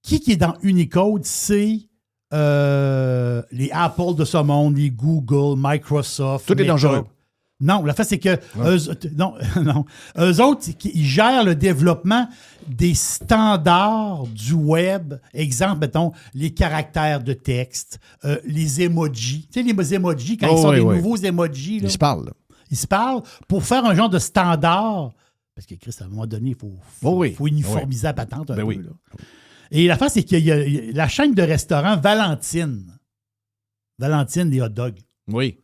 Qui est dans Unicode? C'est les Apple de ce monde, les Google, Microsoft. Tout est Meta. dangereux. Non, la fait, c'est que eux autres, ils gèrent le développement des standards du web. Exemple, mettons, les caractères de texte, les emojis. Tu sais, les emojis, quand Oh, ils sont oui, des oui. nouveaux emojis, là, Ils se parlent, là. ils se parlent pour faire un genre de standard. Parce que, Chris, à un moment donné, il Oh oui. faut uniformiser la patente un Ben peu. oui. Là. Et la face, c'est qu'il y a la chaîne de restaurants Valentine. Valentine, les hot dogs. Oui.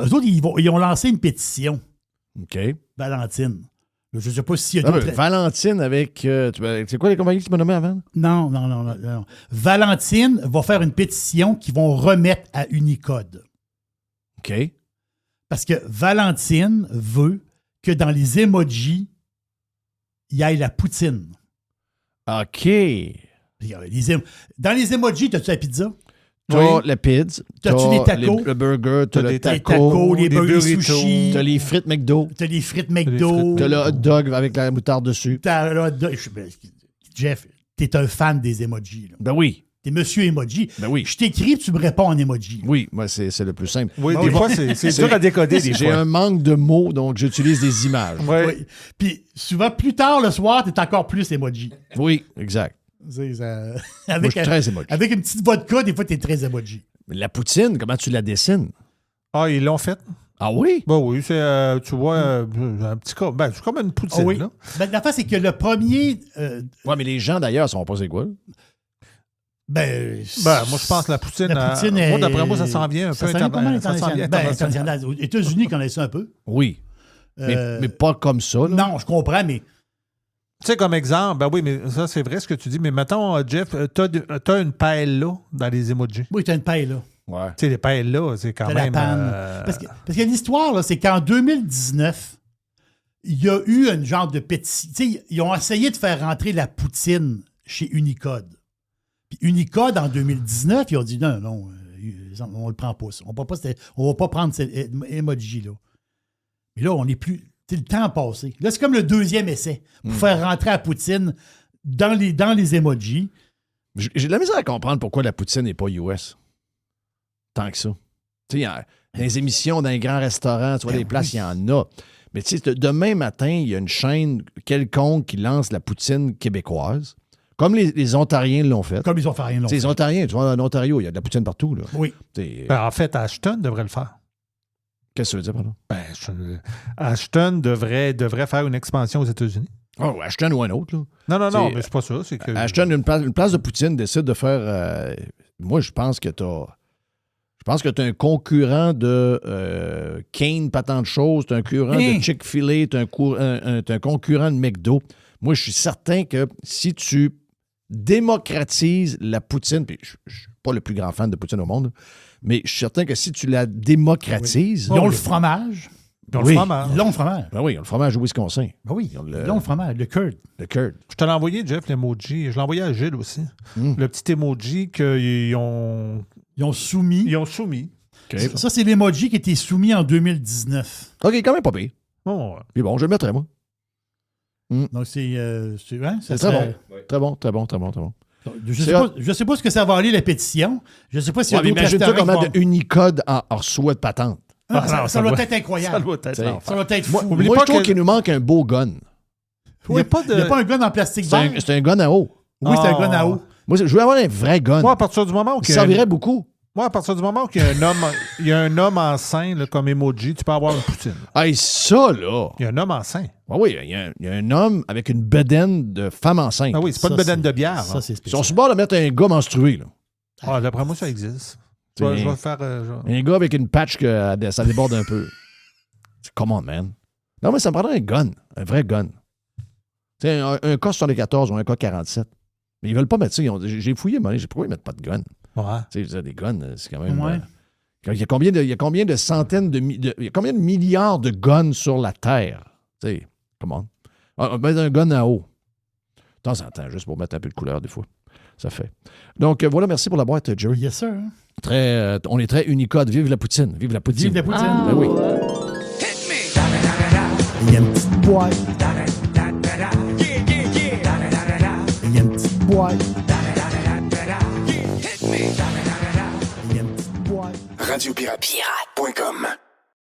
Eux autres, ils ont lancé une pétition. OK. Valentine. Je ne sais pas s'il y a Ah, d'autres... ben, Valentine avec... c'est quoi les compagnies que tu m'as nommées avant? Non. Valentine va faire une pétition qu'ils vont remettre à Unicode. OK. Parce que Valentine veut que dans les emojis, il y ait la poutine. OK. Dans les emojis, as-tu la pizza? T'as la pizza. T'as-tu les tacos? Le burger. T'as le Les taco. tacos, les burgers burritos. sushi. T'as les frites McDo. T'as les frites McDo. T'as le hot dog avec la moutarde dessus. T'as le hot dog. Jeff, t'es un fan des emojis. Là. Ben oui. T'es monsieur emoji. Ben oui. Je t'écris, tu me réponds en emoji. là. Oui, moi, c'est le plus simple. Oui, Ah des oui. fois, c'est dur à décoder, des J'ai fois. un manque de mots, donc j'utilise des images. Ouais. Oui. Puis souvent, plus tard le soir, t'es encore plus emoji. Oui, exact. C'est ça. Moi, Avec, je suis très emoji. avec une petite vodka, des fois, t'es très emoji. La poutine, comment tu la dessines? Ah, ils l'ont fait? Ah oui? Ben oui, c'est, tu vois, un petit cas. Ben, c'est comme une poutine, Ah oui. là. Ben, la fin, c'est que le premier. Ouais, mais les gens d'ailleurs sont pas c'est quoi? Ben, moi, je pense que la poutine. La poutine moi, est- d'après moi, ça s'en vient un ça peu s'en vient pas mal ça s'en vient international. Ben, international. international. Aux États-Unis, qu'on ait ça un peu. Oui. Euh, Mais pas comme ça, là. Non, je comprends, mais. Tu sais, comme exemple, ben oui, mais ça, c'est vrai ce que tu dis. Mais mettons, Jeff, t'as une paille là dans les emojis. Tu Oui, t'as une paille, là. Ouais. sais, les pailles là, c'est quand T'as la même. panne. Parce qu'il y a une histoire, là, c'est qu'en 2019, il y a eu une genre de pétition. Tu sais, ils ont essayé de faire rentrer la poutine chez Unicode. Puis Unicode, en 2019, ils ont dit non, on le prend pas, ça. On va pas prendre cet emoji-là. Mais là, on n'est plus. Tu sais, le temps a passé. Là, c'est comme le deuxième essai pour faire rentrer la poutine dans les emojis. J'ai de la misère à comprendre pourquoi la poutine n'est pas US. Tant que ça. Tu sais, dans les émissions, dans les grands restaurants, tu vois, Ben les places, oui. il y en a. Mais tu sais, demain matin, il y a une chaîne quelconque qui lance la poutine québécoise, comme les Ontariens l'ont fait. Comme ils ont fait rien Tu long. sais, les Ontariens, tu vois, en Ontario, il y a de la poutine partout. Là. Oui. Tu sais, Ben, en fait, Ashton devrait le faire. qu'est-ce que ça veut dire, pardon? Ben, Ashton devrait faire une expansion aux États-Unis. Oh, Ashton ou un autre, là. Non, C'est- mais c'est pas ça. C'est que. Ashton, une place de poutine décide de faire... moi, je pense que t'as un concurrent de Kane, pas tant de choses, t'as un concurrent Hein? de Chick-fil-A, t'as un concurrent de McDo. Moi, je suis certain que si tu démocratises la poutine, puis je ne suis pas le plus grand fan de poutine au monde, mais je suis certain que si tu la démocratises... Ils ont le fromage. Ils ont oui. le fromage. Ils ont le fromage. Ben oui, ils ont le fromage au Wisconsin, Ben oui, Ils ont ils le- ont le fromage, le curd. le curd. Je te l'ai envoyé, Jeff, l'emoji. Je l'ai envoyé à Gilles aussi. Mm. Le petit emoji qu'ils ont Ils ont soumis. soumis. Ça, c'est l'emoji qui a été soumis en 2019. OK, quand même pas pire. Bon, ouais. Puis bon, je le mettrai, moi. Donc, c'est hein, ça C'est très serait- bon. Très bon, très bon, très bon, très bon. Je sais pas ce que ça va aller, la pétition. Je sais pas s'il y a Ouais, mais d'autres imagine-toi restaurants comment qui vont- de Unicode en reçoit de patente. Ah, ça, non, ça doit doit- être incroyable. Ça doit être T'sais. l'enfer. Ça doit être fou. Oublie Moi, pas je trouve que- qu'il nous manque un beau gun. Il n'y a pas de. Il n'y a pas un gun en plastique C'est vert. un gun à eau. Oui, c'est un Ah. gun à eau. Moi, je veux avoir un vrai gun. Moi, à partir du moment où Ça servirait beaucoup. Moi, à partir du moment où il y a un homme enceint là, comme emoji, tu peux avoir une poutine. Hey, ça, là. Il y a un homme enceint. Ah oui, il y a un homme avec une bedaine de femme enceinte. Ah oui, c'est pas une Ça, bedaine c'est- de bière. Ça, là. c'est Ils sont spécial. sur le bord de mettre un gars menstrué, là. Ah, d'après moi, ça existe. Je C'est- vais faire. Un gars avec une patch que ça déborde un peu. Come on, man. Non, mais ça me prendrait un gun. Un vrai gun. Tu sais, un K74 ou un K47. Mais ils veulent pas mettre ça. J'ai fouillé, mais j'ai pourquoi ils mettent pas de gun? Ouais. Tu sais, je veux dire, des guns, c'est quand même. Ouais. Il y a combien de centaines il y a combien de milliards de guns sur la Terre? Tu sais, comment? Mettre un gun à eau. De temps en temps, juste pour mettre un peu de couleur, des fois. Ça fait. Donc, voilà, merci pour la boîte, Jerry. Yes, sir. On est très Unicode. Vive la poutine. Vive la poutine. Vive la poutine. Ben oui. Il y a une petite boîte. Il y a une petite boîte. Il y a une petite boîte. Radiopirate.com